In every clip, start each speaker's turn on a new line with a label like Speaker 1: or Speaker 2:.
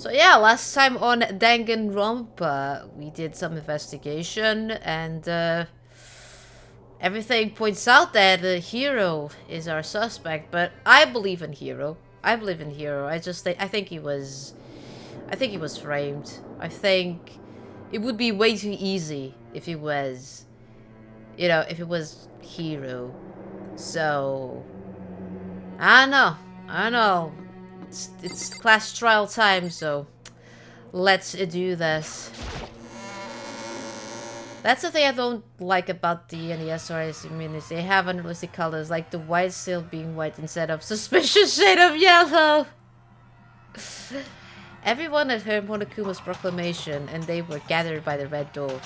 Speaker 1: So yeah, last time on Danganronpa, we did some investigation and everything points out that the hero is our suspect, but I believe in hero. I believe in hero. I think he was framed. I think it would be way too easy if he was, if it was hero. So I don't know. It's class trial time, so let's do this. That's the thing I don't like about the NES RS is they have unrealistic colors, like the white still being white instead of suspicious shade of yellow. Everyone had heard Monokuma's proclamation, and they were gathered by the red door.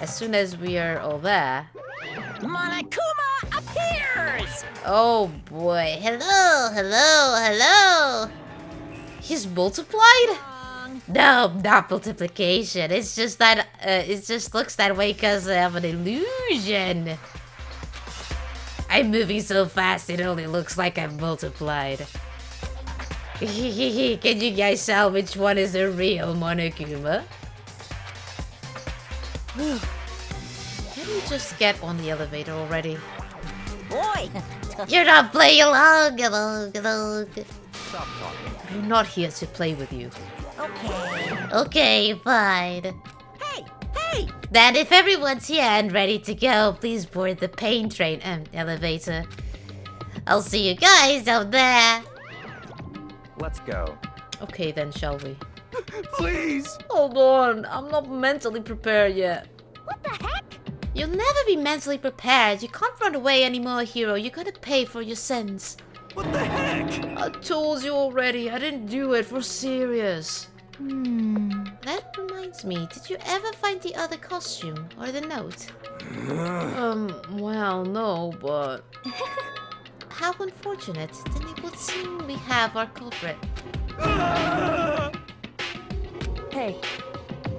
Speaker 1: As soon as we are all there,
Speaker 2: Monokuma appears!
Speaker 1: oh boy. Hello. He's multiplied? No, not multiplication. It's just that, it just looks that way because I have an illusion. I'm moving so fast it only looks like I'm multiplied. Can you guys tell which one is the real Monokuma? Can we just get on the elevator already?
Speaker 2: Boy!
Speaker 1: You're not playing along.
Speaker 2: Stop talking.
Speaker 1: I'm not here to play with you.
Speaker 2: Okay.
Speaker 1: Okay, fine.
Speaker 2: Hey!
Speaker 1: Then if everyone's here and ready to go, please board the pain train elevator. I'll see you guys out there.
Speaker 3: Let's go.
Speaker 1: Okay then, shall we?
Speaker 3: Please!
Speaker 1: Hold on, I'm not mentally prepared yet.
Speaker 2: What the heck?
Speaker 1: You'll never be mentally prepared. You can't run away anymore, hero. You gotta pay for your sins.
Speaker 3: What the heck?
Speaker 1: I told you already, I didn't do it for serious. That reminds me, did you ever find the other costume or the note? Well, no, but... How unfortunate. Then it would seem we have our culprit.
Speaker 2: Hey.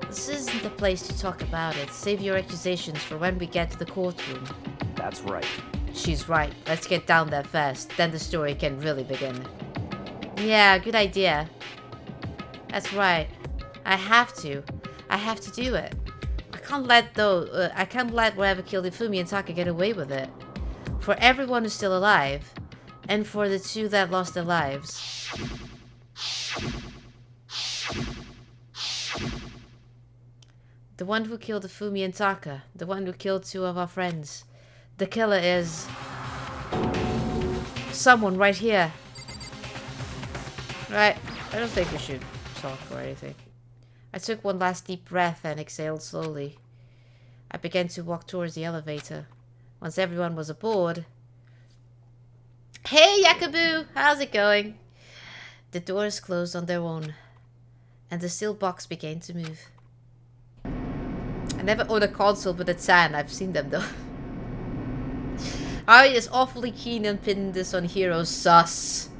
Speaker 1: This isn't the place to talk about it. Save your accusations for when we get to the courtroom.
Speaker 3: That's right.
Speaker 1: She's right. Let's get down there first. Then the story can really begin. Yeah, good idea. That's right. I have to do it. I can't let whatever killed Hifumi and Taka get away with it. For everyone who's still alive, and for the two that lost their lives. The one who killed Hifumi and Taka, the one who killed two of our friends. The killer is... someone right here. Right, I don't think we should talk or anything. I took one last deep breath and exhaled slowly. I began to walk towards the elevator. Once everyone was aboard... Hey, Yakabu! How's it going? The doors closed on their own, and the steel box began to move. I never owned a console with a tan. I've seen them though. Ari is awfully keen on pinning this on Hero's sus.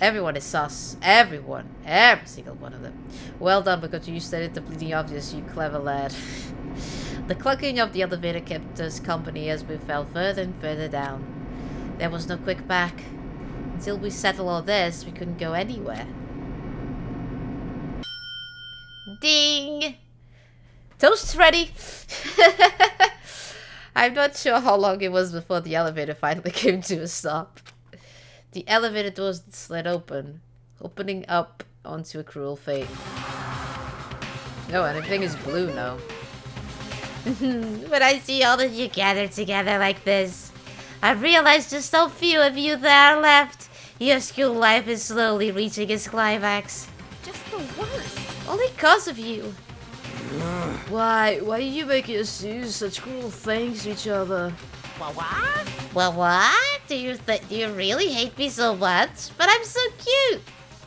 Speaker 1: Everyone is sus. Everyone. Every single one of them. Well done, because you stated the bleeding obvious, you clever lad. The clunking of the elevator kept us company as we fell further and further down. There was no quick back. Until we settled all this, we couldn't go anywhere. Ding! Toast's ready! I'm not sure how long it was before the elevator finally came to a stop. The elevator doors slid open, opening up onto a cruel fate. No, everything is blue now. When I see all of you gathered together like this, I realize just how few of you there are left. Your school life is slowly reaching its climax.
Speaker 2: Just the worst.
Speaker 1: Only cause of you. Why are you making us do such cruel things to each other?
Speaker 2: What?
Speaker 1: Well, what? Do you really hate me so much? But I'm so cute.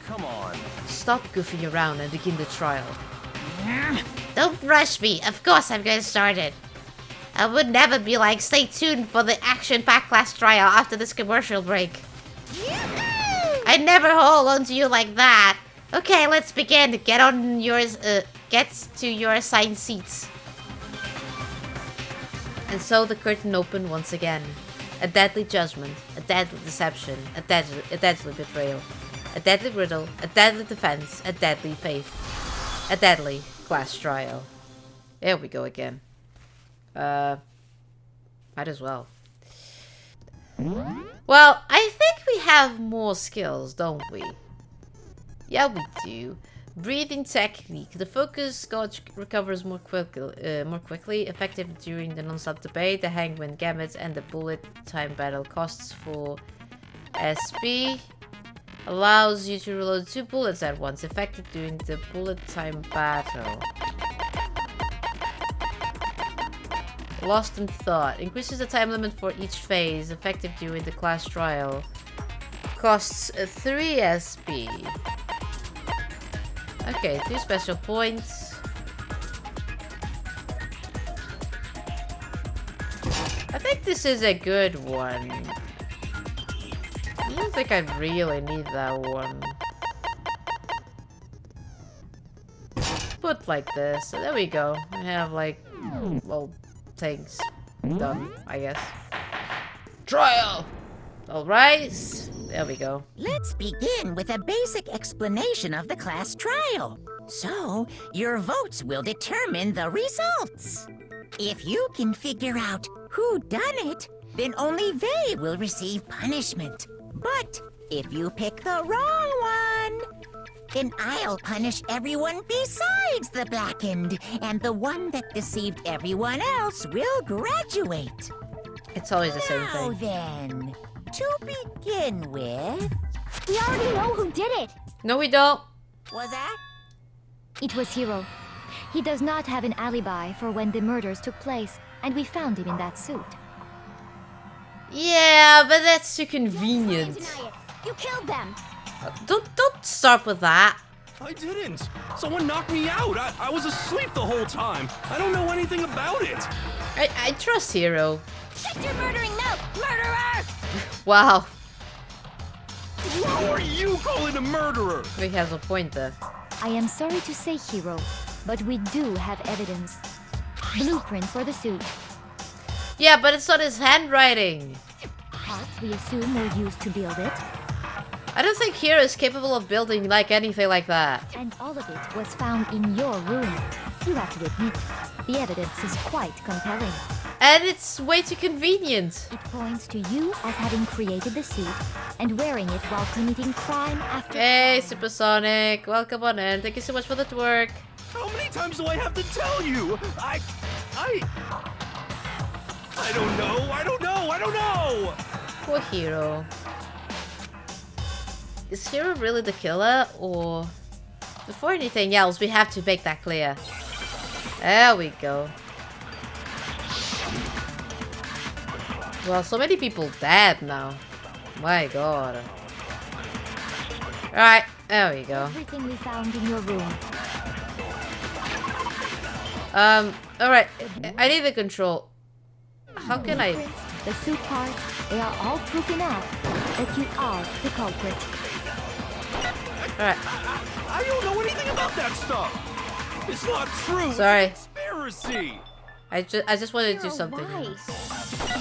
Speaker 3: Come on.
Speaker 1: Stop goofing around and begin the trial.
Speaker 2: Don't rush me. Of course I'm going to start it. I would never be like, stay tuned for the action-packed class trial after this commercial break. I never hold on to you like that. Okay, let's begin. Get to your assigned seats.
Speaker 1: And so the curtain opened once again. A deadly judgment, a deadly deception, a deadly betrayal. A deadly riddle, a deadly defense, a deadly faith. A deadly class trial. There we go again. Might as well. Well, I think we have more skills, don't we? Yeah, we do. Breathing technique. The focus gauge recovers more quickly, effective during the non-stop debate, the hangman gamut, and the bullet time battle. Costs for SP. Allows you to reload 2 bullets at once, effective during the bullet time battle. Lost in Thought. Increases the time limit for each phase, effective during the class trial. Costs 3 SP. Okay, 2 special points. I think this is a good one. I don't think I really need that one. Put like this. So there we go. We have like, well, things done, I guess. Trial! Alright. There we go.
Speaker 4: Let's begin with a basic explanation of the class trial. So, your votes will determine the results. If you can figure out who done it, then only they will receive punishment. But if you pick the wrong one, then I'll punish everyone besides the blackened, and the one that deceived everyone else will graduate.
Speaker 1: It's always the same
Speaker 4: Now
Speaker 1: thing.
Speaker 4: then, to begin with...
Speaker 2: We already know who did it.
Speaker 1: No, we don't.
Speaker 4: Was that?
Speaker 2: It was Hiro. He does not have an alibi for when the murders took place, and we found him in that suit.
Speaker 1: Yeah, but that's too convenient.
Speaker 2: You killed them.
Speaker 1: Don't start with that.
Speaker 3: I didn't. Someone knocked me out. I was asleep the whole time. I don't know anything about it.
Speaker 1: I trust Hiro.
Speaker 2: Shut your murdering mouth, murderer!
Speaker 1: Wow.
Speaker 3: Who are you calling a murderer?
Speaker 1: He has a point there.
Speaker 2: I am sorry to say, Hiro, but we do have evidence. Blueprints for the suit.
Speaker 1: Yeah, but it's not his handwriting.
Speaker 2: Parts we assume were used to build it,
Speaker 1: I don't think Hiro is capable of building like anything like that.
Speaker 2: and all of it was found in your room. You have to admit, the evidence is quite compelling.
Speaker 1: And it's way too convenient.
Speaker 2: It points to you as having created the suit and wearing it while committing crime after
Speaker 1: Hey,
Speaker 2: crime.
Speaker 1: Supersonic. Welcome on in. Thank you so much for the twerk.
Speaker 3: How many times do I have to tell you? I don't know. I don't know.
Speaker 1: Poor Hiro. Is Hiro really the killer, or... Before anything else, we have to make that clear. There we go. Well, so many people dead now. My god. Alright, there we go.
Speaker 2: Everything we found in your room.
Speaker 1: Alright. I need the control. How can I...
Speaker 2: Blueprints, the suit parts, they are all proof enough that you are the culprit.
Speaker 1: Alright.
Speaker 3: I don't know anything about that stuff. It's not true.
Speaker 1: Sorry.
Speaker 3: It's a conspiracy.
Speaker 1: I just wanted to do
Speaker 2: Hiro,
Speaker 1: something.
Speaker 2: why?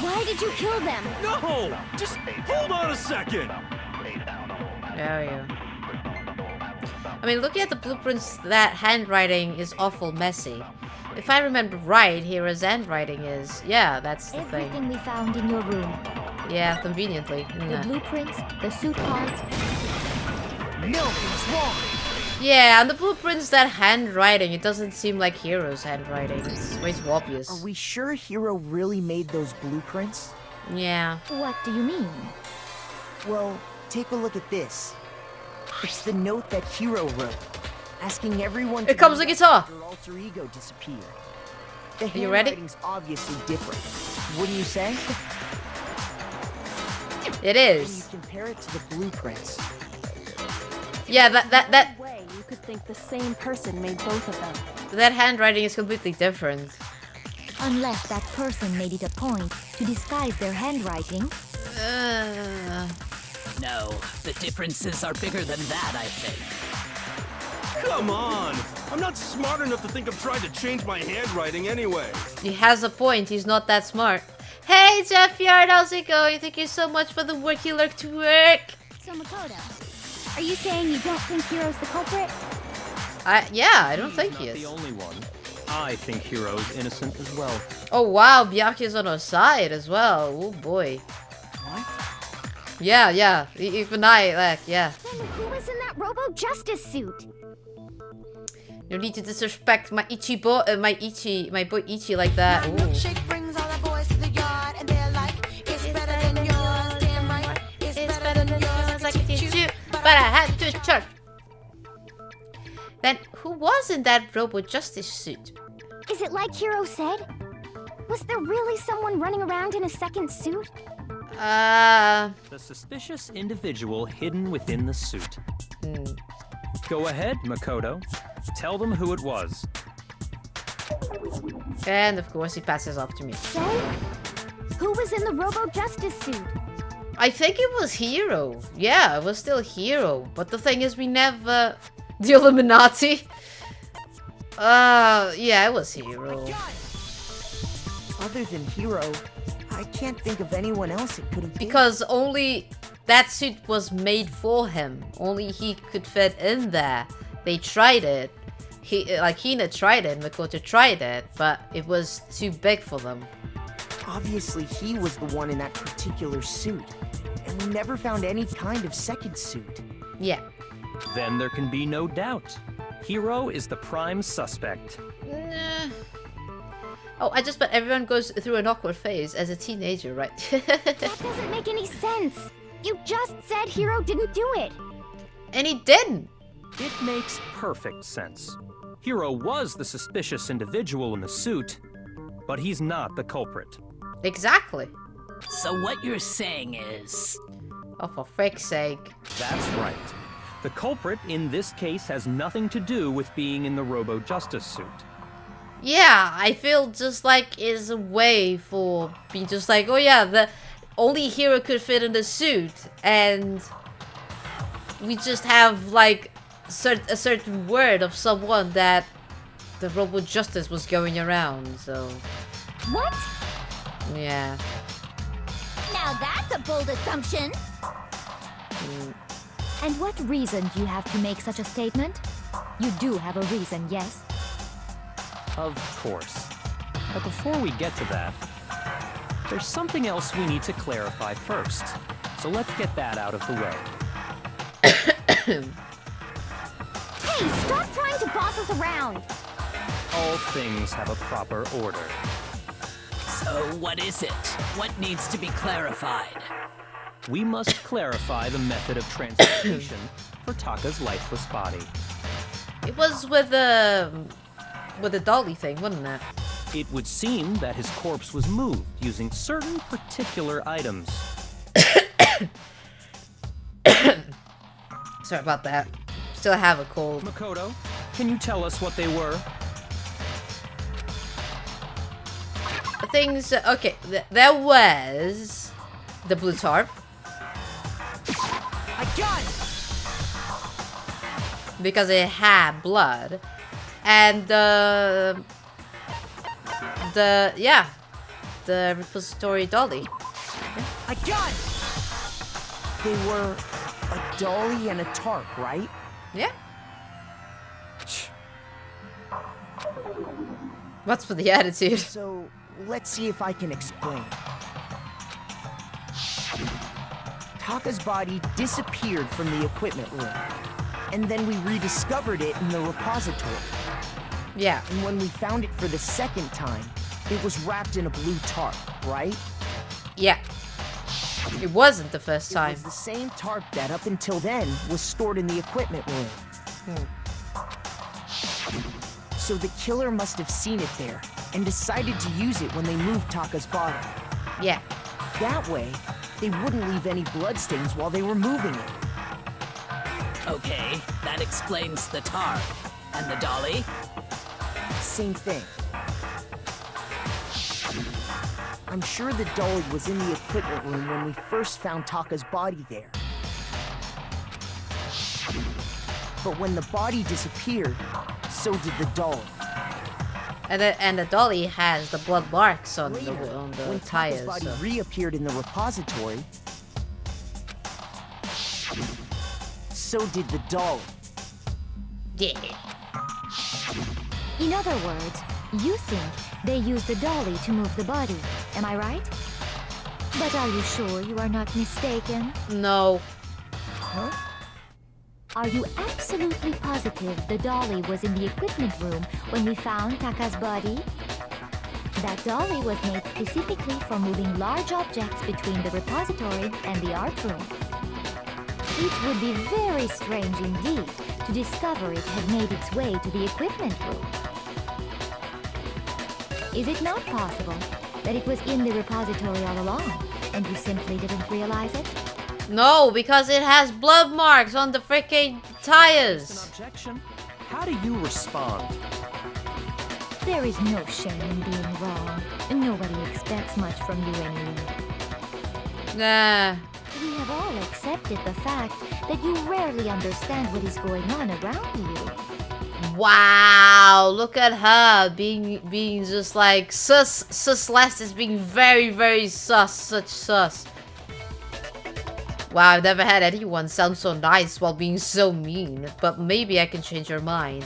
Speaker 2: Why did you kill them?
Speaker 3: No, just hold on a second.
Speaker 1: There we go. I mean, looking at the blueprints, that handwriting is awful messy. If I remember right, Hiro's handwriting is... Yeah, that's the
Speaker 2: Everything
Speaker 1: thing.
Speaker 2: we found in your room.
Speaker 1: Yeah, conveniently. Isn't
Speaker 2: The
Speaker 1: it?
Speaker 2: blueprints, the suit parts.
Speaker 4: Nothing's wrong.
Speaker 1: Yeah, and the blueprints, that handwriting, it doesn't seem like Hiro's handwriting. It's way too obvious.
Speaker 5: Are we sure Hiro really made those blueprints?
Speaker 1: Yeah.
Speaker 2: What do you mean?
Speaker 5: Well, take a look at this. It's the note that Hiro wrote, asking everyone
Speaker 1: Here comes the
Speaker 5: meet
Speaker 1: guitar.
Speaker 5: after their alter ego disappeared. The
Speaker 1: you ready?
Speaker 5: handwriting's obviously different. Wouldn't you say?
Speaker 1: It
Speaker 5: When you
Speaker 1: is.
Speaker 5: compare it to the blueprints,
Speaker 1: Yeah, that
Speaker 6: way you could think the same person made both of them.
Speaker 1: that handwriting is completely different.
Speaker 2: Unless that person made it a point to disguise their handwriting.
Speaker 7: No, the differences are bigger than that, I think.
Speaker 3: Come on. I'm not smart enough to think of trying to change my handwriting anyway.
Speaker 1: He has a point. He's not that smart. Hey, Jeff Yard, how's it going? Thank you so much for the work you like to work.
Speaker 2: So Makoto, Are you saying you don't think Hiro's the culprit?
Speaker 1: Yeah, I don't think he
Speaker 3: Not
Speaker 1: is.
Speaker 3: the only one. I think Hiro's innocent as well.
Speaker 1: Oh wow, Byakuya's on our side as well. Oh boy.
Speaker 5: What?
Speaker 1: Yeah. Even I, like, yeah.
Speaker 2: Then who was in that Robo-Justice suit?
Speaker 1: No need to disrespect my my boy Ichi like that. Ooh.
Speaker 8: Milkshake brings all the boys to the yard, and they're like, it's better than yours. Damn right, it's better than yours.
Speaker 1: Like you, but I had to check. Then who was in that Robo-Justice suit?
Speaker 2: Is it like Hiro said? Was there really someone running around in a second suit?
Speaker 3: The suspicious individual hidden within the suit. Go ahead, Makoto. Tell them who it was.
Speaker 1: And of course he passes off to me.
Speaker 2: So, who was in the Robo-Justice suit?
Speaker 1: I think it was Hiro. Yeah, it was still Hiro. But the thing is, we never... The Illuminati? Yeah, it was Hiro.
Speaker 5: Other than Hiro, I can't think of anyone else it could have been.
Speaker 1: Because only that suit was made for him. Only he could fit in there. They tried it. Hina tried it, Makoto tried it, but it was too big for them.
Speaker 5: Obviously, he was the one in that particular suit. And we never found any kind of second suit.
Speaker 1: Yeah.
Speaker 3: Then there can be no doubt. Hiro is the prime suspect.
Speaker 1: Nah. Oh, I just bet everyone goes through an awkward phase as a teenager, right?
Speaker 2: That doesn't make any sense. You just said Hiro didn't do it.
Speaker 1: And he didn't.
Speaker 3: It makes perfect sense. Hiro was the suspicious individual in the suit, but he's not the culprit.
Speaker 1: Exactly.
Speaker 7: So what you're saying is...
Speaker 1: Oh, for frick's sake.
Speaker 3: That's right. The culprit in this case has nothing to do with being in the Robo-Justice suit.
Speaker 1: Yeah, I feel just like is a way for being just like, oh yeah, the only Hero could fit in the suit, and we just have like a certain word of someone that the Robo-Justice was going around, so...
Speaker 2: What?
Speaker 1: Yeah.
Speaker 2: Now that's a bold assumption. And what reason do you have to make such a statement? You do have a reason, yes?
Speaker 3: Of course. But before we get to that, there's something else we need to clarify first. So let's get that out of the way.
Speaker 2: Hey, stop trying to boss us around!
Speaker 3: All things have a proper order.
Speaker 7: So what is it? What needs to be clarified?
Speaker 3: We must clarify the method of transportation for Taka's lifeless body.
Speaker 1: It was with the dolly thing, wasn't it?
Speaker 3: It would seem that his corpse was moved using certain particular items.
Speaker 1: Sorry about that. Still have a cold.
Speaker 3: Makoto, can you tell us what they were?
Speaker 1: The things... Okay, there was the blue tarp.
Speaker 5: I got it!
Speaker 1: Because it had blood. And the repository dolly.
Speaker 5: I got it! They were a dolly and a tarp, right?
Speaker 1: Yeah. What's with the attitude?
Speaker 5: So, let's see if I can explain. Taka's body disappeared from the equipment room. And then we rediscovered it in the repository.
Speaker 1: Yeah.
Speaker 5: And when we found it for the second time, it was wrapped in a blue tarp, right?
Speaker 1: Yeah. It wasn't the first
Speaker 5: It
Speaker 1: time.
Speaker 5: was the same tarp that up until then was stored in the equipment room. So the killer must have seen it there and decided to use it when they moved Taka's body.
Speaker 1: Yeah.
Speaker 5: That way, they wouldn't leave any bloodstains while they were moving it.
Speaker 7: Okay, that explains the tarp. And the dolly?
Speaker 5: Same thing. I'm sure the dolly was in the equipment room when we first found Taka's body there. But when the body disappeared, so did the dolly.
Speaker 1: And the dolly has the blood marks on
Speaker 5: Later,
Speaker 1: the
Speaker 5: when
Speaker 1: tires.
Speaker 5: Taka's body
Speaker 1: So.
Speaker 5: reappeared in the repository, so did the dolly.
Speaker 1: Yeah.
Speaker 9: In other words, you think they used the dolly to move the body, am I right? But are you sure you are not mistaken?
Speaker 1: No.
Speaker 5: Huh?
Speaker 9: Are you absolutely positive the dolly was in the equipment room when we found Taka's body? That dolly was made specifically for moving large objects between the repository and the art room. It would be very strange indeed to discover it had made its way to the equipment room. Is it not possible that it was in the repository all along, and you simply didn't realize it?
Speaker 1: No, because it has blood marks on the freaking tires.
Speaker 3: An objection? How do you respond?
Speaker 9: There is no shame in being wrong, and nobody expects much from you anyway.
Speaker 1: Nah.
Speaker 9: We have all accepted the fact that you rarely understand what is going on around you.
Speaker 1: Wow, look at her being just like sus. Celeste is being very, very sus. Such sus. Wow, I've never had anyone sound so nice while being so mean. But maybe I can change your mind.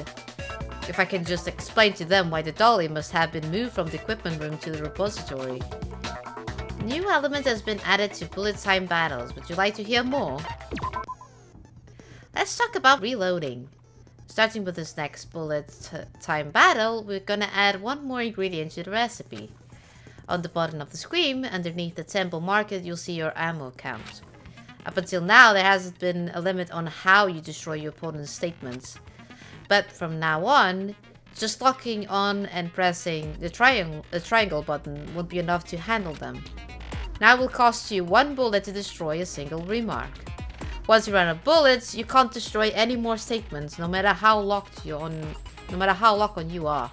Speaker 1: If I can just explain to them why the dolly must have been moved from the equipment room to the repository. New element has been added to bullet time battles. Would you like to hear more? Let's talk about reloading. Starting with this next bullet time battle, we're gonna add one more ingredient to the recipe. On the bottom of the screen, underneath the temple market, you'll see your ammo count. Up until now, there hasn't been a limit on how you destroy your opponent's statements. But from now on, just locking on and pressing the triangle button won't be enough to handle them. Now it will cost you 1 bullet to destroy a single remark. Once you run out of bullets, you can't destroy any more statements, no matter how locked on you are.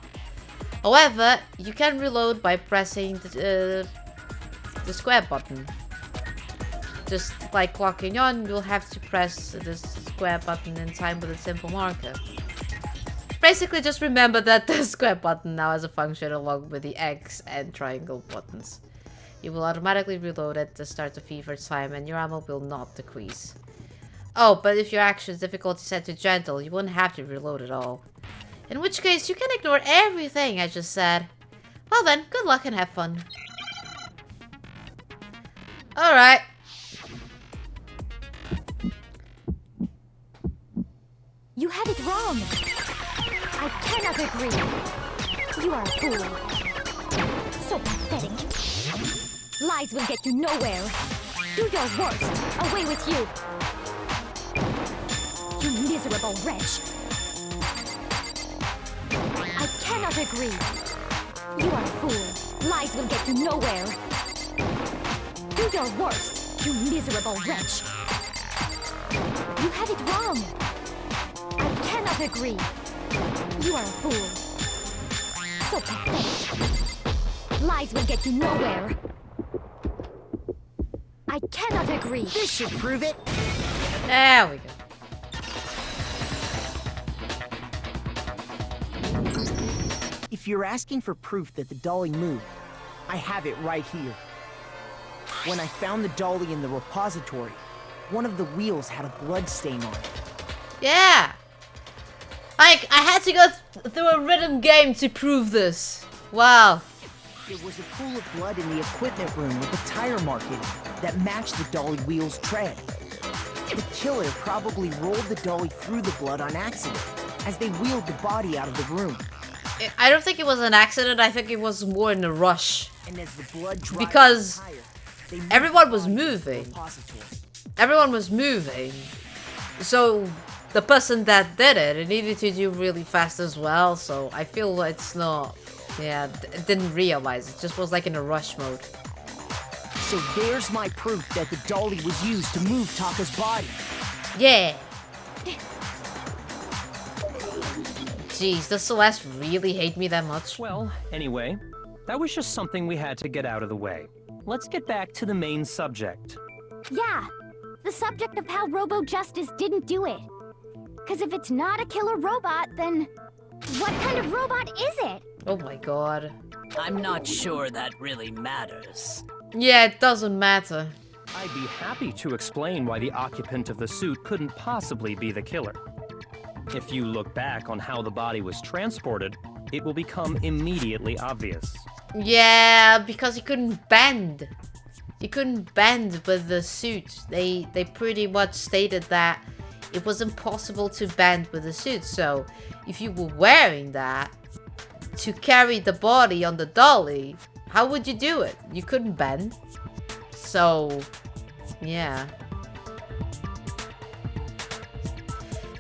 Speaker 1: However, you can reload by pressing the square button. Just like locking on, you'll have to press the square button in time with a simple marker. Basically, just remember that the square button now has a function along with the X and triangle buttons. You will automatically reload at the start of fever time and your ammo will not decrease. Oh, but if your action's difficulty set to gentle, you wouldn't have to reload at all. In which case, you can ignore everything I just said. Well then, good luck and have fun. Alright.
Speaker 9: You had it wrong. I cannot agree. You are a fool. So pathetic. Lies will get you nowhere. Do your worst. Away with you. You miserable wretch. I cannot agree. You are a fool. Lies will get you nowhere. Do your worst, you miserable wretch. You had it wrong. I cannot agree. You are a fool. So pathetic. Lies will get you nowhere. I cannot agree.
Speaker 5: This should prove it.
Speaker 1: There we go.
Speaker 5: If you're asking for proof that the dolly moved, I have it right here. When I found the dolly in the repository, one of the wheels had a blood stain on it.
Speaker 1: Yeah. Like, I had to go through a rhythm game to prove this. Wow.
Speaker 5: There was a pool of blood in the equipment room with a tire mark in it that matched the dolly wheel's tread. The killer probably rolled the dolly through the blood on accident as they wheeled the body out of the room.
Speaker 1: I don't think it was an accident. I think it was more in a rush.
Speaker 5: And as the blood dried
Speaker 1: Because
Speaker 5: on the tire, they moved
Speaker 1: everyone
Speaker 5: the
Speaker 1: was
Speaker 5: body to the
Speaker 1: moving.
Speaker 5: repository.
Speaker 1: Everyone was moving. So the person that did it, it needed to do really fast as well. So I feel it's not... Yeah, didn't realize. It just was like in a rush mode.
Speaker 5: So there's my proof that the dolly was used to move Taka's body.
Speaker 1: Yeah. Jeez, does Celeste really hate me that much?
Speaker 3: Well, anyway, that was just something we had to get out of the way. Let's get back to the main subject.
Speaker 9: Yeah, the subject of how Robo-Justice didn't do it. Because if it's not a killer robot, then what kind of robot is it?
Speaker 1: Oh my god.
Speaker 7: I'm not sure that really matters.
Speaker 1: Yeah, it doesn't matter.
Speaker 3: I'd be happy to explain why the occupant of the suit couldn't possibly be the killer. If you look back on how the body was transported, it will become immediately obvious.
Speaker 1: Yeah, because he couldn't bend. He couldn't bend with the suit. They pretty much stated that it was impossible to bend with the suit. So if you were wearing that to carry the body on the dolly, how would you do it? You couldn't bend. So, yeah.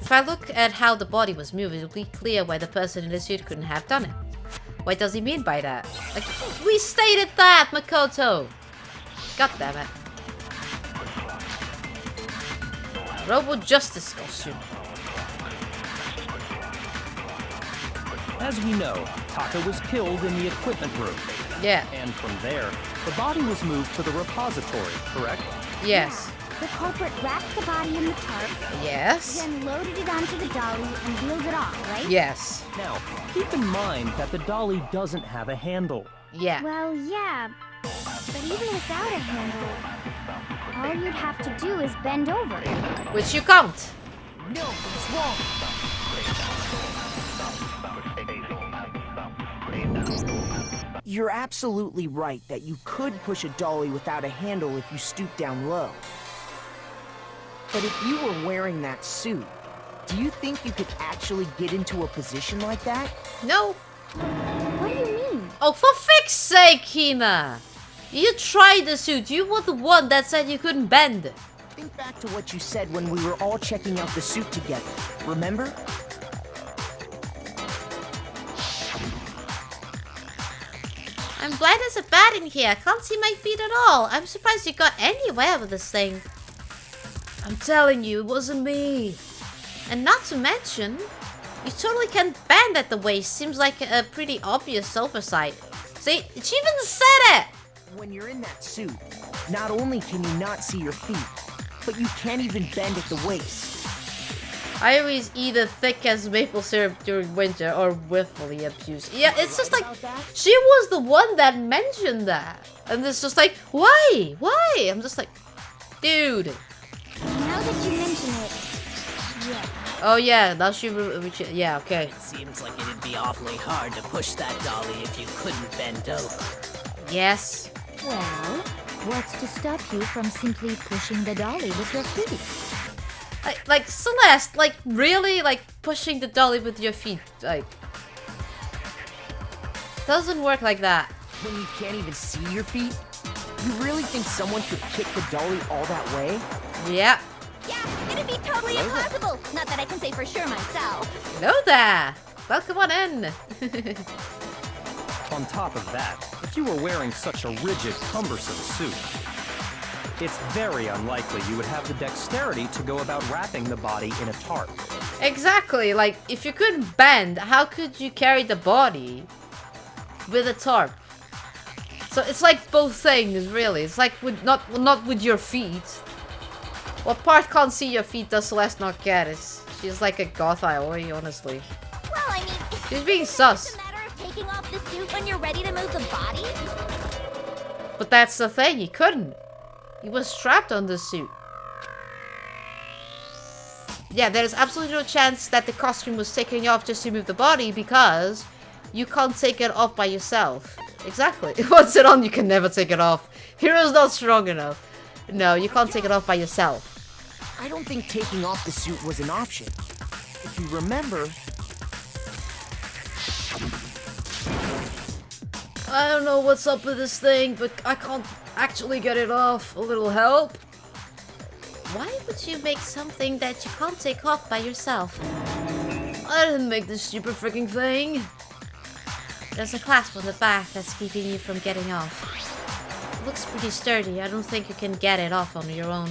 Speaker 1: If I look at how the body was moved, it will be clear why the person in the suit couldn't have done it. What does he mean by that? Like, we stated that, Makoto! God damn it. Robo Justice costume.
Speaker 3: As we know, Taka was killed in the equipment room.
Speaker 1: Yeah.
Speaker 3: And from there, the body was moved to the repository, correct?
Speaker 1: Yes.
Speaker 9: The culprit wrapped the body in the tarp,
Speaker 1: Yes.
Speaker 9: then loaded it onto the dolly and wheeled it off, right?
Speaker 1: Yes.
Speaker 3: Now, keep in mind that the dolly doesn't have a handle.
Speaker 1: Yeah.
Speaker 9: Well, yeah, but even without a handle, all you'd have to do is bend over.
Speaker 1: Which you can't.
Speaker 5: No, it's wrong. You're absolutely right that you could push a dolly without a handle if you stoop down low. But if you were wearing that suit, do you think you could actually get into a position like that?
Speaker 1: No.
Speaker 9: What do you mean?
Speaker 1: Oh, for fix's sake, Hina! You tried the suit. You were the one that said you couldn't bend.
Speaker 5: Think back to what you said when we were all checking out the suit together. Remember?
Speaker 1: I'm blind as a bat in here. I can't see my feet at all. I'm surprised you got anywhere with this thing. I'm telling you, it wasn't me. And not to mention, you totally can't bend at the waist. Seems like a pretty obvious oversight. See, she even said it!
Speaker 5: When you're in that suit, not only can you not see your feet, but you can't even bend at the waist.
Speaker 1: I always eat a thick as maple syrup during winter or willfully abuse. Yeah, it's just like, she was the one that mentioned that. And it's just like, why? Why? I'm just like, dude.
Speaker 9: Now that you mention it, yeah.
Speaker 1: Oh yeah, now she, yeah, okay.
Speaker 7: It seems like it'd be awfully hard to push that dolly if you couldn't bend over.
Speaker 1: Yes.
Speaker 9: Well, what's to stop you from simply pushing the dolly with your feet?
Speaker 1: Like Celeste, like really, like pushing the dolly with your feet, like doesn't work like that.
Speaker 5: When you can't even see your feet? You really think someone could kick the dolly all that way?
Speaker 1: Yeah.
Speaker 9: Yeah, it'd be totally impossible. Not that I can say for sure myself.
Speaker 1: Hello there. Welcome on in.
Speaker 3: On top of that, if you were wearing such a rigid, cumbersome suit, it's very unlikely you would have the dexterity to go about wrapping the body in a tarp.
Speaker 1: Exactly. Like if you couldn't bend, how could you carry the body with a tarp? So it's like both things, really. It's like with not with your feet. What part can't see your feet does Celeste not get? She's like a goth Ioi, honestly.
Speaker 9: Well, I mean,
Speaker 1: She's being sus.
Speaker 9: it's a matter of taking off the suit when you're ready to move the body.
Speaker 1: But that's the thing, he couldn't. He was strapped on the suit. Yeah, there's absolutely no chance that the costume was taken off just to move the body because you can't take it off by yourself. Exactly. Once it on, you can never take it off. Hero's not strong enough. No, you can't take it off by yourself.
Speaker 5: I don't think taking off the suit was an option. If you remember...
Speaker 1: I don't know what's up with this thing, but I can't actually get it off. A little help? Why would you make something that you can't take off by yourself? I didn't make this stupid freaking thing. There's a clasp on the back that's keeping you from getting off. It looks pretty sturdy. I don't think you can get it off on your own.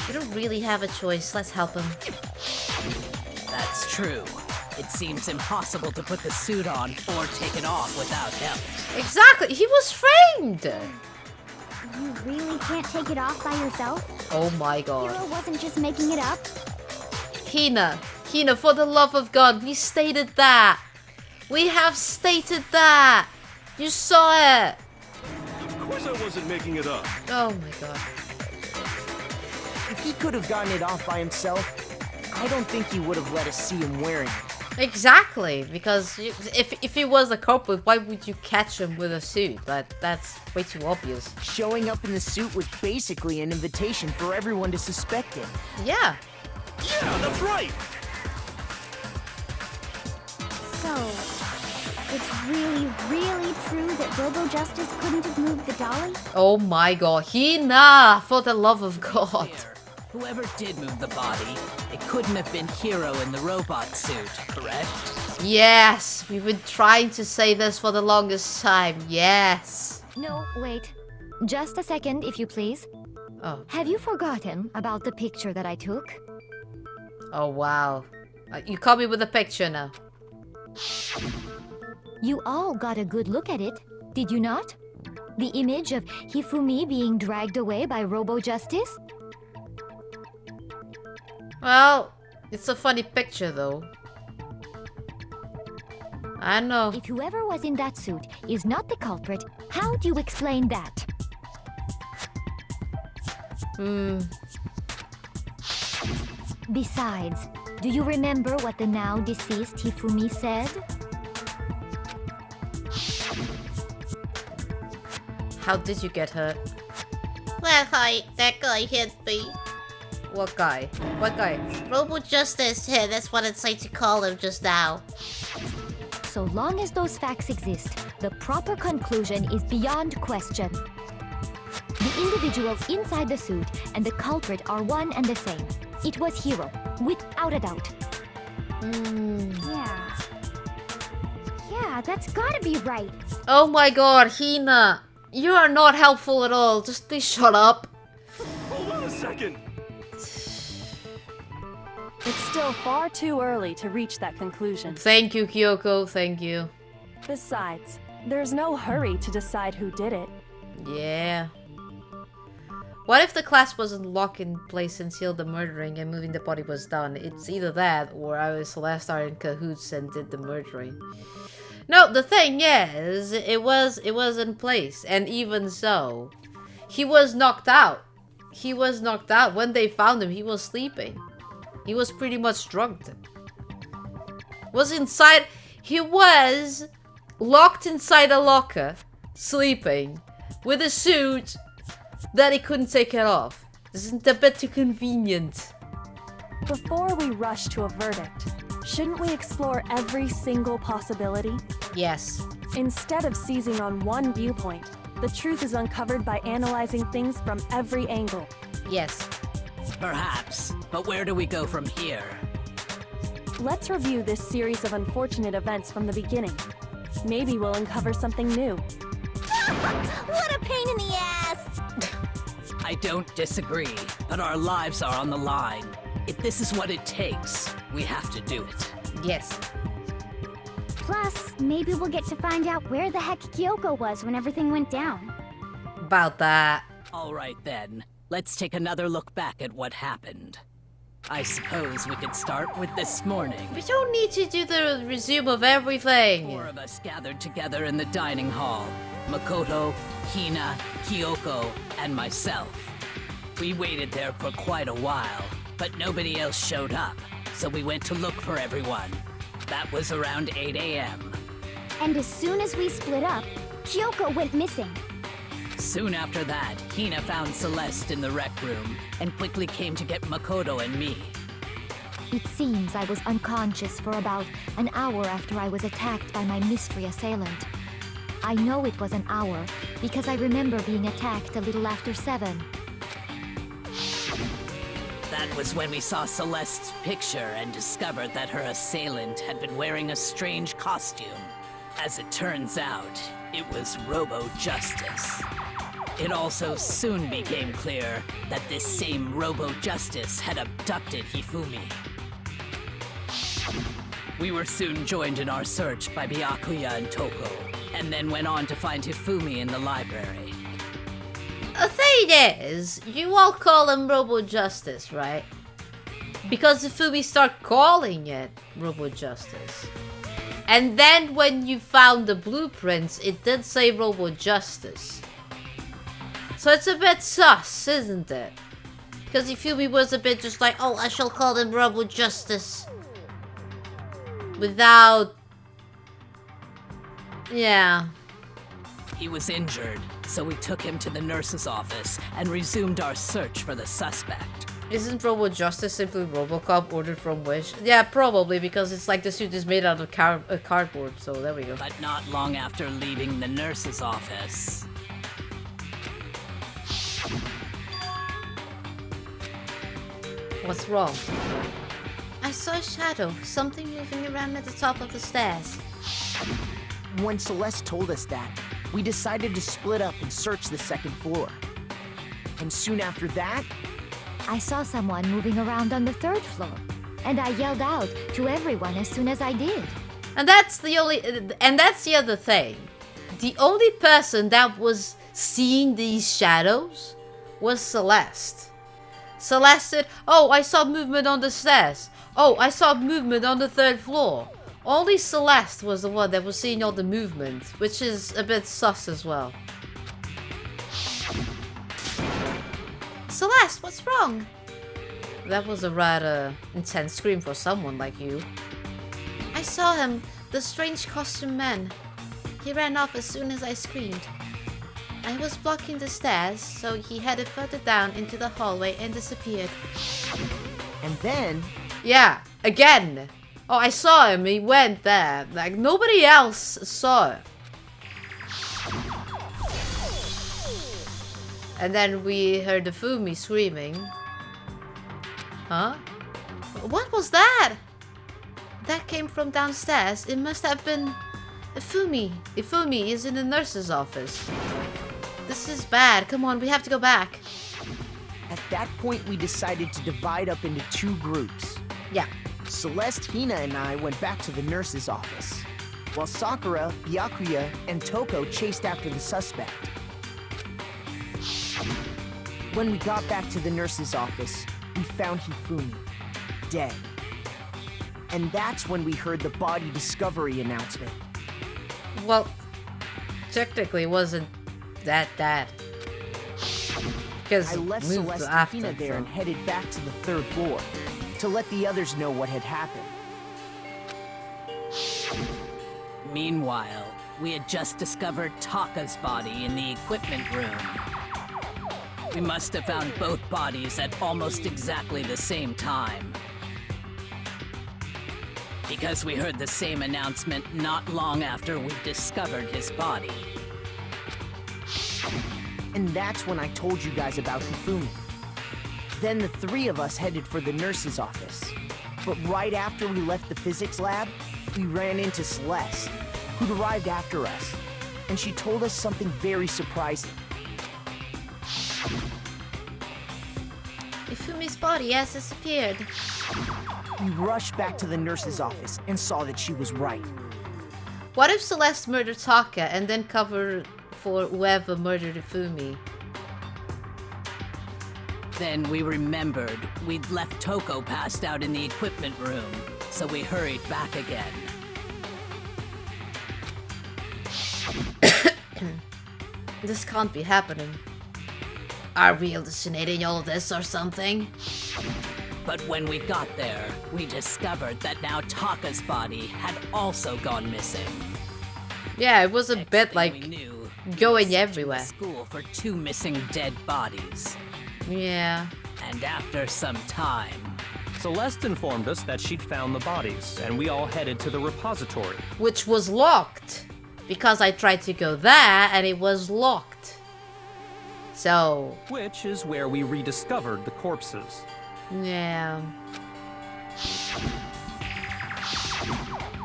Speaker 1: You don't really have a choice. Let's help him.
Speaker 7: That's true. It seems impossible to put the suit on or take it off without help.
Speaker 1: Exactly. He was framed.
Speaker 9: You really can't take it off by yourself?
Speaker 1: Oh my god.
Speaker 9: Hero wasn't just making it up?
Speaker 1: Hina, for the love of God, we stated that. We have stated that. You saw it.
Speaker 10: Of course I wasn't making it up.
Speaker 1: Oh my god.
Speaker 5: he could have gotten it off by himself, I don't think he would have let us see him wearing it.
Speaker 1: Exactly, because if he was a culprit, why would you catch him with a suit? That's way too obvious.
Speaker 5: Showing up in the suit was basically an invitation for everyone to suspect him.
Speaker 1: Yeah.
Speaker 10: Yeah, that's right!
Speaker 9: So, it's really, really true that Robo Justice couldn't have moved the dolly?
Speaker 1: Oh my god, Hina! For the love of God.
Speaker 7: Here, whoever did move the body, it couldn't have been Hiro in the robot suit, correct?
Speaker 1: Yes, we've been trying to say this for the longest time. Yes.
Speaker 9: No, wait. Just a second, if you please.
Speaker 1: Oh.
Speaker 9: Have you forgotten about the picture that I took?
Speaker 1: Oh wow. You caught me with a picture now.
Speaker 9: You all got a good look at it, did you not? The image of Hifumi being dragged away by Robo Justice?
Speaker 1: Well, it's a funny picture though. I know.
Speaker 9: If whoever was in that suit is not the culprit, how do you explain that? Besides, do you remember what the now deceased Hifumi said?
Speaker 1: How did you get hurt?
Speaker 2: Well, hi, that guy hit me.
Speaker 1: What guy? What guy?
Speaker 2: Robo Justice, yeah, that's what I'd like to call him just now.
Speaker 9: So long as those facts exist, the proper conclusion is beyond question. The individuals inside the suit and the culprit are one and the same. It was Hiro, without a doubt.
Speaker 6: Yeah, that's gotta be right.
Speaker 1: Oh my god, Hina! You are not helpful at all. Just please shut up.
Speaker 10: Hold on a second!
Speaker 6: It's still far too early to reach that conclusion.
Speaker 1: Thank you, Kyoko. Thank you.
Speaker 6: Besides, there's no hurry to decide who did it.
Speaker 1: Yeah. What if the class wasn't locked in place until the murdering and moving the body was done? It's either that or I was Celeste are in cahoots and did the murdering. No, the thing is, it was in place, and even so, he was knocked out. He was knocked out. When they found him, he was sleeping. He was pretty much drunk. Was inside. He was locked inside a locker, sleeping, with a suit that he couldn't take it off. Isn't that a bit too convenient?
Speaker 6: Before we rush to a verdict, shouldn't we explore every single possibility?
Speaker 1: Yes.
Speaker 6: Instead of seizing on one viewpoint, the truth is uncovered by analyzing things from every angle.
Speaker 1: Yes.
Speaker 7: Perhaps, but where do we go from here?
Speaker 6: Let's review this series of unfortunate events from the beginning. Maybe we'll uncover something new.
Speaker 2: What a pain in the ass!
Speaker 7: I don't disagree, but our lives are on the line. If this is what it takes, we have to do it.
Speaker 1: Yes.
Speaker 9: Plus, maybe we'll get to find out where the heck Kyoko was when everything went down.
Speaker 1: About that.
Speaker 7: All right then, let's take another look back at what happened. I suppose we could start with this morning.
Speaker 1: We don't need to do the resume of everything.
Speaker 7: 4 of us gathered together in the dining hall. Makoto, Hina, Kyoko, and myself. We waited there for quite a while, but nobody else showed up, so we went to look for everyone. That was around 8 a.m.
Speaker 9: And as soon as we split up, Kyoko went missing.
Speaker 7: Soon after that, Hina found Celeste in the rec room and quickly came to get Makoto and me.
Speaker 9: It seems I was unconscious for about an hour after I was attacked by my mystery assailant. I know it was an hour because I remember being attacked a little after 7.
Speaker 7: That was when we saw Celeste's picture and discovered that her assailant had been wearing a strange costume. As it turns out, it was Robo Justice. It also soon became clear that this same Robo Justice had abducted Hifumi. We were soon joined in our search by Byakuya and Toko, and then went on to find Hifumi in the library.
Speaker 1: The thing is, you all call him Robo Justice, right? Because Hifumi start calling it Robo Justice. And then when you found the blueprints, it did say Robo Justice. So it's a bit sus, isn't it? Because Hifumi was a bit just like, oh, I shall call them Robo Justice. Without... Yeah.
Speaker 7: He was injured, so we took him to the nurse's office and resumed our search for the suspect.
Speaker 1: Isn't Robo Justice simply Robocop ordered from Wish? Yeah, probably, because it's like the suit is made out of cardboard, so there we go.
Speaker 7: But not long after leaving the nurse's office.
Speaker 1: What's wrong? I saw a shadow, something moving around at the top of the stairs.
Speaker 5: When Celeste told us that, we decided to split up and search the second floor. And soon after that,
Speaker 9: I saw someone moving around on the 3rd floor, and I yelled out to everyone as soon as I did.
Speaker 1: And that's the other thing. The only person that was seeing these shadows was Celeste. Celeste said, oh, I saw movement on the stairs. Oh, I saw movement on the 3rd floor. Only Celeste was the one that was seeing all the movement, which is a bit sus as well. Celeste, what's wrong? That was a rather intense scream for someone like you. I saw him, the strange costume man. He ran off as soon as I screamed. I was blocking the stairs, so he headed further down into the hallway and disappeared.
Speaker 5: and then...
Speaker 1: Yeah, again! Oh, I saw him, he went there. Like, nobody else saw it. And then we heard the Hifumi screaming. Huh? What was that? That came from downstairs. It must have been Hifumi. Hifumi is in the nurse's office. This is bad. Come on, we have to go back.
Speaker 5: At that point, we decided to divide up into 2 groups.
Speaker 1: Yeah.
Speaker 5: Celeste, Hina, and I went back to the nurse's office, while Sakura, Byakuya, and Toko chased after the suspect. When we got back to the nurse's office, we found Hifumi, dead. And that's when we heard the body discovery announcement.
Speaker 1: Well, technically it wasn't that bad. Because
Speaker 5: I left Celeste and Hina there and headed back to the 3rd floor to let the others know what had happened.
Speaker 7: Meanwhile, we had just discovered Taka's body in the equipment room. We must have found both bodies at almost exactly the same time. Because we heard the same announcement not long after we discovered his body.
Speaker 5: And that's when I told you guys about Hifumi. Then the 3 of us headed for the nurse's office. But right after we left the physics lab, we ran into Celeste, who'd arrived after us. And she told us something very surprising.
Speaker 1: Hifumi's body has disappeared.
Speaker 5: We rushed back to the nurse's office and saw that she was right.
Speaker 1: What if Celeste murdered Taka and then covered for whoever murdered Hifumi?
Speaker 7: Then we remembered we'd left Toko passed out in the equipment room, so we hurried back again.
Speaker 1: This can't be happening. Are we hallucinating all of this or something?
Speaker 7: But when we got there, we discovered that now Taka's body had also gone missing.
Speaker 1: Yeah, it was a bit like
Speaker 7: We knew
Speaker 1: going everywhere.
Speaker 7: school for 2 missing dead bodies.
Speaker 1: Yeah.
Speaker 7: And after some time,
Speaker 3: Celeste informed us that she'd found the bodies, and we all headed to the repository.
Speaker 1: Which was locked. Because I tried to go there and it was locked. So...
Speaker 3: Which is where we rediscovered the corpses.
Speaker 1: yeah.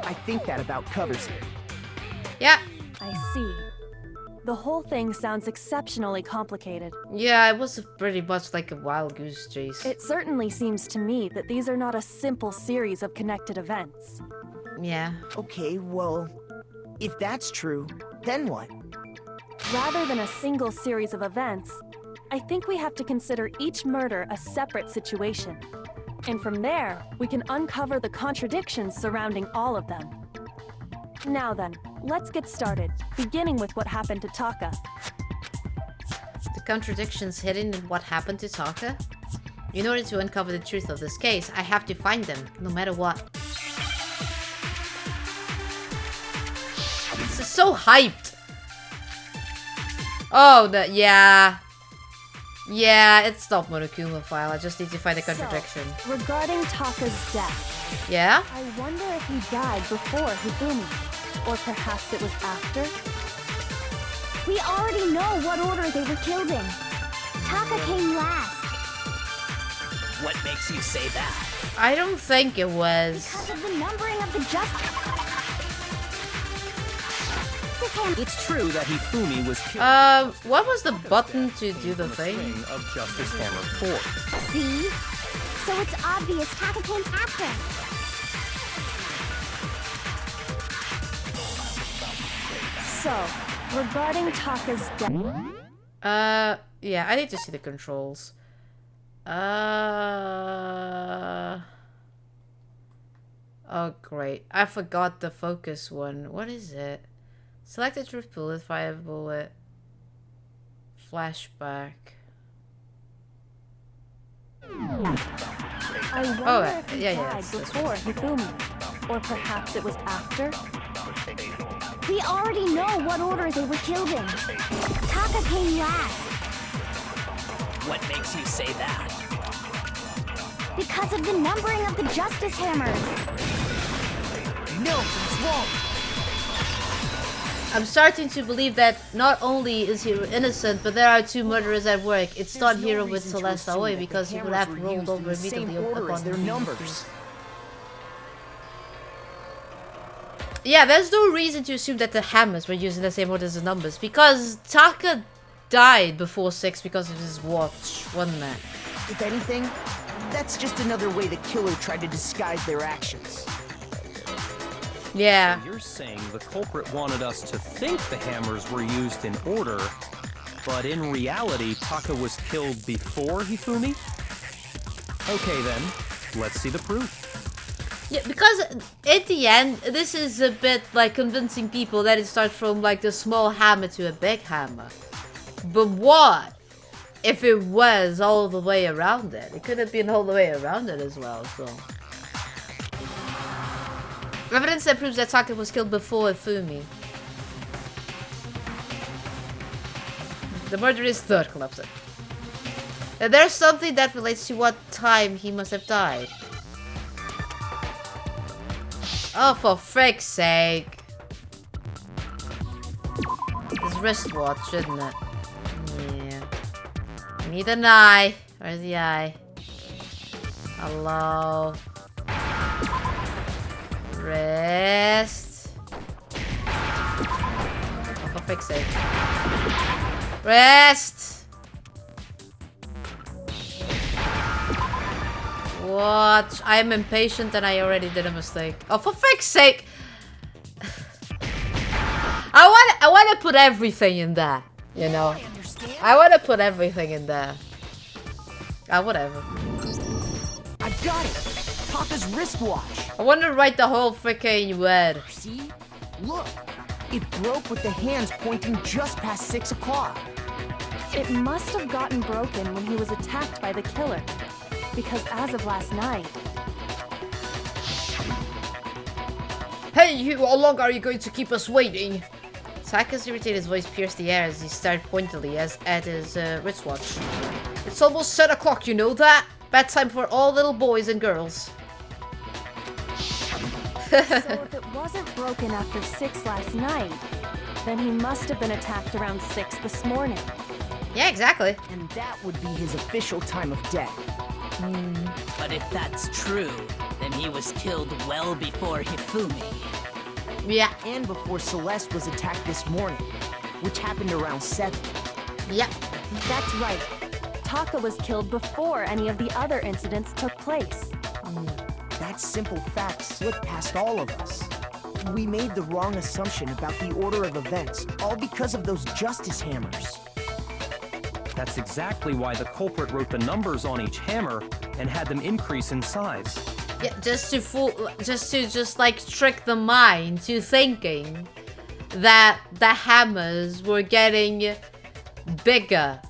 Speaker 5: I think that about covers it.
Speaker 1: Yeah.
Speaker 6: I see. The whole thing sounds exceptionally complicated.
Speaker 1: Yeah, it was pretty much like a wild goose chase.
Speaker 6: It certainly seems to me that these are not a simple series of connected events.
Speaker 1: Yeah.
Speaker 5: Okay, well, if that's true, then what?
Speaker 6: Rather than a single series of events, I think we have to consider each murder a separate situation. And from there, we can uncover the contradictions surrounding all of them. Now then, let's get started, beginning with what happened to Taka.
Speaker 1: The contradictions hidden in what happened to Taka? In order to uncover the truth of this case, I have to find them, no matter what. This is so hyped. Oh, yeah. Yeah, it's not Monokuma file. I just need to find a contradiction.
Speaker 6: So, regarding Taka's death.
Speaker 1: Yeah?
Speaker 6: I wonder if he died before Hifumi. Or perhaps it was after?
Speaker 9: We already know what order they were killed in. Taka came last.
Speaker 7: What makes you say that?
Speaker 1: I don't think it was.
Speaker 9: Because of the numbering of the justice.
Speaker 3: It's true that Hifumi was killed.
Speaker 1: What was the button to do the thing?
Speaker 3: Of Justice Hammer 4.
Speaker 9: See? So it's obvious Taka came after.
Speaker 6: So, regarding Taka's death.
Speaker 1: Yeah, I need to see the controls. Oh, great. I forgot the focus one. What is it? Select the truth bullet, fire bullet. Flashback.
Speaker 6: I wonder if he died
Speaker 1: it's this
Speaker 6: before Hifumi. Or perhaps it was after?
Speaker 9: We already know what order they were killed in. Taka came last.
Speaker 7: What makes you say that?
Speaker 9: Because of the numbering of the Justice Hammers.
Speaker 5: No, it's wrong.
Speaker 1: I'm starting to believe that not only is Hiro innocent, but there are two murderers at work. It's
Speaker 5: There's
Speaker 1: not
Speaker 5: no
Speaker 1: Hiro with
Speaker 5: reason to
Speaker 1: Celeste
Speaker 5: assume
Speaker 1: Aoi
Speaker 5: that the
Speaker 1: because he would
Speaker 5: cameras
Speaker 1: have
Speaker 5: were
Speaker 1: rolled
Speaker 5: used
Speaker 1: over
Speaker 5: in the same
Speaker 1: immediately
Speaker 5: order
Speaker 1: upon
Speaker 5: as their
Speaker 1: being
Speaker 5: numbers.
Speaker 1: Yeah, there's no reason to assume that the hammers were using the same order as the numbers because Taka died before 6 because of his watch, wasn't it?
Speaker 5: If anything, that's just another way the killer tried to disguise their actions.
Speaker 1: Yeah.
Speaker 3: You're saying the culprit wanted us to think the hammers were used in order, but in reality, Taka was killed before Hifumi? Okay then, let's see the proof.
Speaker 1: Yeah, because at the end, this is a bit like convincing people that it starts from like the small hammer to a big hammer. But what if it was all the way around it? It could have been all the way around it as well, so. Evidence that proves that Taka was killed before Hifumi. The murder is third collapse. There's something that relates to what time he must have died. Oh, for frick's sake. His wristwatch, shouldn't it? Yeah. I need an eye. Where's the eye? Hello. Wrist. Oh, for frick's sake. Wrist. What? I am impatient and I already did a mistake. Oh, for frick's sake! I want to put everything in there, you know? I want to put everything in there. Ah, whatever.
Speaker 5: I got it! Taka's wristwatch!
Speaker 1: I want to write the whole freaking word.
Speaker 5: See? Look! It broke with the hands pointing just past 6 o'clock.
Speaker 6: It must have gotten broken when he was attacked by the killer. Because as of last night...
Speaker 1: Hey, you, how long are you going to keep us waiting? Taka's irritated voice pierced the air as he stared pointedly at his wristwatch. It's almost 7 o'clock, you know that? Bedtime for all little boys and girls.
Speaker 6: So if it wasn't broken after 6 last night, then he must have been attacked around 6 this morning.
Speaker 1: Yeah, exactly.
Speaker 5: And that would be his official time of death.
Speaker 7: But if that's true, then he was killed well before Hifumi.
Speaker 1: Yeah.
Speaker 5: And before Celeste was attacked this morning, which happened around 7.
Speaker 1: Yep.
Speaker 6: That's right. Taka was killed before any of the other incidents took place.
Speaker 5: That simple fact slipped past all of us. We made the wrong assumption about the order of events, all because of those justice hammers.
Speaker 3: That's exactly why the culprit wrote the numbers on each hammer and had them increase in size.
Speaker 1: Yeah, just to like trick the mind to thinking that the hammers were getting bigger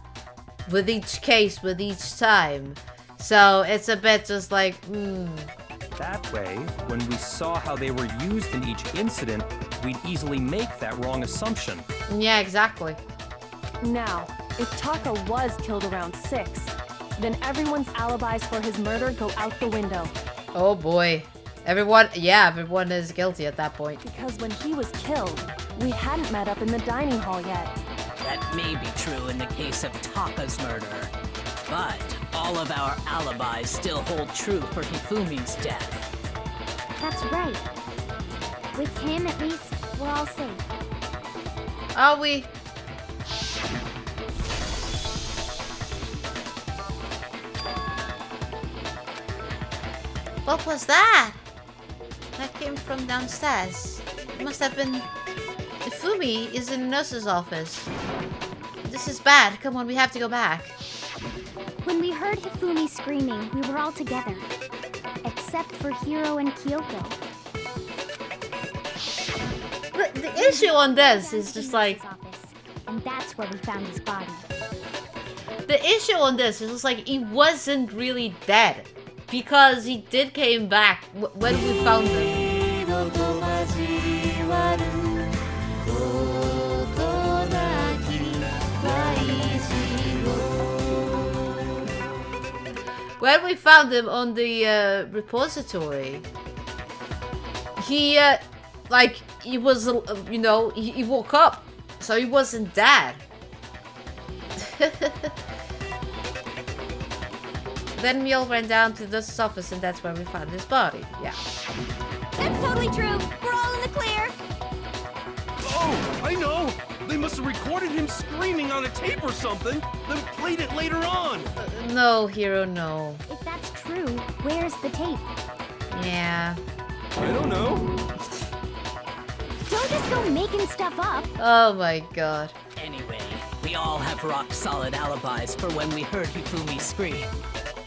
Speaker 1: with each case, with each time. So it's a bit just like,
Speaker 3: That way, when we saw how they were used in each incident, we'd easily make that wrong assumption.
Speaker 1: yeah, exactly.
Speaker 6: Now, if Taka was killed around 6, then everyone's alibis for his murder go out the window.
Speaker 1: Oh boy. Everyone is guilty at that point.
Speaker 6: Because when he was killed, we hadn't met up in the dining hall yet.
Speaker 7: That may be true in the case of Taka's murder. But all of our alibis still hold true for Hifumi's death.
Speaker 9: That's right. With him, at least, we're all safe.
Speaker 1: Are we? What was that? That came from downstairs. It must have been... Hifumi is in the nurse's office. This is bad. Come on, we have to go back.
Speaker 9: When we heard Hifumi screaming, we were all together. Except for Hiro and Kyoko.
Speaker 1: The issue on this is just like...
Speaker 9: And that's where we found his body.
Speaker 1: The issue on this is just like, he wasn't really dead. Because he did came back when we found him. When we found him on the repository, he, he was, you know, he woke up. So he wasn't dead. Then we all ran down to the office and that's where we found his body. Yeah.
Speaker 9: That's totally true. We're all in the clear.
Speaker 10: Oh, I know! They must have recorded him screaming on a tape or something, then played it later on!
Speaker 1: No, Hiro, no.
Speaker 9: If that's true, where's the tape?
Speaker 1: Yeah.
Speaker 10: I don't know.
Speaker 9: Don't just go making stuff up.
Speaker 1: Oh my god.
Speaker 7: Anyway, we all have rock-solid alibis for when we heard Hifumi scream.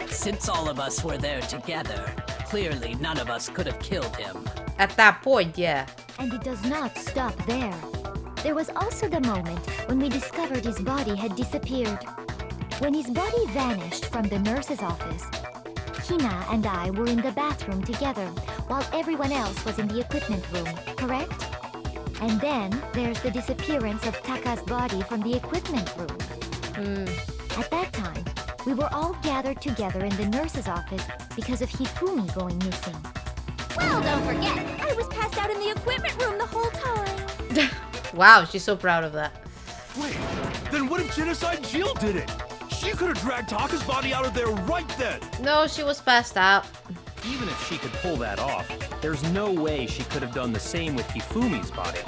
Speaker 7: Since all of us were there together, clearly none of us could have killed him.
Speaker 1: At that point, yeah.
Speaker 9: And it does not stop there. There was also the moment when we discovered his body had disappeared. When his body vanished from the nurse's office, Hina and I were in the bathroom together, while everyone else was in the equipment room, correct? And then there's the disappearance of Taka's body from the equipment room. At that time, we were all gathered together in the nurse's office because of Hifumi going missing. Well, don't forget, I was passed out in the equipment room the whole time.
Speaker 1: Wow, she's so proud of that.
Speaker 10: Wait, then what if Genocide Jill did it? She could have dragged Taka's body out of there right then!
Speaker 1: No, she was passed out.
Speaker 3: Even if she could pull that off, there's no way she could have done the same with Hifumi's body.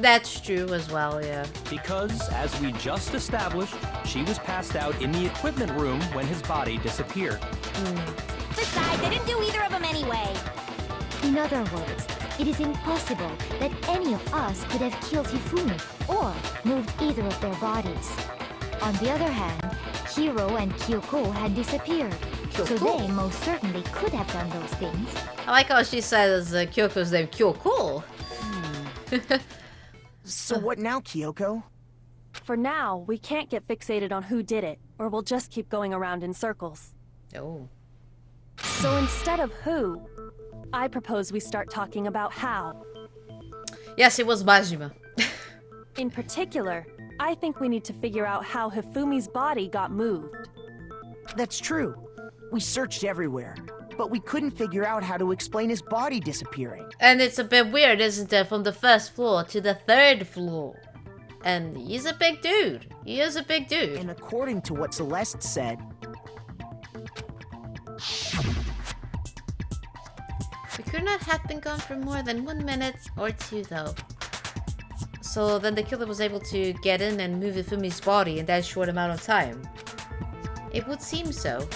Speaker 1: That's true as well, yeah.
Speaker 3: Because, as we just established, she was passed out in the equipment room when his body disappeared.
Speaker 9: Besides, I didn't do either of them anyway. In other words, it is impossible that any of us could have killed Hifumi or moved either of their bodies. On the other hand, Hiro and Kyoko had disappeared, so they most certainly could have done those things.
Speaker 1: I like how she says Kyoko's name, Kyoko.
Speaker 5: So what now, Kyoko?
Speaker 6: For now, we can't get fixated on who did it, or we'll just keep going around in circles.
Speaker 1: Oh.
Speaker 6: So instead of who, I propose we start talking about how.
Speaker 1: Yes, it was Majima.
Speaker 6: In particular, I think we need to figure out how Hifumi's body got moved.
Speaker 5: That's true. We searched everywhere, but we couldn't figure out how to explain his body disappearing.
Speaker 1: And it's a bit weird, isn't it? From the first floor to the third floor. And he's a big dude. He is a big dude.
Speaker 5: And according to what Celeste said,
Speaker 1: We could not have been gone for more than 1 minute or 2, though. So then the killer was able to get in and move Hifumi's body in that short amount of time. It would seem so.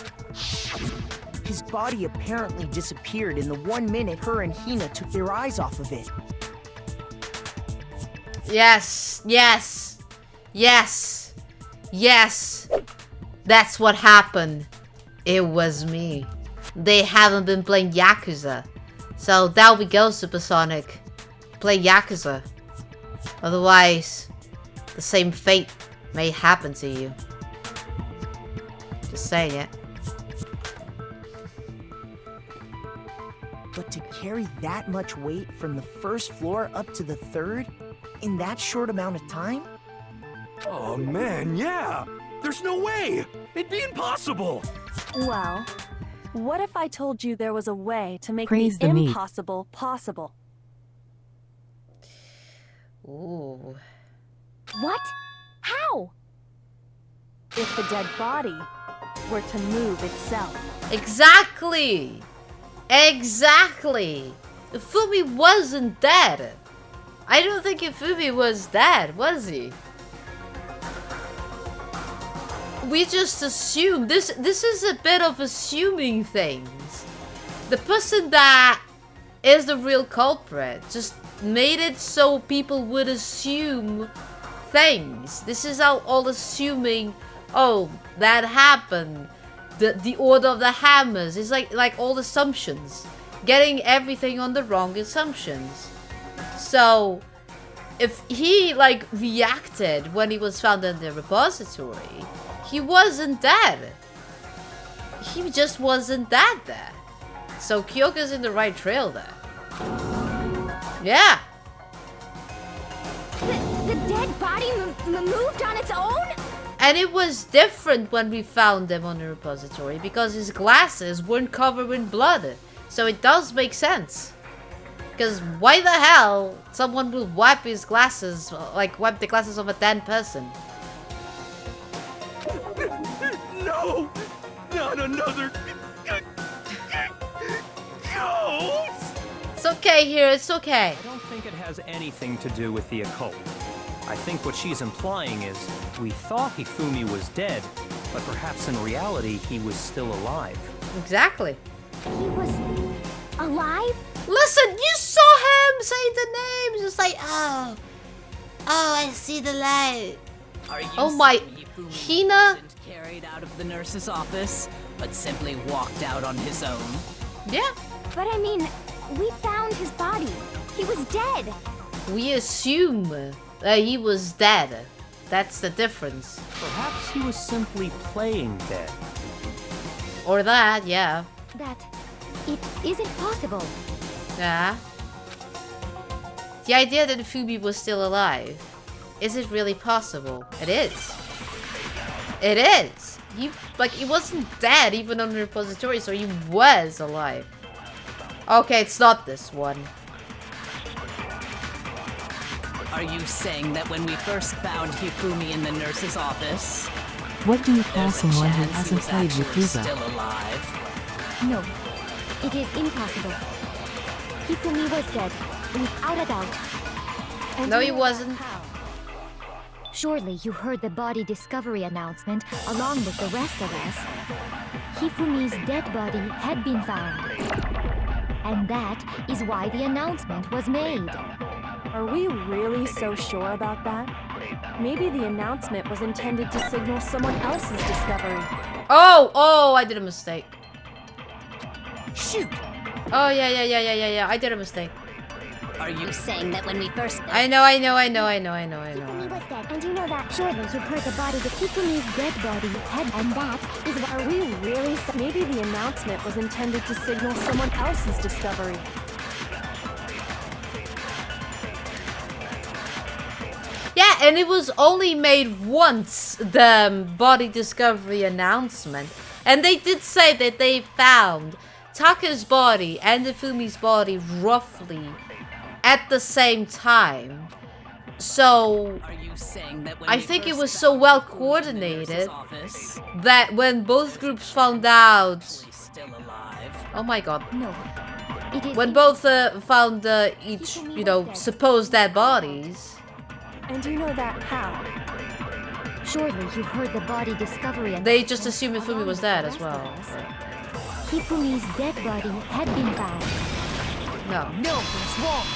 Speaker 5: his body apparently disappeared in the 1 minute her and Hina took their eyes off of it.
Speaker 1: Yes, yes, yes, yes. That's what happened. It was me. They haven't been playing Yakuza. So there we go, Supersonic. Play Yakuza. Otherwise, the same fate may happen to you. Just saying it.
Speaker 5: carry that much weight from the first floor up to the third in that short amount of time?
Speaker 10: Oh man, yeah! There's no way! It'd be impossible!
Speaker 6: Well, what if I told you there was a way to make
Speaker 11: Praise
Speaker 6: the
Speaker 11: the meat.
Speaker 6: impossible possible?
Speaker 1: Ooh.
Speaker 9: What? How?
Speaker 6: If the dead body were to move itself.
Speaker 1: Exactly! Exactly! Hifumi wasn't dead. I don't think Hifumi was dead, was he? We just assume this is a bit of assuming things. The person that is the real culprit just made it so people would assume things. This is how all assuming, oh, that happened. The order of the hammers is like all assumptions. Getting everything on the wrong assumptions. So if he like reacted when he was found in the repository, he wasn't dead. He just wasn't dead there. So Kyoko's in the right trail there. Yeah.
Speaker 9: The dead body moved on its own?
Speaker 1: And it was different when we found him on the repository because his glasses weren't covered in blood. So it does make sense. Because why the hell someone will wipe his glasses, like wipe the glasses of a dead person?
Speaker 10: No! Not another ghost!
Speaker 1: It's okay here, it's okay.
Speaker 3: I don't think it has anything to do with the occult. I think what she's implying is we thought Hifumi was dead, but perhaps in reality he was still alive.
Speaker 1: Exactly.
Speaker 9: He was alive?
Speaker 1: Listen, you saw him say the names. It's like, oh, I see the light.
Speaker 7: Are you
Speaker 1: Oh my,
Speaker 7: saying Hifumi
Speaker 1: Hina?
Speaker 7: wasn't carried out of the nurse's office, but simply walked out on his own?
Speaker 1: Yeah.
Speaker 9: But I mean, we found his body. He was dead.
Speaker 1: We assume that he was dead. That's the difference.
Speaker 3: Perhaps he was simply playing dead.
Speaker 1: Or that, yeah.
Speaker 9: That it isn't possible.
Speaker 1: Yeah. The idea that Hifumi was still alive. Is it really possible? It is. It is. He wasn't dead even on the repository, so he was alive. Okay, it's not this one.
Speaker 7: Are you saying that when we first found Hifumi in the nurse's office,
Speaker 11: What do you call
Speaker 7: there's a
Speaker 11: someone who
Speaker 7: chance he
Speaker 11: hasn't
Speaker 7: was
Speaker 11: played
Speaker 7: actually
Speaker 11: Yakuza?
Speaker 7: still alive?
Speaker 9: No, it is impossible. Hifumi was dead, without a doubt.
Speaker 6: And
Speaker 1: No,
Speaker 6: you
Speaker 1: he
Speaker 6: know
Speaker 1: wasn't.
Speaker 6: how.
Speaker 9: Surely you heard the body discovery announcement along with the rest of us. Hifumi's dead body had been found. And that is why the announcement was made.
Speaker 6: Are we really so sure about that? Maybe the announcement was intended to signal someone else's discovery.
Speaker 1: Oh, I did a mistake.
Speaker 5: Shoot!
Speaker 1: Oh, yeah. I did a mistake.
Speaker 7: Are you
Speaker 9: Saying that when we first...
Speaker 1: I know.
Speaker 9: Hifumi was dead, and you know that. Surely you heard the body that Hifumi's dead body had, and that is why...
Speaker 6: Are we really so... Maybe the announcement was intended to signal someone else's discovery.
Speaker 1: Yeah, and it was only made once, the body discovery announcement. And they did say that they found Taka's body and Hifumi's body roughly at the same time. So
Speaker 7: Are you saying that when
Speaker 1: I
Speaker 7: we
Speaker 1: think it
Speaker 7: first
Speaker 1: was so
Speaker 7: found
Speaker 1: well
Speaker 7: Hifumi in the
Speaker 1: coordinated
Speaker 7: nurse's office,
Speaker 1: that when both groups found out,
Speaker 7: he's still alive?
Speaker 1: oh my god,
Speaker 9: No. It is
Speaker 1: when both found each, supposed dead bodies.
Speaker 6: And you know that how?
Speaker 9: Surely you heard the body discovery
Speaker 1: They
Speaker 9: announcement
Speaker 1: just assumed Hifumi
Speaker 9: along
Speaker 1: was
Speaker 9: with the
Speaker 1: dead as
Speaker 9: rest
Speaker 1: well.
Speaker 9: of us. Hifumi's dead body had been found.
Speaker 1: No.
Speaker 5: No, it's wrong!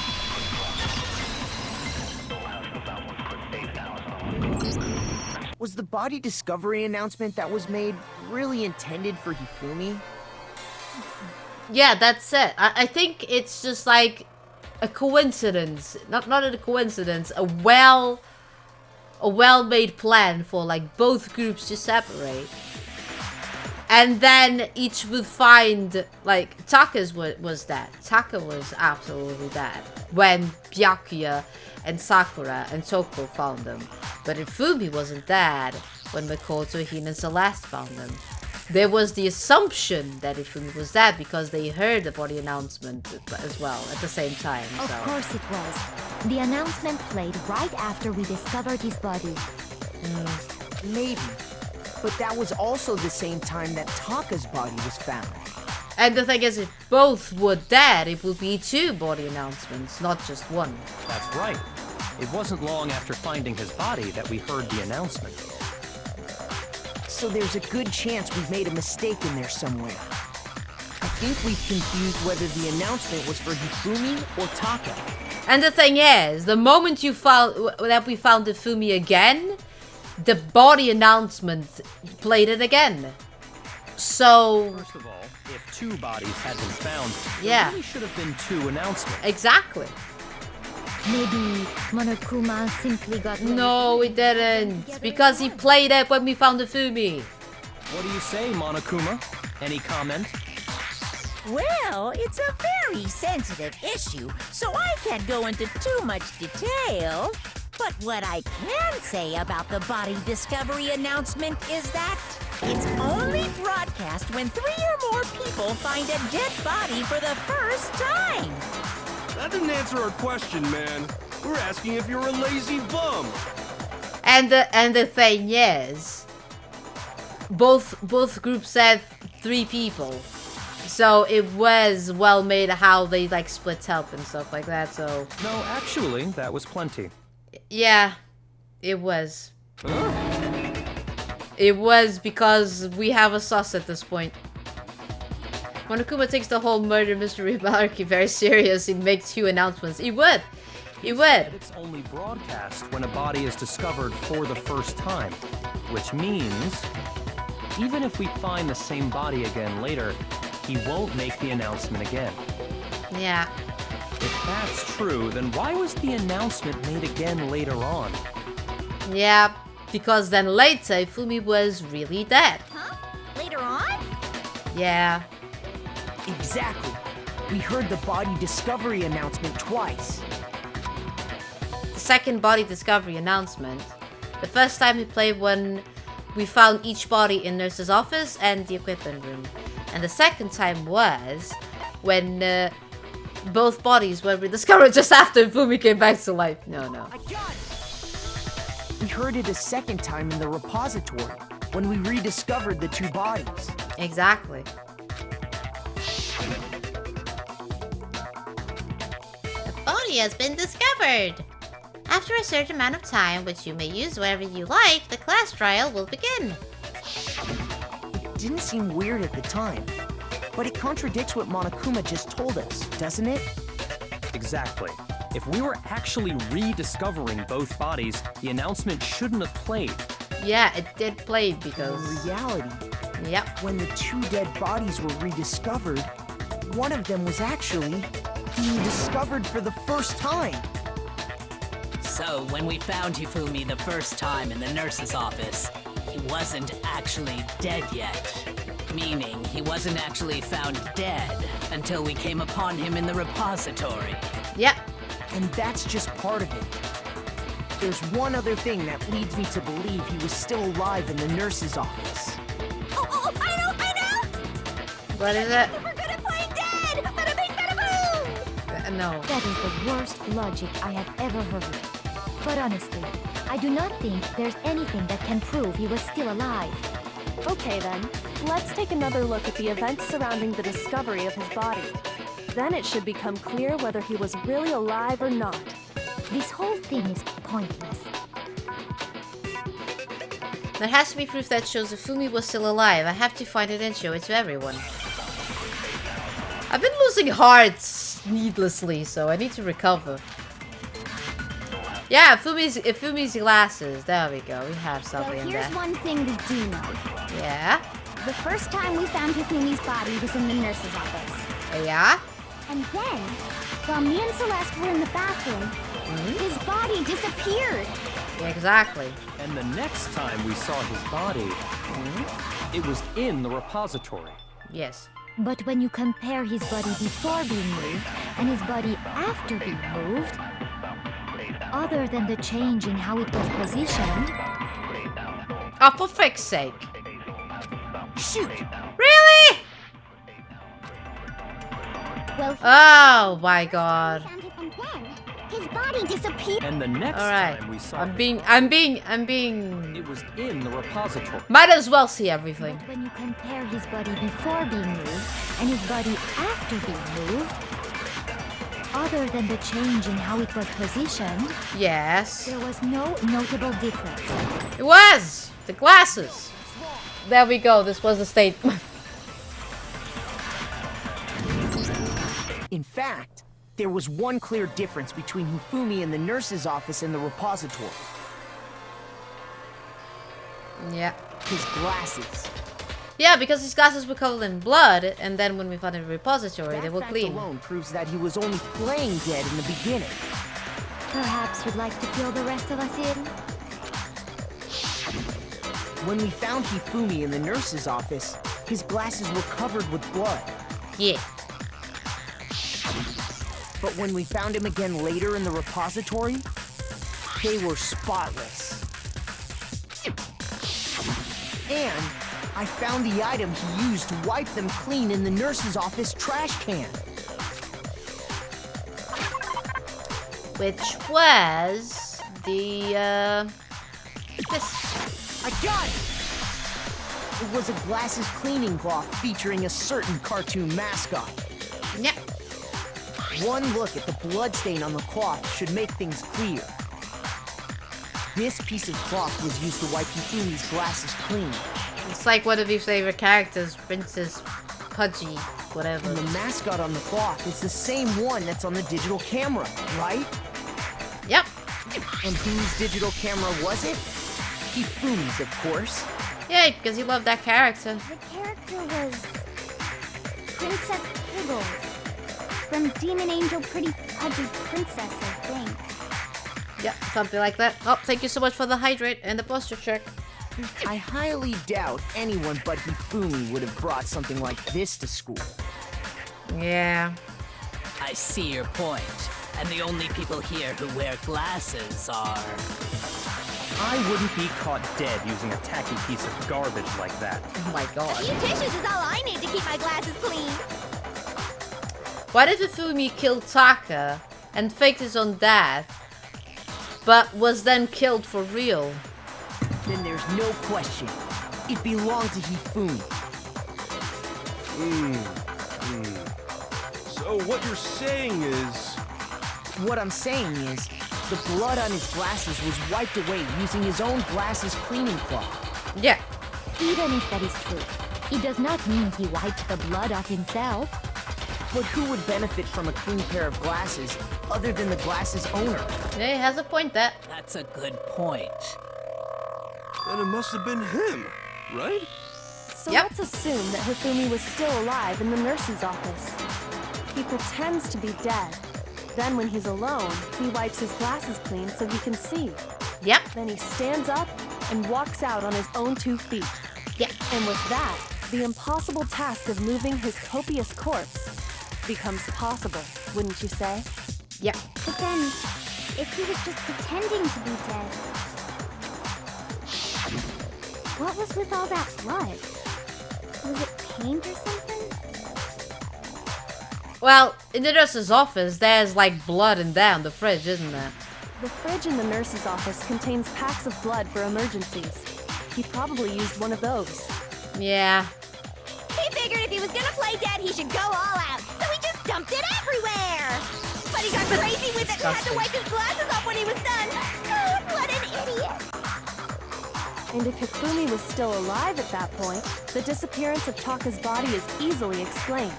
Speaker 5: Was the body discovery announcement that was made really intended for Hifumi?
Speaker 1: Yeah, that's it. I think it's just like a coincidence. Not a coincidence. A well-made plan for like both groups to separate. And then each would find, like, Taka's was dead. Taka was absolutely dead when Byakuya and Sakura and Toko found them. But Hifumi wasn't dead when Makoto, Hina, and Celeste found them. There was the assumption that Hifumi was dead because they heard the body announcement as well at the same time.
Speaker 9: Of course it was. The announcement played right after we discovered his body.
Speaker 5: Maybe. But that was also the same time that Taka's body was found.
Speaker 1: And the thing is, if both were dead, it would be 2 body announcements, not just 1.
Speaker 3: That's right. It wasn't long after finding his body that we heard the announcement.
Speaker 5: So there's a good chance we've made a mistake in there somewhere. I think we've confused whether the announcement was for Hifumi or Taka.
Speaker 1: And the thing is, the moment you found that we found Hifumi again, the body announcement played it again. So...
Speaker 3: First of all, if 2 bodies had been found,
Speaker 1: yeah,
Speaker 3: there really should have been 2 announcements.
Speaker 1: Exactly.
Speaker 9: Maybe Monokuma simply got...
Speaker 1: No, it didn't. Because he played it when we found Hifumi.
Speaker 3: What do you say, Monokuma? Any comment?
Speaker 4: Well, it's a very sensitive issue, so I can't go into too much detail. But what I can say about the body discovery announcement is that it's only broadcast when 3 or more people find a dead body for the first time.
Speaker 10: That didn't answer our question, man. We're asking if you're a lazy bum.
Speaker 1: And the thing is, both groups said 3 people. So it was well made how they like split up and stuff like that, so...
Speaker 3: No, actually, that was plenty.
Speaker 1: Yeah, it was. It was because we have a sus at this point. Monokuma takes the whole murder mystery hierarchy very serious and makes 2 announcements. He would. He would.
Speaker 3: It's only broadcast when a body is discovered for the first time, which means even if we find the same body again later, he won't make the announcement again.
Speaker 1: Yeah.
Speaker 3: If that's true, then why was the announcement made again later on?
Speaker 1: Yeah, because then later Hifumi was really dead.
Speaker 9: Huh? Later on?
Speaker 1: Yeah.
Speaker 5: Exactly. We heard the body discovery announcement twice.
Speaker 1: The second body discovery announcement. The first time we played when we found each body in Nurse's office and the equipment room. And the second time was when both bodies were rediscovered just after Hifumi came back to life. No.
Speaker 5: I got it! We heard it a second time in the repository when we rediscovered the 2 bodies.
Speaker 1: Exactly.
Speaker 2: The body has been discovered. After a certain amount of time, which you may use wherever you like, the class trial will begin.
Speaker 5: It didn't seem weird at the time, but it contradicts what Monokuma just told us, doesn't it?
Speaker 3: Exactly. If we were actually rediscovering both bodies, the announcement shouldn't have played.
Speaker 1: Yeah, it did play because...
Speaker 5: In reality,
Speaker 1: yep,
Speaker 5: when the 2 dead bodies were rediscovered, one of them was actually being discovered for the first time.
Speaker 7: So, when we found Hifumi the first time in the nurse's office, he wasn't actually dead yet. Meaning, he wasn't actually found dead until we came upon him in the repository.
Speaker 1: Yep.
Speaker 5: And that's just part of it. There's one other thing that leads me to believe he was still alive in the nurse's office.
Speaker 9: Oh, I know!
Speaker 1: What is it?
Speaker 9: We're gonna play dead! Bada bing, bada boom!
Speaker 1: No.
Speaker 9: That is the worst logic I have ever heard. But honestly, I do not think there's anything that can prove he was still alive.
Speaker 6: Okay then, let's take another look at the events surrounding the discovery of his body. Then it should become clear whether he was really alive or not.
Speaker 9: This whole thing is pointless.
Speaker 1: There has to be proof that shows Hifumi was still alive. I have to find it and show it to everyone. I've been losing hearts needlessly, so I need to recover. Yeah, Hifumi's glasses. There we go. We have something
Speaker 9: Well,
Speaker 1: in
Speaker 9: here's
Speaker 1: there.
Speaker 9: one thing we do know.
Speaker 1: Yeah?
Speaker 9: The first time we found Hifumi's body was in the nurse's office.
Speaker 1: Yeah?
Speaker 9: And then, while me and Celeste were in the bathroom, his body disappeared.
Speaker 1: Yeah, exactly.
Speaker 3: And the next time we saw his body, It was in the repository.
Speaker 1: Yes.
Speaker 9: But when you compare his body before being moved and his body after being moved, other than the change in how it was positioned...
Speaker 1: Oh, for frick's sake.
Speaker 5: Shoot!
Speaker 1: Really?
Speaker 9: Well,
Speaker 1: Oh my god.
Speaker 9: found him and then his body disappeared.
Speaker 3: And the next
Speaker 1: Alright.
Speaker 3: time we saw
Speaker 1: I'm
Speaker 3: it,
Speaker 1: being...
Speaker 3: it was in the repository.
Speaker 1: Might as well see everything.
Speaker 9: But when you compare his body before being moved and his body after being moved, other than the change in how it was positioned,
Speaker 1: Yes.
Speaker 9: there was no notable difference.
Speaker 1: It was! The glasses. There we go. This was the statement.
Speaker 5: In fact, there was one clear difference between Hifumi in the nurse's office and the repository.
Speaker 1: Yeah.
Speaker 5: His glasses.
Speaker 1: Yeah, because his glasses were covered in blood, and then when we found the repository, they
Speaker 5: That
Speaker 1: were
Speaker 5: fact
Speaker 1: clean.
Speaker 5: alone proves that he was only playing dead in the beginning.
Speaker 9: Perhaps you'd like to fill the rest of us in?
Speaker 5: When we found Hifumi in the nurse's office, his glasses were covered with blood.
Speaker 1: Yeah.
Speaker 5: But when we found him again later in the repository, they were spotless. And I found the item he used to wipe them clean in the nurse's office trash can.
Speaker 1: Which was the this.
Speaker 5: I got it! It was a glasses cleaning cloth featuring a certain cartoon mascot.
Speaker 1: Yep.
Speaker 5: One look at the bloodstain on the cloth should make things clear. This piece of cloth was used to wipe Hifumi's glasses clean.
Speaker 1: It's like one of your favorite characters, Princess Pudgy, whatever.
Speaker 5: And the mascot on the cloth is the same one that's on the digital camera, right?
Speaker 1: Yep.
Speaker 5: And whose digital camera was it? Hifumi's, of course.
Speaker 1: Yeah, because you love that character.
Speaker 9: The character was Princess Piggles from Demon Angel Pretty Pudgy Princess, I think.
Speaker 1: Yep, something like that. Oh, thank you so much for the hydrate and the posture check.
Speaker 5: I highly doubt anyone but Hifumi would have brought something like this to school.
Speaker 1: Yeah.
Speaker 7: I see your point. And the only people here who wear glasses are...
Speaker 3: I wouldn't be caught dead using a tacky piece of garbage like that.
Speaker 1: Oh my god.
Speaker 9: A few tissues is all I need to keep my glasses clean.
Speaker 1: Why did Hifumi kill Taka and faked his own death, but was then killed for real?
Speaker 5: Then there's no question. It belonged to Hifumi.
Speaker 10: So what you're saying is...
Speaker 5: What I'm saying is, the blood on his glasses was wiped away using his own glasses cleaning cloth.
Speaker 1: Yeah.
Speaker 9: Even if that is true, it does not mean he wiped the blood off himself.
Speaker 5: But who would benefit from a clean pair of glasses other than the glasses owner?
Speaker 1: Yeah, he has a point there.
Speaker 7: That's a good point.
Speaker 10: Then it must have been him, right?
Speaker 6: So
Speaker 1: Yep.
Speaker 6: let's assume that Hifumi was still alive in the nurse's office. He pretends to be dead. Then when he's alone, he wipes his glasses clean so he can see.
Speaker 1: Yep.
Speaker 6: Then he stands up and walks out on his own 2 feet.
Speaker 1: Yeah.
Speaker 6: And with that, the impossible task of moving his copious corpse becomes possible, wouldn't you say?
Speaker 1: Yeah.
Speaker 9: But then, if he was just pretending to be dead, what was with all that blood? Was it paint or something?
Speaker 1: Well, in the nurse's office, there's like blood in there on the fridge, isn't there?
Speaker 6: The fridge in the nurse's office contains packs of blood for emergencies. He probably used one of those.
Speaker 1: Yeah.
Speaker 2: He figured if he was gonna play dead, he should go all out, so he just dumped it everywhere. But he got crazy with it and had to wipe his glasses off when he was done. Oh, what an idiot!
Speaker 6: And if Hifumi was still alive at that point, the disappearance of Taka's body is easily explained.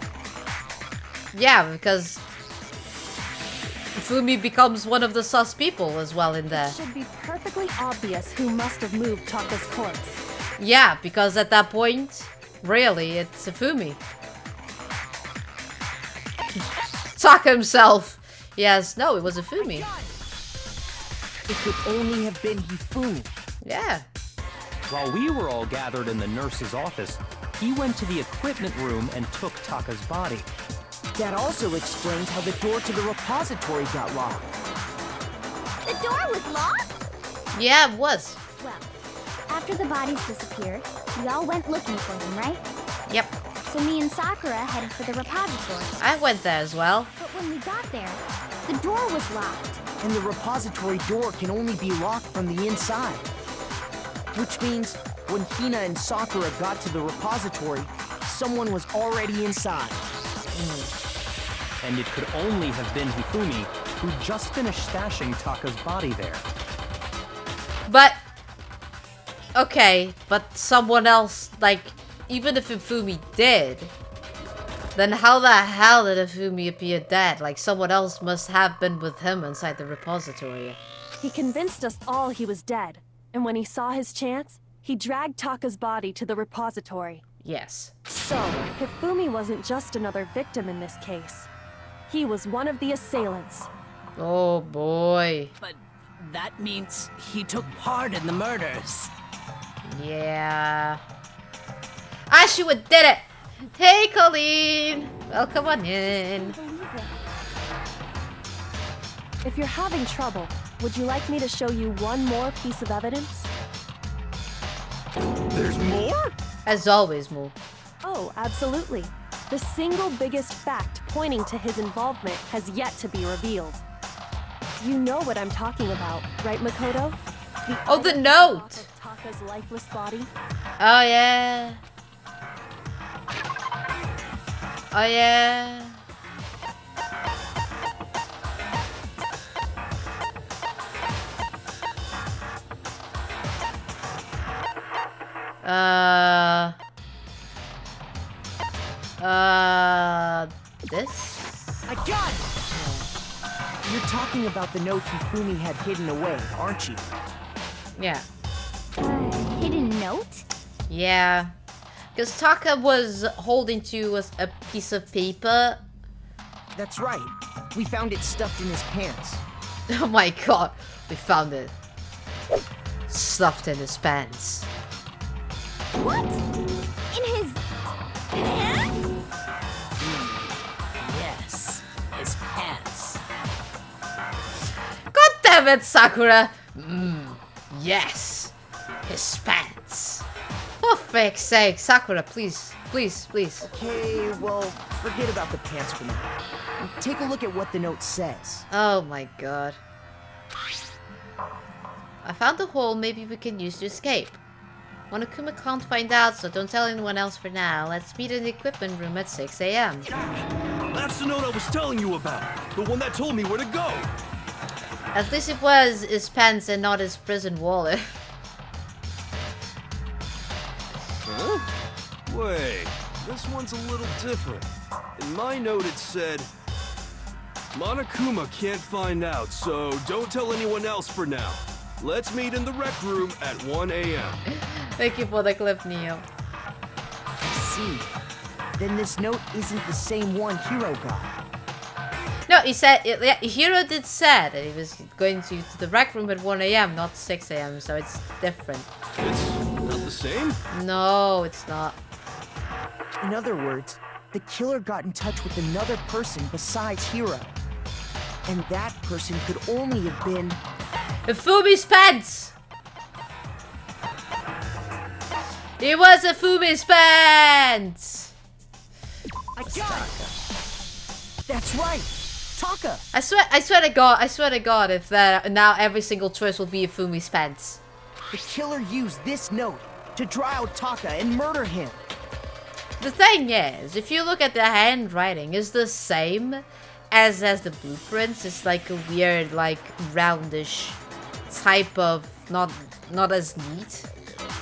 Speaker 1: Yeah, because Hifumi becomes one of the sus people as well in there.
Speaker 6: It should be perfectly obvious who must have moved Taka's corpse.
Speaker 1: Yeah, because at that point, really, it's Hifumi. Taka himself. Yes, no, it was Hifumi.
Speaker 5: It could only have been Hifumi.
Speaker 1: Yeah.
Speaker 3: While we were all gathered in the nurse's office, he went to the equipment room and took Taka's body.
Speaker 5: That also explains how the door to the repository got locked.
Speaker 9: The door was locked?
Speaker 1: Yeah, it was.
Speaker 9: Well, after the bodies disappeared, we all went looking for them, right?
Speaker 1: Yep.
Speaker 9: So me and Sakura headed for the repository.
Speaker 1: I went there as well.
Speaker 9: But when we got there, the door was locked.
Speaker 5: And the repository door can only be locked from the inside. Which means when Hina and Sakura got to the repository, someone was already inside.
Speaker 3: And it could only have been Hifumi, who just finished stashing Taka's body there.
Speaker 1: But, okay, but someone else, like, even if Hifumi did, then how the hell did Hifumi appear dead? Like, someone else must have been with him inside the repository.
Speaker 6: He convinced us all he was dead, and when he saw his chance, he dragged Taka's body to the repository.
Speaker 1: Yes.
Speaker 6: So, Hifumi wasn't just another victim in this case. He was one of the assailants.
Speaker 1: Oh boy.
Speaker 7: But that means he took part in the murders.
Speaker 1: Yeah. Ashua did it! Hey, Colleen! Welcome on in.
Speaker 6: If you're having trouble, would you like me to show you one more piece of evidence?
Speaker 10: There's more?
Speaker 1: As always, Moo.
Speaker 6: Oh, absolutely. The single biggest fact pointing to his involvement has yet to be revealed. You know what I'm talking about, right, Makoto?
Speaker 1: Oh, the
Speaker 6: item
Speaker 1: note!
Speaker 6: off of Taka's lifeless body?
Speaker 1: Oh, yeah. Oh, yeah. This?
Speaker 5: I got it! You're talking about the note Hifumi had hidden away, aren't you?
Speaker 1: Yeah.
Speaker 9: Hidden note?
Speaker 1: Yeah. Because Taka was holding to a piece of paper.
Speaker 5: That's right. We found it stuffed in his pants.
Speaker 1: Oh my god. We found it. Stuffed in his pants.
Speaker 9: What? In his pants?
Speaker 7: Yes, his pants.
Speaker 1: God damn it, Sakura! Yes. His pants. For fuck's sake, Sakura, please. Please, please.
Speaker 5: Okay, well, forget about the pants for now. Take a look at what the note says.
Speaker 1: Oh my god. I found a hole maybe we can use to escape. Monokuma can't find out, so don't tell anyone else for now. Let's meet in the equipment room at 6 a.m.
Speaker 10: That's the note I was telling you about. The one that told me where to go.
Speaker 1: At least it was his pants and not his prison wallet.
Speaker 10: Huh? Wait, this one's a little different. In my note it said, Monokuma can't find out, so don't tell anyone else for now. Let's meet in the rec room at 1 a.m.
Speaker 1: Thank you for the clip, Neo.
Speaker 5: I see. Then this note isn't the same one Hiro got.
Speaker 1: No, he said, yeah, Hiro did say that he was going to the rec room at 1 a.m., not 6 a.m., so it's different.
Speaker 10: It's not the same?
Speaker 1: No, it's not.
Speaker 5: In other words, the killer got in touch with another person besides Hiro. And that person could only have been...
Speaker 1: Hifumi's pants! It was Hifumi's pants!
Speaker 5: I got it! That's right! Taka!
Speaker 1: I swear to God, if that now every single choice will be Hifumi's pants.
Speaker 5: The killer used this note to draw out Taka and murder him.
Speaker 1: The thing is, if you look at the handwriting, it's the same as the blueprints. It's like a weird, like roundish type of not as neat.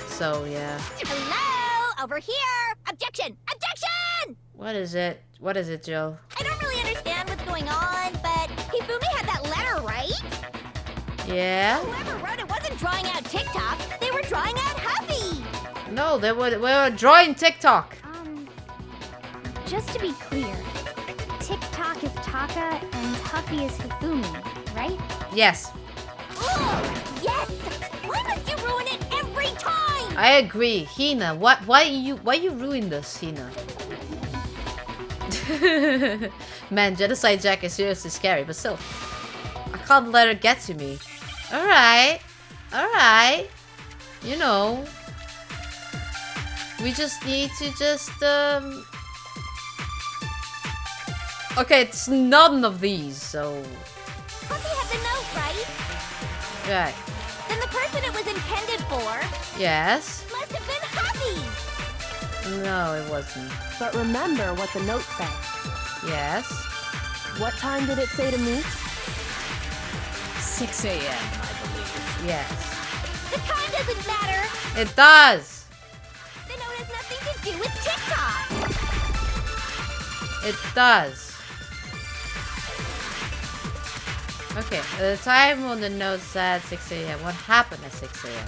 Speaker 1: So yeah.
Speaker 9: Hello? Over here! Objection! Objection!
Speaker 1: What is it? What is it, Jill?
Speaker 9: I don't really understand what's going on, but Hifumi had that letter, right?
Speaker 1: Yeah?
Speaker 9: Whoever wrote it wasn't drawing out TikTok. They were drawing out Huffy.
Speaker 1: No, we were drawing TikTok.
Speaker 9: Just to be clear, TikTok is Taka and Huffy is Hifumi, right?
Speaker 1: Yes.
Speaker 9: Oh, yes! Why must you ruin it every time?
Speaker 1: I agree. Hina, why you ruin this, Hina? Man, Genocide Jack is seriously scary, but still. I can't let her get to me. Alright. Alright. You know. We just need to Okay, it's none of these, so...
Speaker 9: Puppy had the note, right?
Speaker 1: Right.
Speaker 9: Then the person it was intended for
Speaker 1: Yes.
Speaker 9: must have been Happy.
Speaker 1: No, it wasn't.
Speaker 6: But remember what the note said.
Speaker 1: Yes.
Speaker 6: What time did it say to meet?
Speaker 7: 6 a.m., I believe.
Speaker 1: Yes.
Speaker 9: The time doesn't matter.
Speaker 1: It does.
Speaker 9: The note has nothing to do with TikTok.
Speaker 1: It does. Okay, the time on the note said 6 a.m. What happened at 6 a.m.?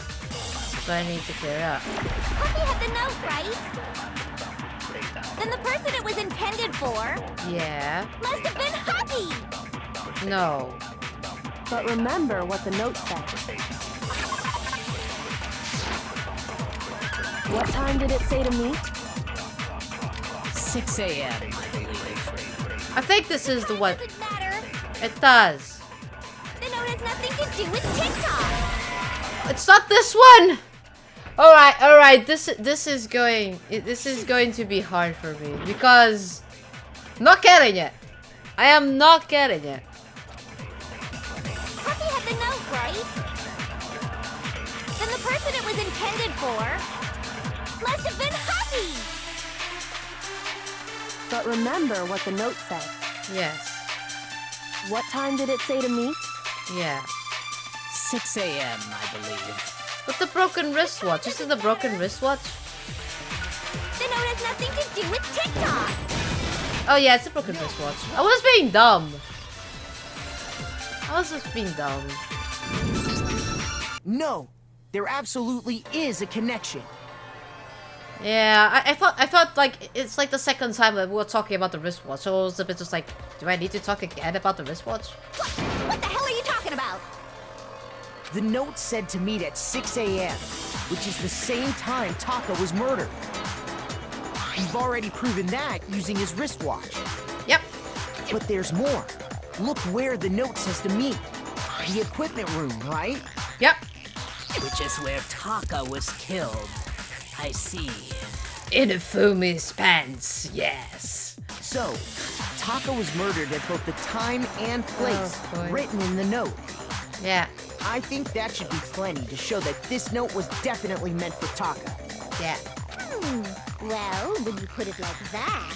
Speaker 1: So I need to clear up.
Speaker 9: Puppy had the note, right? Then the person it was intended for
Speaker 1: Yeah.
Speaker 9: must have been Happy.
Speaker 1: No.
Speaker 6: But remember what the note said. What time did it say to meet?
Speaker 7: 6 a.m., I believe.
Speaker 1: I think this is the one.
Speaker 9: Doesn't matter.
Speaker 1: It does.
Speaker 9: The note has nothing to do with TikTok.
Speaker 1: It's not this one. All right. This is going to be hard for me because I'm not getting it. I am not getting it.
Speaker 9: Puppy had the note, right? Then the person it was intended for must have been Happy.
Speaker 6: But remember what the note said.
Speaker 1: Yes.
Speaker 6: What time did it say to meet?
Speaker 1: Yeah.
Speaker 7: 6 a.m., I believe.
Speaker 1: But the broken wristwatch. This is the broken wristwatch.
Speaker 9: The note has nothing to do with TikTok.
Speaker 1: Oh yeah, it's a broken wristwatch. I was being dumb. I was just being dumb.
Speaker 5: No, there absolutely is a connection.
Speaker 1: Yeah, I thought like it's like the second time that we were talking about the wristwatch, so I was a bit just like, do I need to talk again about the wristwatch?
Speaker 9: What the hell are you talking about?
Speaker 5: The note said to meet at 6 a.m., which is the same time Taka was murdered. You've already proven that using his wristwatch.
Speaker 1: Yep.
Speaker 5: But there's more. Look where the note says to meet. The equipment room, right?
Speaker 1: Yep.
Speaker 7: Which is where Taka was killed. I see.
Speaker 1: In Hifumi's pants, yes.
Speaker 5: So, Taka was murdered at both the time and place
Speaker 1: Oh, boy.
Speaker 5: written in the note.
Speaker 1: Yeah.
Speaker 5: I think that should be plenty to show that this note was definitely meant for Taka.
Speaker 1: Yeah.
Speaker 9: Well, when you put it like that.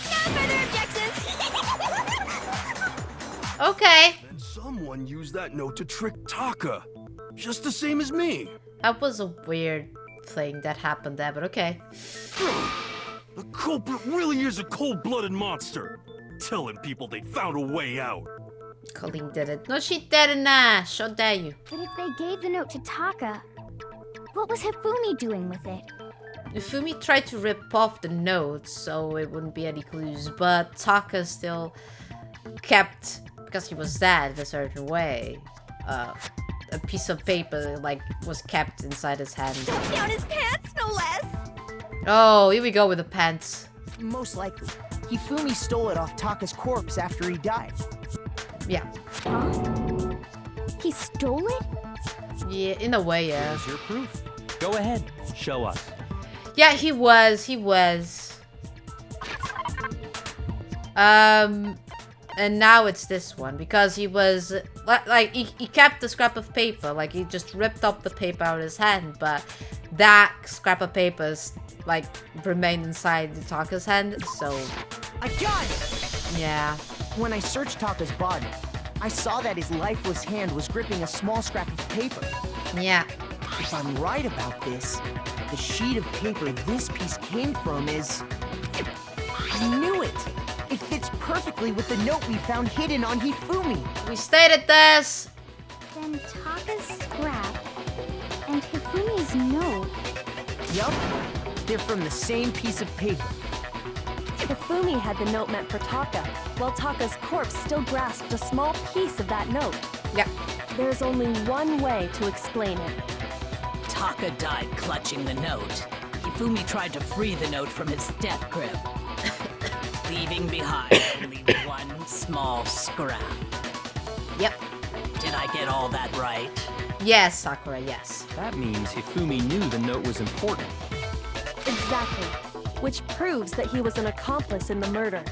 Speaker 9: No further objections.
Speaker 1: Okay.
Speaker 10: And someone used that note to trick Taka. Just the same as me.
Speaker 1: That was a weird thing that happened there, but okay.
Speaker 10: The culprit really is a cold-blooded monster. Telling people they found a way out.
Speaker 1: Colleen did it. No, she didn't. How dare you?
Speaker 9: But if they gave the note to Taka, what was Hifumi doing with it?
Speaker 1: Hifumi tried to rip off the notes so it wouldn't be any clues, but Taka still kept, because he was dead a certain way, a piece of paper like was kept inside his hand.
Speaker 9: Stuffed down his pants, no less.
Speaker 1: Oh, here we go with the pants.
Speaker 5: Most likely, Hifumi stole it off Taka's corpse after he died.
Speaker 1: Yeah.
Speaker 9: Huh? He stole it?
Speaker 1: Yeah, in a way, yeah.
Speaker 3: Here's your proof. Go ahead, show us.
Speaker 1: Yeah, he was. And now it's this one because he was like he kept the scrap of paper, like he just ripped up the paper out of his hand, but that scrap of paper like remained inside the Taka's hand, so
Speaker 5: I got it!
Speaker 1: yeah.
Speaker 5: When I searched Taka's body, I saw that his lifeless hand was gripping a small scrap of paper.
Speaker 1: Yeah.
Speaker 5: If I'm right about this, the sheet of paper this piece came from is... I knew it! It fits perfectly with the note we found hidden on Hifumi.
Speaker 1: We stated this.
Speaker 9: Then Taka's scrap and Hifumi's note.
Speaker 5: Yup, they're from the same piece of paper.
Speaker 6: Hifumi had the note meant for Taka, while Taka's corpse still grasped a small piece of that note.
Speaker 1: Yeah.
Speaker 6: There's only one way to explain it.
Speaker 7: Taka died clutching the note, Hifumi tried to free the note from his death grip, leaving behind only one small scrap.
Speaker 1: Yep.
Speaker 7: Did I get all that right?
Speaker 1: Yes, Sakura, yes.
Speaker 3: That means Hifumi knew the note was important.
Speaker 6: Exactly. Which proves that he was an accomplice in the murder.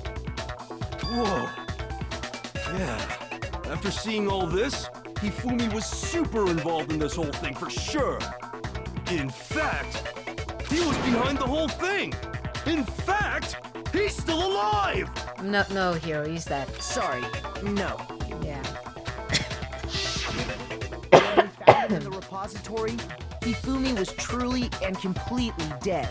Speaker 10: Whoa. Yeah. After seeing all this, Hifumi was super involved in this whole thing for sure. In fact, he was behind the whole thing. In fact, he's still alive.
Speaker 1: No, Hero, he's dead.
Speaker 5: Sorry, no.
Speaker 1: Yeah.
Speaker 5: When we found him in the repository, Hifumi was truly and completely dead.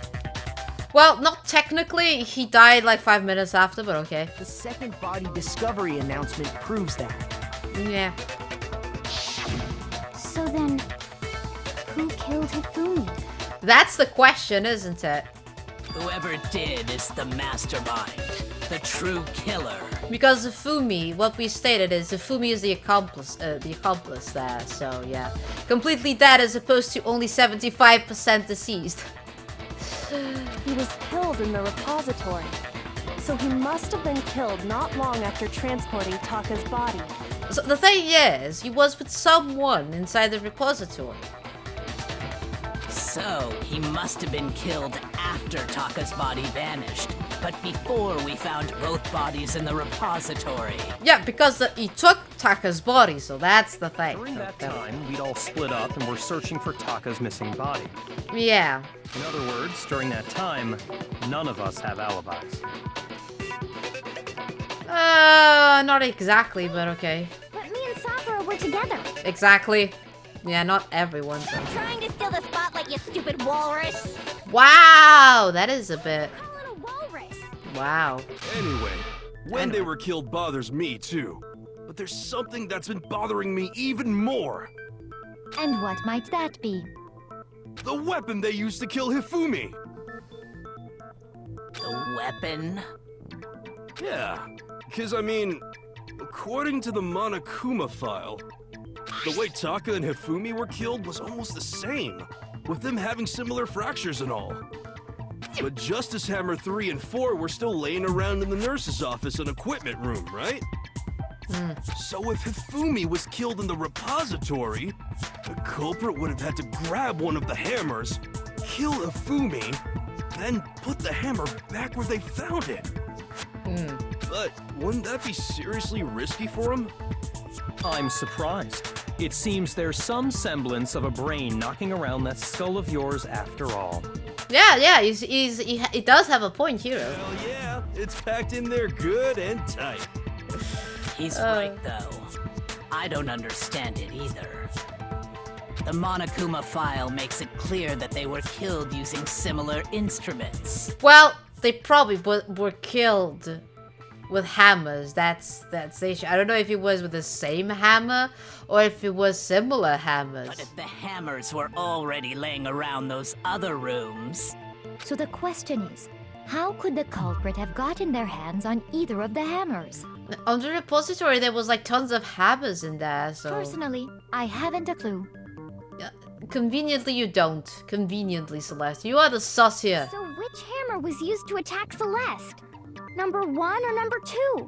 Speaker 1: Well, not technically. He died like 5 minutes after, but okay.
Speaker 5: The second body discovery announcement proves that.
Speaker 1: Yeah.
Speaker 9: So then, who killed Hifumi?
Speaker 1: That's the question, isn't it?
Speaker 7: Whoever did is the mastermind, the true killer.
Speaker 1: Because Hifumi, what we stated is Hifumi is the accomplice there, so yeah. Completely dead as opposed to only 75% deceased.
Speaker 6: He was killed in the repository. So he must have been killed not long after transporting Taka's body.
Speaker 1: So the thing is, he was with someone inside the repository.
Speaker 7: So, he must have been killed after Taka's body vanished, but before we found both bodies in the repository.
Speaker 1: Yeah, because he took Taka's body, so that's the thing.
Speaker 3: During that time, we'd all split up and were searching for Taka's missing body.
Speaker 1: Yeah.
Speaker 3: In other words, during that time, none of us have alibis.
Speaker 1: Not exactly, but okay.
Speaker 9: But me and Sakura were together.
Speaker 1: Exactly. Yeah, not everyone. So.
Speaker 9: Trying to steal the spotlight, you stupid walrus.
Speaker 1: Wow, that is a bit.
Speaker 9: Call it a walrus.
Speaker 1: Wow.
Speaker 10: Anyway, when they were killed bothers me too. But there's something that's been bothering me even more.
Speaker 9: And what might that be?
Speaker 10: The weapon they used to kill Hifumi.
Speaker 7: The weapon?
Speaker 10: Yeah, because I mean, according to the Monokuma file, the way Taka and Hifumi were killed was almost the same, with them having similar fractures and all. But Justice Hammer 3 and 4 were still laying around in the nurse's office and equipment room, right? So if Hifumi was killed in the repository, the culprit would have had to grab one of the hammers, kill Hifumi, then put the hammer back where they found it. But wouldn't that be seriously risky for him?
Speaker 3: I'm surprised. It seems there's some semblance of a brain knocking around that skull of yours after all.
Speaker 1: Yeah, he does have a point here.
Speaker 10: Hell yeah, it's packed in there good and tight.
Speaker 7: He's right, though. I don't understand it either. The Monokuma file makes it clear that they were killed using similar instruments.
Speaker 1: Well, they probably were killed with hammers. That's the issue. I don't know if it was with the same hammer or if it was similar hammers.
Speaker 7: But if the hammers were already laying around those other rooms...
Speaker 9: So the question is, how could the culprit have gotten their hands on either of the hammers?
Speaker 1: On the repository, there was like tons of hammers in there, so...
Speaker 9: Personally, I haven't a clue.
Speaker 1: Conveniently, you don't. Conveniently, Celeste. You are the sus here.
Speaker 9: So which hammer was used to attack Celeste? Number 1 or number 2?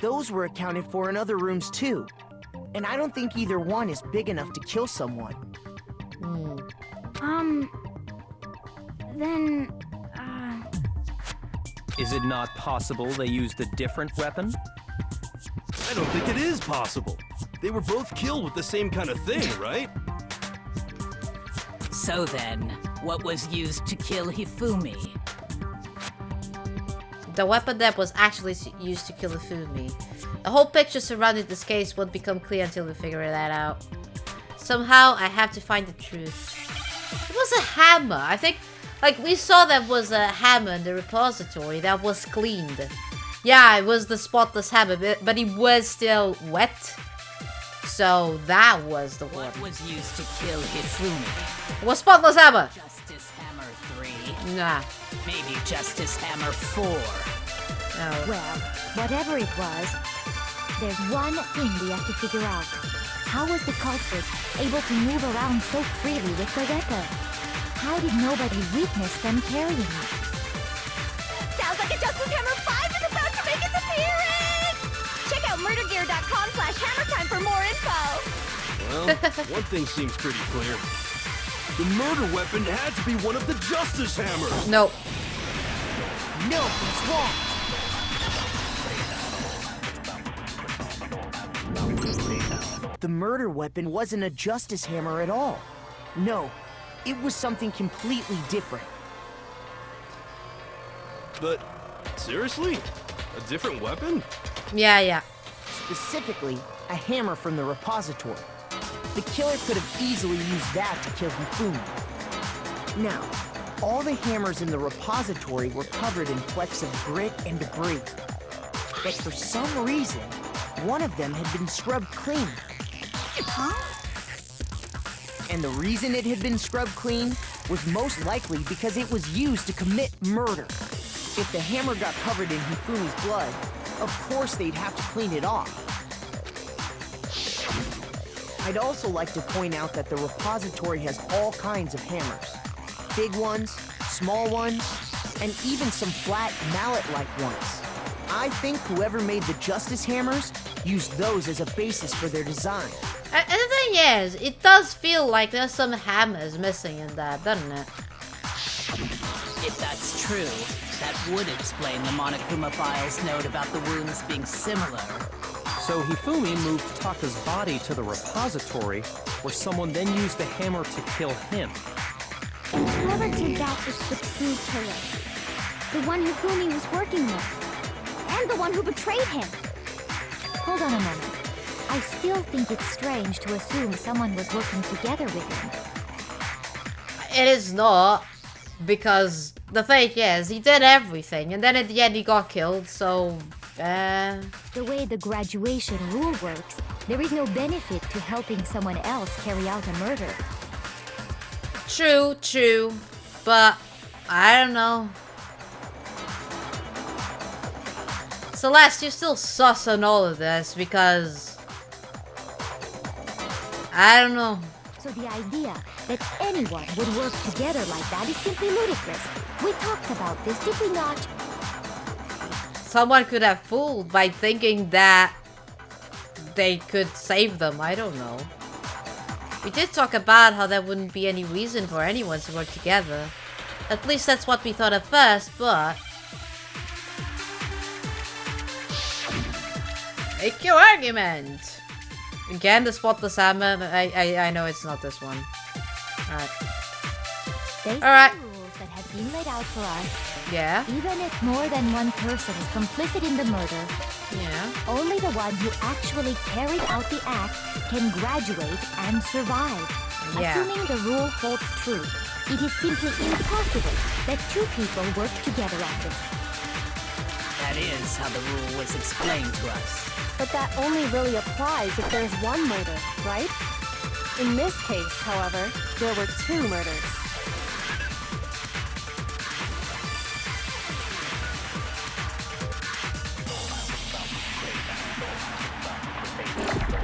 Speaker 5: Those were accounted for in other rooms too. And I don't think either one is big enough to kill someone.
Speaker 9: Then...
Speaker 3: Is it not possible they used a different weapon?
Speaker 10: I don't think it is possible. They were both killed with the same kind of thing, right?
Speaker 7: So then, what was used to kill Hifumi?
Speaker 1: The weapon that was actually used to kill Hifumi. The whole picture surrounding this case won't become clear until we figure that out. Somehow, I have to find the truth. It was a hammer. I think, like, we saw that was a hammer in the repository that was cleaned. Yeah, it was the spotless hammer, but it was still wet. So that was the one.
Speaker 7: What was used to kill Hifumi?
Speaker 1: It was spotless hammer.
Speaker 7: Justice Hammer 3?
Speaker 1: Nah.
Speaker 7: Maybe Justice Hammer 4?
Speaker 1: No.
Speaker 9: Well, whatever it was, there's one thing we have to figure out. How was the culprit able to move around so freely with the weapon? How did nobody witness them carrying it?
Speaker 2: Sounds like a Justice Hammer 5 is about to make its appearance! Check out murdergear.com/hammertime for more info!
Speaker 10: Well, one thing seems pretty clear. The murder weapon had to be one of the Justice Hammers!
Speaker 1: No.
Speaker 5: No, it's wrong. The murder weapon wasn't a Justice Hammer at all. No, it was something completely different.
Speaker 10: But, seriously? A different weapon?
Speaker 1: Yeah.
Speaker 5: Specifically, a hammer from the repository. The killer could have easily used that to kill Hifumi. Now, all the hammers in the repository were covered in flecks of grit and debris. But for some reason, one of them had been scrubbed clean.
Speaker 9: Huh?
Speaker 5: And the reason it had been scrubbed clean was most likely because it was used to commit murder. If the hammer got covered in Hifumi's blood, of course they'd have to clean it off. I'd also like to point out that the repository has all kinds of hammers. Big ones, small ones, and even some flat mallet-like ones. I think whoever made the Justice Hammers used those as a basis for their design.
Speaker 1: And the thing is, it does feel like there's some hammers missing in that, doesn't it?
Speaker 7: If that's true, that would explain the Monokuma file's note about the wounds being similar.
Speaker 3: So Hifumi moved Taka's body to the repository, where someone then used the hammer to kill him.
Speaker 9: And whoever did that is the true killer. The one Hifumi was working with. And the one who betrayed him. Hold on a moment. I still think it's strange to assume someone was working together with him.
Speaker 1: It is not, because the thing is, he did everything, and then at the end he got killed, so...
Speaker 9: The way the graduation rule works, there is no benefit to helping someone else carry out a murder.
Speaker 1: True, but I don't know. Celeste, you're still sus on all of this because I don't know.
Speaker 9: So the idea that anyone would work together like that is simply ludicrous. We talked about this, did we not?
Speaker 1: Someone could have fooled by thinking that they could save them. I don't know. We did talk about how there wouldn't be any reason for anyone to work together. At least that's what we thought at first, but... Make your argument! Again, the spotless hammer. I know it's not this one. Alright.
Speaker 9: Based
Speaker 1: Alright.
Speaker 9: on the rules that have been laid out for us,
Speaker 1: Yeah.
Speaker 9: even if more than one person is complicit in the murder,
Speaker 1: Yeah.
Speaker 9: only the one who actually carried out the act can graduate and survive.
Speaker 1: Yeah.
Speaker 9: Assuming the rule holds true, it is simply impossible that two people work together on this.
Speaker 7: That is how the rule was explained to us.
Speaker 6: But that only really applies if there's one murder, right? In this case, however, there were two murders.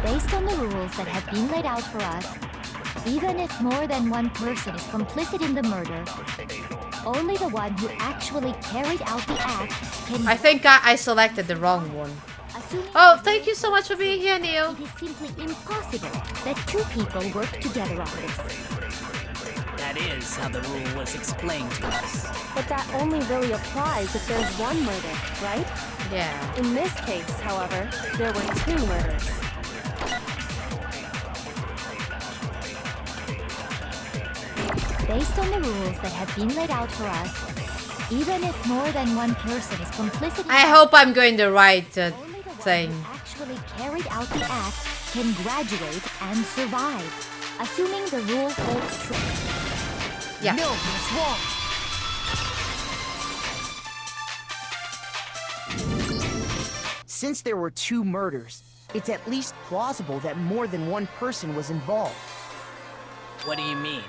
Speaker 9: Based on the rules that have been laid out for us, even if more than one person is complicit in the murder, only the one who actually carried out the act can...
Speaker 1: I think I selected the wrong one.
Speaker 9: Assuming
Speaker 1: Oh,
Speaker 9: the
Speaker 1: thank you so much for
Speaker 9: rule
Speaker 1: being here, Neil.
Speaker 9: It is simply impossible that two people work together on this.
Speaker 7: That is how the rule was explained to us.
Speaker 6: But that only really applies if there's one murder, right?
Speaker 1: Yeah.
Speaker 6: In this case, however, there were two murders.
Speaker 9: Based on the rules that have been laid out for us, even if more than one person is complicit in
Speaker 1: I hope I'm going the right
Speaker 9: only the one
Speaker 1: thing.
Speaker 9: who actually carried out the act can graduate and survive, assuming the rule holds true.
Speaker 1: Yeah.
Speaker 5: No, that's wrong. Since there were two murders, it's at least plausible that more than one person was involved.
Speaker 7: What do you mean?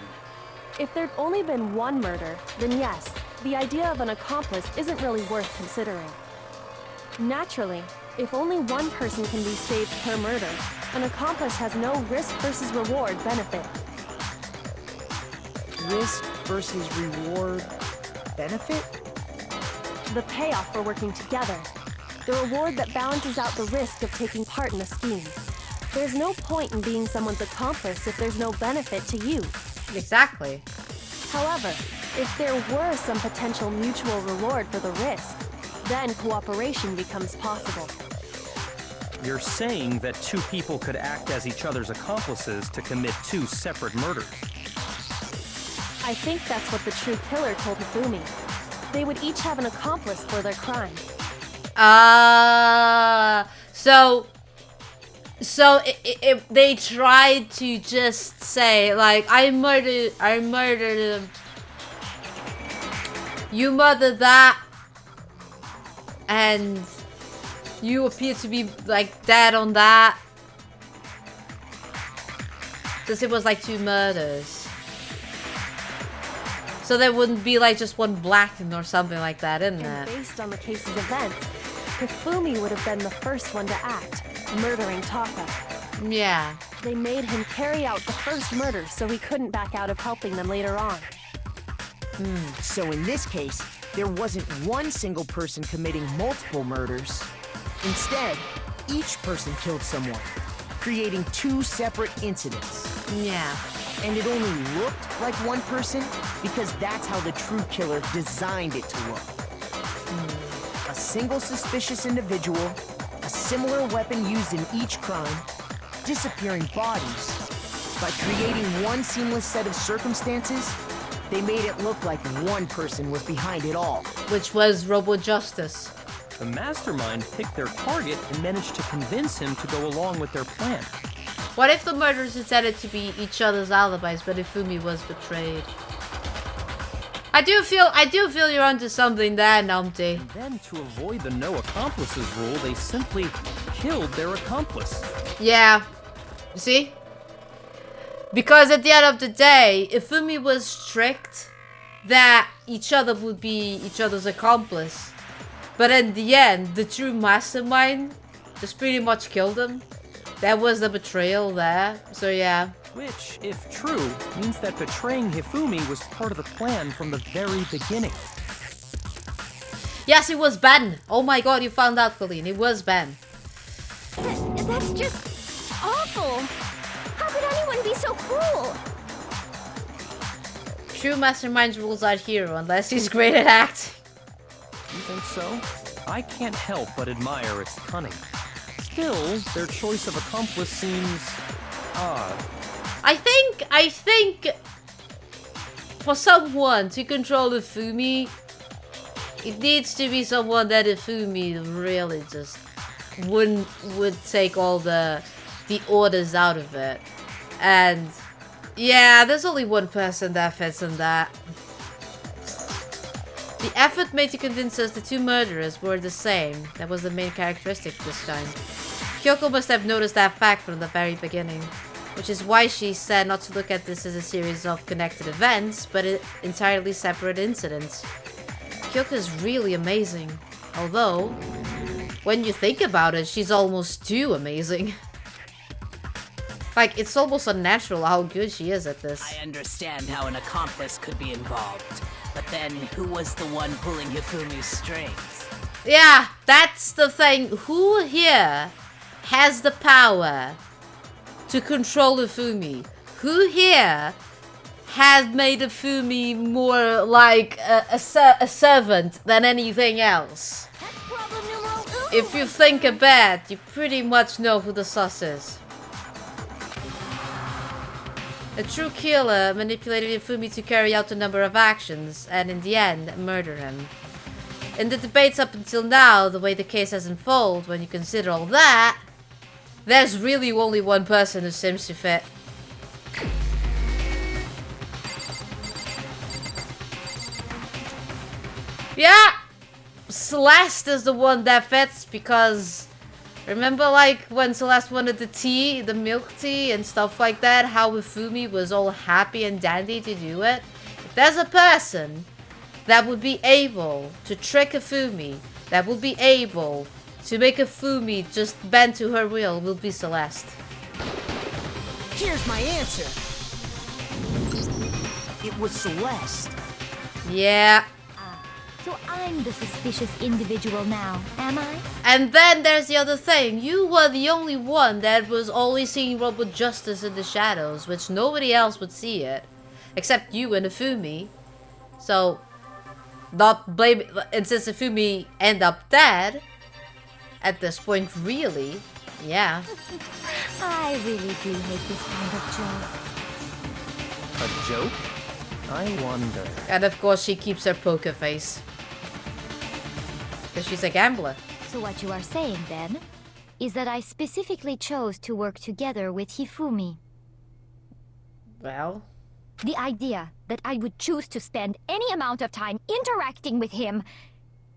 Speaker 6: If there'd only been one murder, then yes, the idea of an accomplice isn't really worth considering. Naturally, If only one person can be saved per murder, an accomplice has no risk versus reward benefit.
Speaker 5: Risk versus reward benefit?
Speaker 6: The payoff for working together. The reward that balances out the risk of taking part in a scheme. There's no point in being someone's accomplice if there's no benefit to you.
Speaker 1: Exactly.
Speaker 6: However, if there were some potential mutual reward for the risk, then cooperation becomes possible.
Speaker 3: You're saying that two people could act as each other's accomplices to commit two separate murders.
Speaker 6: I think that's what the true killer told Hifumi. They would each have an accomplice for their crime.
Speaker 1: So they tried to just say like I murdered him. You murdered that, and you appear to be like dead on that, because it was like two murders. So there wouldn't be like just one blackened or something like that in there.
Speaker 6: And based on the case's events, Hifumi would have been the first one to act, murdering Taka.
Speaker 1: Yeah.
Speaker 6: They made him carry out the first murder so he couldn't back out of helping them later on.
Speaker 5: So in this case, there wasn't one single person committing multiple murders. Instead, each person killed someone, creating two separate incidents.
Speaker 1: Yeah.
Speaker 5: And it only looked like one person because that's how the true killer designed it to look. A single suspicious individual, a similar weapon used in each crime, disappearing bodies. By creating one seamless set of circumstances, they made it look like one person was behind it all.
Speaker 1: Which was Robo Justice.
Speaker 3: The mastermind picked their target and managed to convince him to go along with their plan.
Speaker 1: What if the murders intended to be each other's alibis, but Hifumi was betrayed? I do feel you're onto something there, Numpty.
Speaker 3: And then, to avoid the no accomplices rule, they simply killed their accomplice.
Speaker 1: Yeah. You see? Because at the end of the day, Hifumi was strict that each other would be each other's accomplice. But in the end, the true mastermind just pretty much killed him. That was the betrayal there. So yeah.
Speaker 3: Which, if true, means that betraying Hifumi was part of the plan from the very beginning.
Speaker 1: Yes, it was Ben. Oh my god, you found out, Colleen. It was Ben.
Speaker 9: That's just awful. How could anyone be so cruel?
Speaker 1: True masterminds rules out hero unless he's great at acting.
Speaker 3: You think so? I can't help but admire its cunning. Still, their choice of accomplice seems odd.
Speaker 1: I think for someone to control Hifumi, it needs to be someone that Hifumi really just would take all the orders out of it. And yeah, there's only one person that fits in that. The effort made to convince us the two murderers were the same. That was the main characteristic this time. Kyoko must have noticed that fact from the very beginning, which is why she said not to look at this as a series of connected events, but entirely separate incidents. Kyoko is really amazing, although, when you think about it, she's almost too amazing. Like, it's almost unnatural how good she is at this.
Speaker 7: I understand how an accomplice could be involved, but then who was the one pulling Hifumi's strings?
Speaker 1: Yeah, that's the thing. Who here has the power to control Hifumi? Who here has made Hifumi more like a servant than anything else? If you think a bit, you pretty much know who the sus is. A true killer manipulated Hifumi to carry out a number of actions, and in the end, murder him. In the debates up until now, the way the case has unfolded, when you consider all that, there's really only one person who seems to fit. Yeah! Celeste is the one that fits because... Remember like when Celeste wanted the tea, the milk tea and stuff like that? How Hifumi was all happy and dandy to do it? If there's a person that would be able to trick Hifumi, that would be able to make Hifumi just bend to her will be Celeste.
Speaker 5: Here's my answer. It was Celeste.
Speaker 1: Yeah.
Speaker 9: So I'm the suspicious individual now, am I?
Speaker 1: And then there's the other thing. You were the only one that was always seeing Robo Justice in the shadows, which nobody else would see it. Except you and Hifumi. So, not blame... And since Hifumi ended up dead, at this point, really, yeah.
Speaker 9: I really do hate this kind of joke.
Speaker 3: A joke? I wonder.
Speaker 1: And of course, she keeps her poker face. Because she's a gambler.
Speaker 9: So what you are saying, then, is that I specifically chose to work together with Hifumi.
Speaker 1: Well...
Speaker 9: The idea that I would choose to spend any amount of time interacting with him,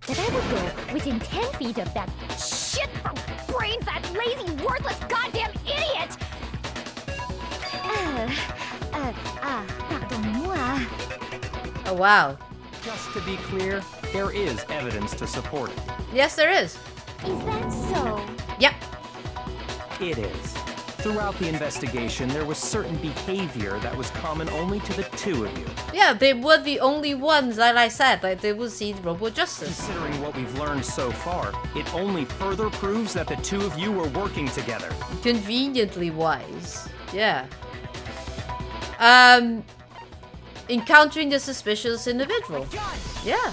Speaker 9: that I would go within 10 feet of that shit for brains, that lazy, worthless, goddamn idiot! Pardonnez-moi.
Speaker 1: Oh, wow.
Speaker 3: Just to be clear, there is evidence to support it.
Speaker 1: Yes, there is.
Speaker 9: Is that so?
Speaker 1: Yep.
Speaker 3: It is. Throughout the investigation, there was certain behavior that was common only to the two of you.
Speaker 1: Yeah, they were the only ones, like I said, like they would see Robo Justice.
Speaker 3: Considering what we've learned so far, it only further proves that the two of you were working together.
Speaker 1: Conveniently wise. Yeah. Encountering the suspicious individual. Yeah.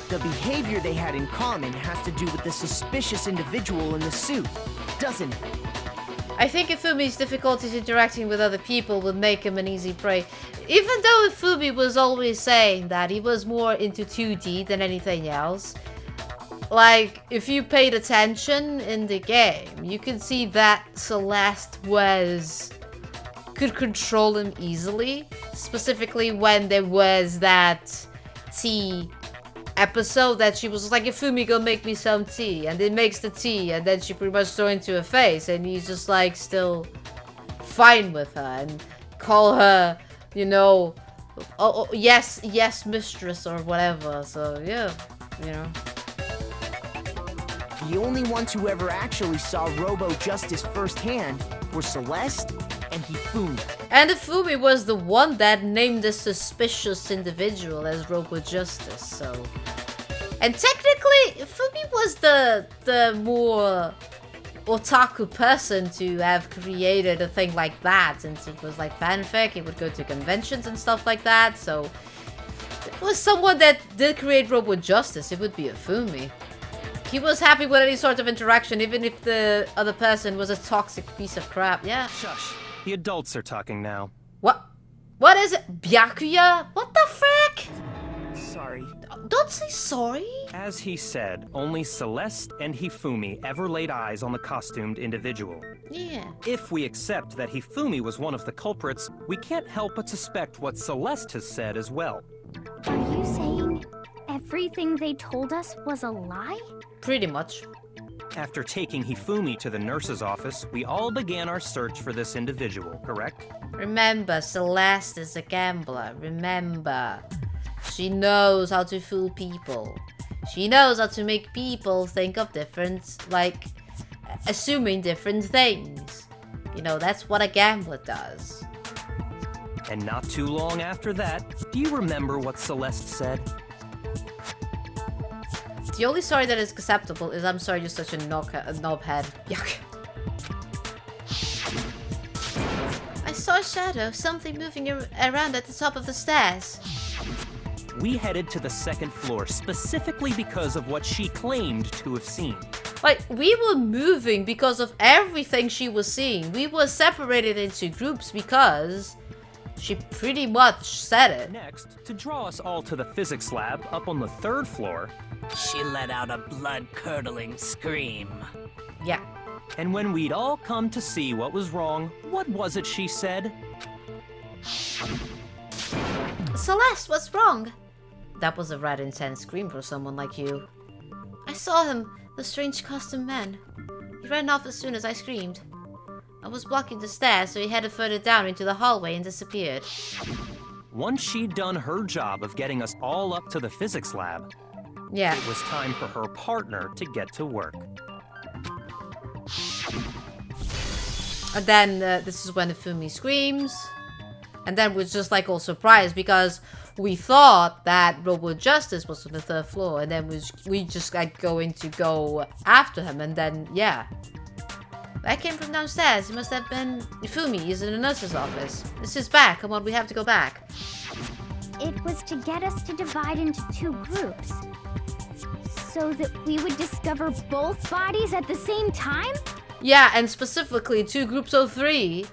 Speaker 5: The behavior they had in common has to do with the suspicious individual in the suit, doesn't it?
Speaker 1: I think Hifumi's difficulties interacting with other people would make him an easy prey. Even though Hifumi was always saying that he was more into 2D than anything else. Like, if you paid attention in the game, you could see that Celeste could control him easily. Specifically when there was that tea episode that she was like, Hifumi, go make me some tea, and it makes the tea, and then she pretty much throw into her face, and he's just like still fine with her and call her, you know, oh yes mistress or whatever. So yeah, you know.
Speaker 5: The only ones who ever actually saw Robo Justice firsthand were Celeste and Hifumi.
Speaker 1: And Hifumi was the one that named the suspicious individual as Robo Justice, so... And technically, Hifumi was the more otaku person to have created a thing like that, since it was like fanfic, he would go to conventions and stuff like that, so... If it was someone that did create Robo Justice, it would be Hifumi. He was happy with any sort of interaction, even if the other person was a toxic piece of crap, yeah.
Speaker 3: Shush. The adults are talking now.
Speaker 1: What? What is it? Byakuya? What the frick?
Speaker 5: Sorry.
Speaker 1: Don't say sorry.
Speaker 3: As he said, only Celeste and Hifumi ever laid eyes on the costumed individual.
Speaker 1: Yeah.
Speaker 3: If we accept that Hifumi was one of the culprits, we can't help but suspect what Celeste has said as well.
Speaker 9: Are you saying everything they told us was a lie?
Speaker 1: Pretty much.
Speaker 3: After taking Hifumi to the nurse's office, we all began our search for this individual, correct?
Speaker 1: Remember, Celeste is a gambler. Remember. She knows how to fool people. She knows how to make people think of different, like, assuming different things. You know, that's what a gambler does.
Speaker 3: And not too long after that, do you remember what Celeste said?
Speaker 1: The only story that is acceptable is I'm sorry you're such a knobhead. Yuck. I saw a shadow, something moving around at the top of the stairs.
Speaker 3: We headed to the second floor specifically because of what she claimed to have seen.
Speaker 1: Like, we were moving because of everything she was seeing. We were separated into groups because she pretty much said it.
Speaker 3: Next, to draw us all to the physics lab up on the third floor,
Speaker 7: She let out a blood-curdling scream.
Speaker 1: Yeah.
Speaker 3: and when we'd all come to see what was wrong, what was it she said?
Speaker 1: Celeste, what's wrong? That was a rather intense scream for someone like you. I saw him, the strange costumed man. He ran off as soon as I screamed. I was blocking the stairs, so he headed further down into the hallway and disappeared.
Speaker 3: Once she'd done her job of getting us all up to the physics lab,
Speaker 1: Yeah.
Speaker 3: It was time for her partner to get to work.
Speaker 1: And then this is when Hifumi screams. And then we're just like all surprised because we thought that Robo Justice was on the 3rd floor. And then we just like going to go after him. And then, yeah. That came from downstairs. It must have been Hifumi. He's in the nurse's office. This is back. Come on, we have to go back.
Speaker 9: It was to get us to divide into 2 groups. So that we would discover both bodies at the same time?
Speaker 1: Yeah, and specifically 2 groups of 3.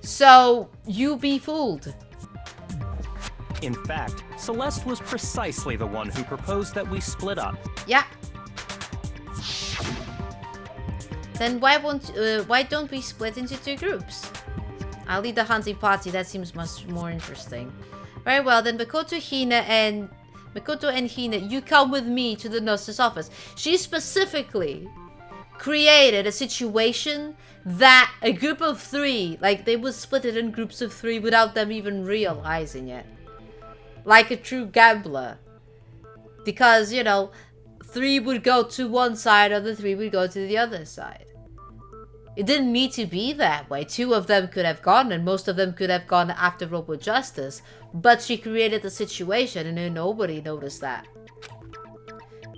Speaker 1: So you be fooled.
Speaker 3: In fact, Celeste was precisely the one who proposed that we split up.
Speaker 1: Yeah. Then why don't we split into 2 groups? I'll lead the hunting party. That seems much more interesting. Very well, then Makoto and Hina, you come with me to the nurse's office. She specifically created a situation that a group of 3, like they would split it in groups of 3 without them even realizing it. Like a true gambler. Because, you know, 3 would go to one side or the 3 would go to the other side. It didn't need to be that way. 2 of them could have gone and most of them could have gone after Robo Justice. But she created the situation and then nobody noticed that.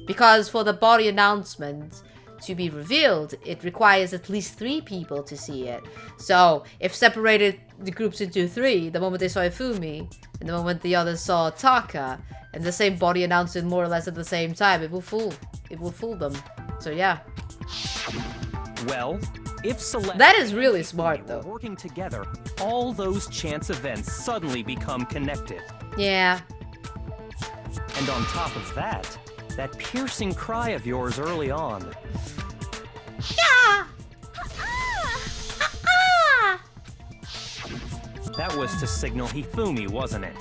Speaker 1: Because for the body announcement to be revealed, it requires at least 3 people to see it. So, if separated the groups into 3, the moment they saw Hifumi, and the moment the others saw Taka, and the same body announcement more or less at the same time, it will fool them. So yeah.
Speaker 3: Well, if Celeste
Speaker 1: that is really smart though.
Speaker 3: Working together, all those chance events suddenly become connected.
Speaker 1: Yeah.
Speaker 3: And on top of that piercing cry of yours early on.
Speaker 9: Yeah!
Speaker 3: That was to signal Hifumi, wasn't it?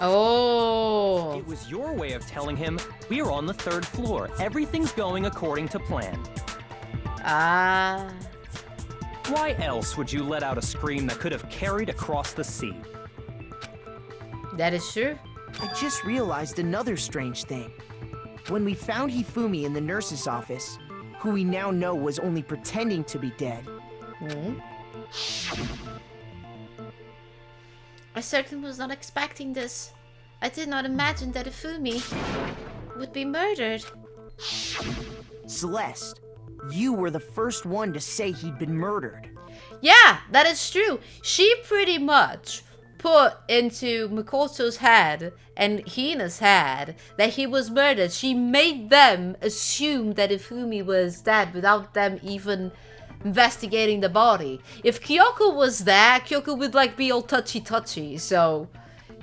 Speaker 1: Oh.
Speaker 3: It was your way of telling him, we're on the 3rd floor. Everything's going according to plan.
Speaker 1: Ah.
Speaker 3: Why else would you let out a scream that could have carried across the sea?
Speaker 1: That is true.
Speaker 5: I just realized another strange thing. When we found Hifumi in the nurse's office, who we now know was only pretending to be dead.
Speaker 2: I certainly was not expecting this. I did not imagine that Hifumi would be murdered.
Speaker 5: Celeste, you were the first one to say he'd been murdered.
Speaker 1: Yeah, that is true. She pretty much put into Makoto's head and Hina's head that he was murdered. She made them assume that Hifumi was dead without them even investigating the body. If Kyoko was there, Kyoko would like be all touchy-touchy, so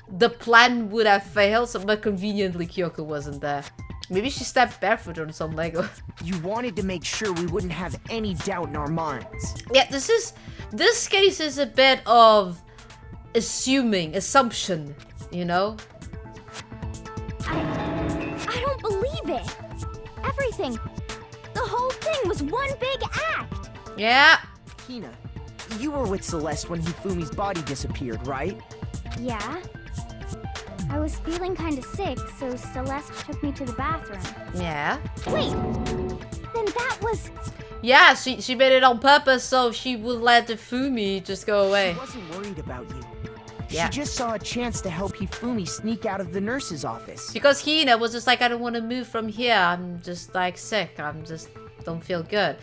Speaker 1: the plan would have failed, but conveniently Kyoko wasn't there. Maybe she stepped barefoot on some Lego.
Speaker 5: You wanted to make sure we wouldn't have any doubt in our minds.
Speaker 1: Yeah, this case is a bit of assumption, you know?
Speaker 9: I don't believe it. Everything, the whole thing was one big act.
Speaker 1: Yeah.
Speaker 5: Hina, you were with Celeste when Hifumi's body disappeared, right?
Speaker 9: Yeah. I was feeling kind of sick, so Celeste took me to the bathroom.
Speaker 1: Yeah.
Speaker 9: Wait, then that was...
Speaker 1: Yeah, she made it on purpose so she would let the Hifumi just go away.
Speaker 5: She wasn't worried about you.
Speaker 1: Yeah.
Speaker 5: She just saw a chance to help Hifumi sneak out of the nurse's office.
Speaker 1: Because Hina was just like, I don't want to move from here. I'm just like sick. I'm just don't feel good.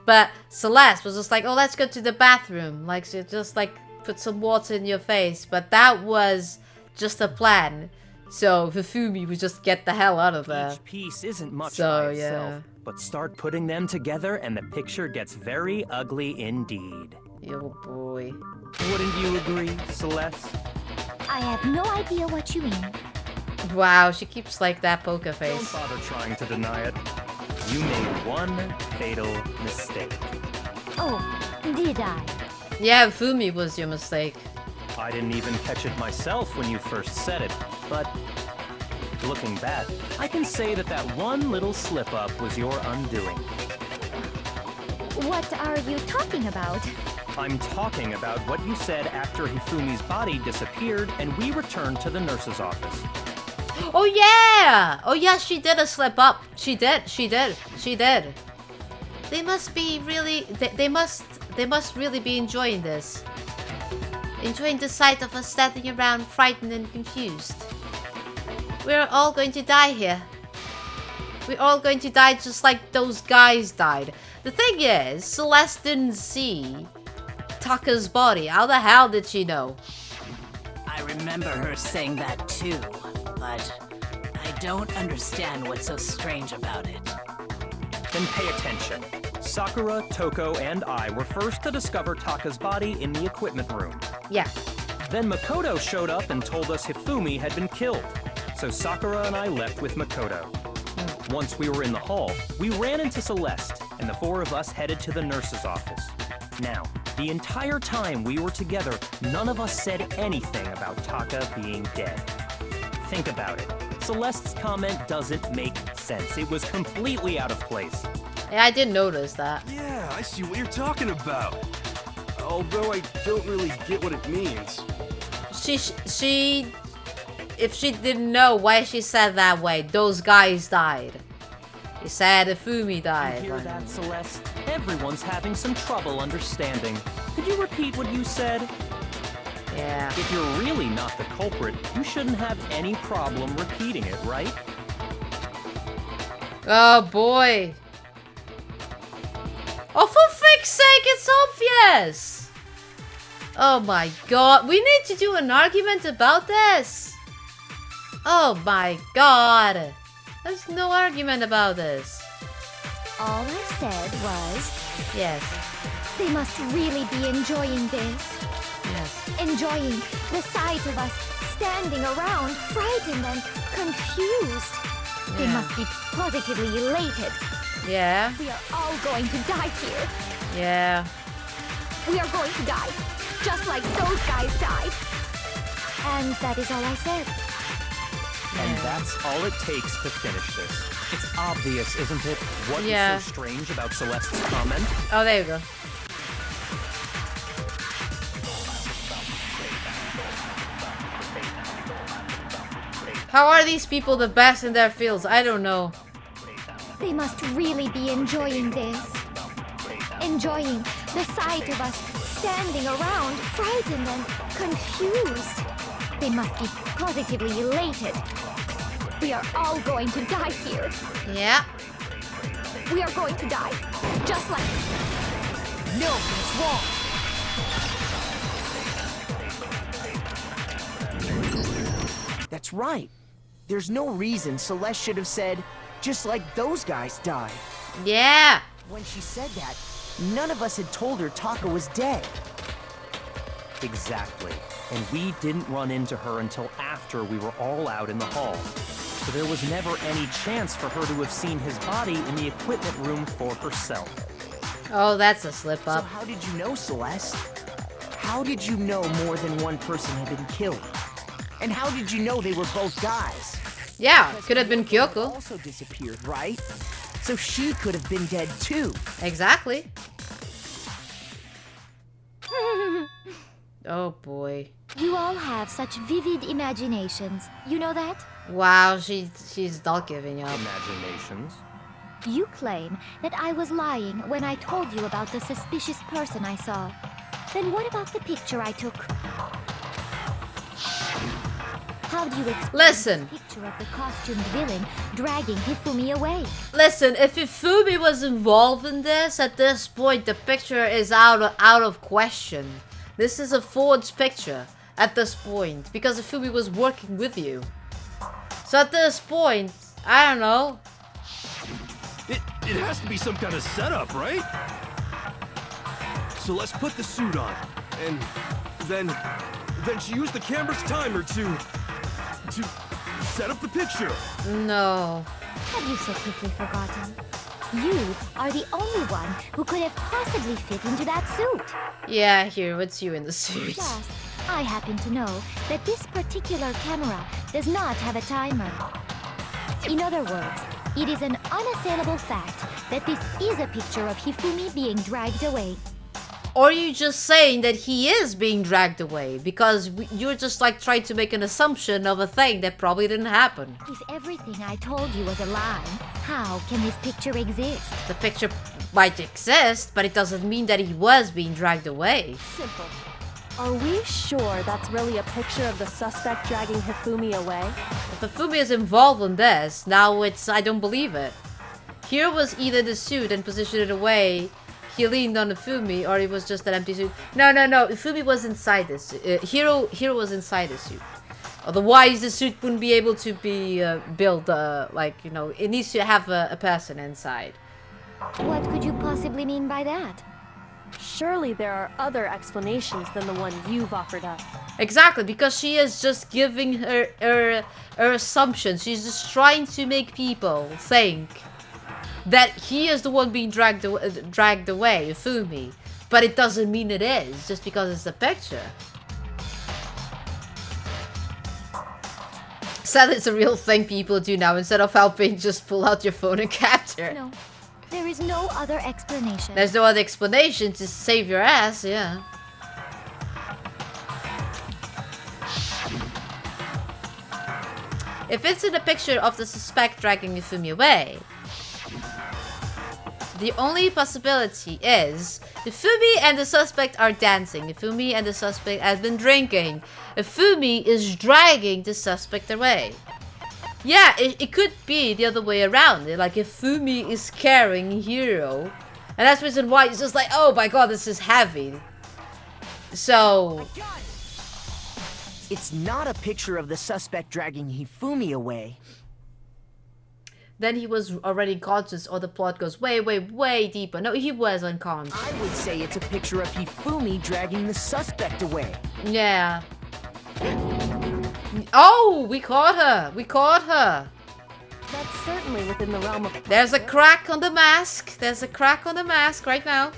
Speaker 1: But Celeste was just like, oh, let's go to the bathroom. Like, she just like put some water in your face. But that was just a plan. So Hifumi would just get the hell out of there.
Speaker 3: Each piece isn't much
Speaker 1: So,
Speaker 3: by itself,
Speaker 1: yeah.
Speaker 3: but start putting them together and the picture gets very ugly indeed.
Speaker 1: Oh boy.
Speaker 3: Wouldn't you agree, Celeste?
Speaker 9: I have no idea what you mean.
Speaker 1: Wow, she keeps like that poker
Speaker 3: Don't
Speaker 1: face.
Speaker 3: bother trying to deny it. You made one fatal mistake.
Speaker 9: Oh, did I?
Speaker 1: Yeah, Hifumi was your mistake.
Speaker 3: I didn't even catch it myself when you first said it, but looking back, I can say that one little slip-up was your undoing.
Speaker 9: What are you talking about?
Speaker 3: I'm talking about what you said after Hifumi's body disappeared and we returned to the nurse's office.
Speaker 1: Oh yeah! Oh yeah, she did a slip up. She did. They must be really. They must really be enjoying this. Enjoying the sight of us standing around, frightened and confused. We're all going to die here. We're all going to die just like those guys died. The thing is, Celeste didn't see Taka's body. How the hell did she know?
Speaker 7: I remember her saying that too, but I don't understand what's so strange about it.
Speaker 3: Then pay attention. Sakura, Toko, and I were first to discover Taka's body in the equipment room.
Speaker 1: Yeah.
Speaker 3: Then Makoto showed up and told us Hifumi had been killed. So Sakura and I left with Makoto. Once we were in the hall, we ran into Celeste, and the four of us headed to the nurse's office. Now, the entire time we were together, none of us said anything about Taka being dead. Think about it. Celeste's comment doesn't make sense. It was completely out of place.
Speaker 1: Yeah, I did notice that.
Speaker 10: Yeah, I see what you're talking about. Although I don't really get what it means.
Speaker 1: If she didn't know why she said that way, those guys died. He said Hifumi died.
Speaker 3: You hear that, Celeste? Everyone's having some trouble understanding. Could you repeat what you said?
Speaker 1: Yeah.
Speaker 3: If you're really not the culprit, you shouldn't have any problem repeating it, right?
Speaker 1: Oh boy. Oh, for frick's sake, it's obvious! Oh my god, we need to do an argument about this! Oh my god! There's no argument about this.
Speaker 9: All I said was,
Speaker 1: Yes,
Speaker 9: they must really be enjoying this.
Speaker 1: yes.
Speaker 9: Enjoying the sight of us standing around, frightened and confused. They
Speaker 1: Yeah.
Speaker 9: must be positively elated.
Speaker 1: Yeah,
Speaker 9: We are all going to die here.
Speaker 1: yeah.
Speaker 9: We are going to die, just like those guys died. And that is all I said.
Speaker 3: And that's all it takes to finish this. It's obvious, isn't it? What is
Speaker 1: Yeah.
Speaker 3: so strange about Celeste's comment?
Speaker 1: Oh, there you go. How are these people the best in their fields? I don't know.
Speaker 9: They must really be enjoying this. Enjoying the sight of us standing around, frightened and confused. They must be positively elated. We are all going to die here.
Speaker 1: Yeah.
Speaker 9: We are going to die, just like...
Speaker 5: No, that's wrong. That's right. There's no reason Celeste should have said, just like those guys died.
Speaker 1: Yeah.
Speaker 5: When she said that, none of us had told her Taka was dead.
Speaker 3: Exactly. And we didn't run into her until after we were all out in the hall. So there was never any chance for her to have seen his body in the equipment room for herself.
Speaker 1: Oh, that's a slip
Speaker 5: So
Speaker 1: up.
Speaker 5: how did you know, Celeste? How did you know more than one person had been killed? And how did you know they were both guys?
Speaker 1: Yeah, could have been
Speaker 5: Kyoko
Speaker 1: Kyoko.
Speaker 5: also disappeared, right? So she could have been dead too.
Speaker 1: Exactly. Oh boy.
Speaker 9: You all have such vivid imaginations. You know that?
Speaker 1: Wow, she's not giving up.
Speaker 3: Imaginations.
Speaker 9: You claim that I was lying when I told you about the suspicious person I saw. Then what about the picture I took? How do you explain
Speaker 1: Listen.
Speaker 9: this picture of the costumed villain dragging Hifumi away?
Speaker 1: Listen, if Hifumi was involved in this, at this point the picture is out of question. This is a forged picture at this point because Hifumi was working with you. So at this point, I don't know.
Speaker 10: It has to be some kind of setup, right? So let's put the suit on, and then she used the camera's timer to set up the picture.
Speaker 1: No.
Speaker 9: Have you so quickly forgotten? You are the only one who could have possibly fit into that suit.
Speaker 1: Yeah, here, what's you in the suit?
Speaker 9: Plus, I happen to know that this particular camera does not have a timer. In other words, it is an unassailable fact that this is a picture of Hifumi being dragged away.
Speaker 1: Or are you just saying that he is being dragged away? Because you're just like trying to make an assumption of a thing that probably didn't happen.
Speaker 9: If everything I told you was a lie, how can this picture exist?
Speaker 1: The picture might exist, but it doesn't mean that he was being dragged away.
Speaker 6: Simple. Are we sure that's really a picture of the suspect dragging Hifumi away?
Speaker 1: If Hifumi is involved in this, now I don't believe it. Here was either the suit and positioned it away, he leaned on Hifumi, or it was just an empty suit. No. Hifumi was inside this. Hiro was inside the suit. Otherwise, the suit wouldn't be able to be built. It needs to have a person inside.
Speaker 9: What could you possibly mean by that?
Speaker 6: Surely there are other explanations than the one you've offered up.
Speaker 1: Exactly, because she is just giving her assumptions. She's just trying to make people think that he is the one being dragged away, Hifumi. But it doesn't mean it is, just because it's a picture. Sadly, it's a real thing people do now. Instead of helping, just pull out your phone and capture.
Speaker 9: No, there is no other explanation.
Speaker 1: There's no other explanation to save your ass, yeah. If it's in a picture of the suspect dragging Hifumi away, the only possibility is Hifumi and the suspect are dancing. Hifumi and the suspect has been drinking. Hifumi is dragging the suspect away. Yeah, it could be the other way around. Like Hifumi is carrying Hiro. And that's the reason why it's just like, oh my god, this is heavy. So...
Speaker 5: It's not a picture of the suspect dragging Hifumi away.
Speaker 1: Then he was already conscious, or the plot goes way, way, way deeper. No, he was unconscious.
Speaker 5: I would say it's a picture of Hifumi dragging the suspect away.
Speaker 1: Yeah. Oh, we caught her. We caught her.
Speaker 6: That's certainly within the realm of...
Speaker 1: There's a crack on the mask. There's a crack on the mask right now.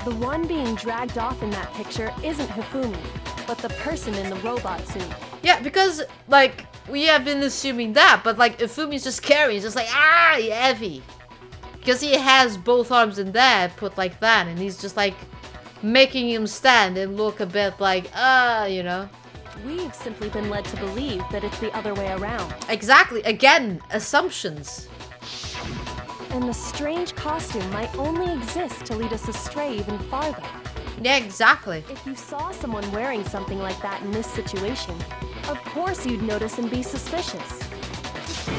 Speaker 6: The one being dragged off in that picture isn't Hifumi, but the person in the robot suit.
Speaker 1: Yeah, because, like, we have been assuming that, but, like, Hifumi's just carrying, he's just like, heavy. Because he has both arms in there put like that, and he's just, like, making him stand and look a bit like, you know.
Speaker 6: We've simply been led to believe that it's the other way around.
Speaker 1: Exactly. Again, assumptions.
Speaker 6: And the strange costume might only exist to lead us astray even farther.
Speaker 1: Yeah, exactly.
Speaker 6: If you saw someone wearing something like that in this situation, of course you'd notice and be suspicious.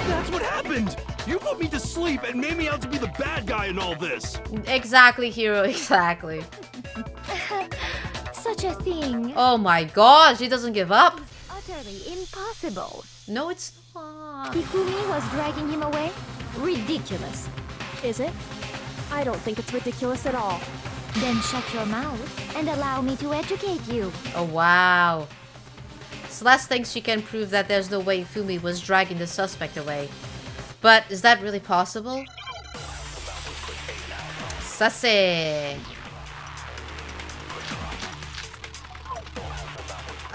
Speaker 10: That's what happened! You put me to sleep and made me out to be the bad guy in all this!
Speaker 1: Exactly, Hiro, exactly.
Speaker 9: Such a thing.
Speaker 1: Oh my god, she doesn't give up.
Speaker 9: It's utterly impossible.
Speaker 1: No, it's not.
Speaker 9: Hifumi was dragging him away? Ridiculous.
Speaker 6: Is it? I don't think it's ridiculous at all.
Speaker 9: Then shut your mouth and allow me to educate you.
Speaker 1: Oh, wow. Celeste thinks she can prove that there's no way Hifumi was dragging the suspect away. But is that really possible? Sassy.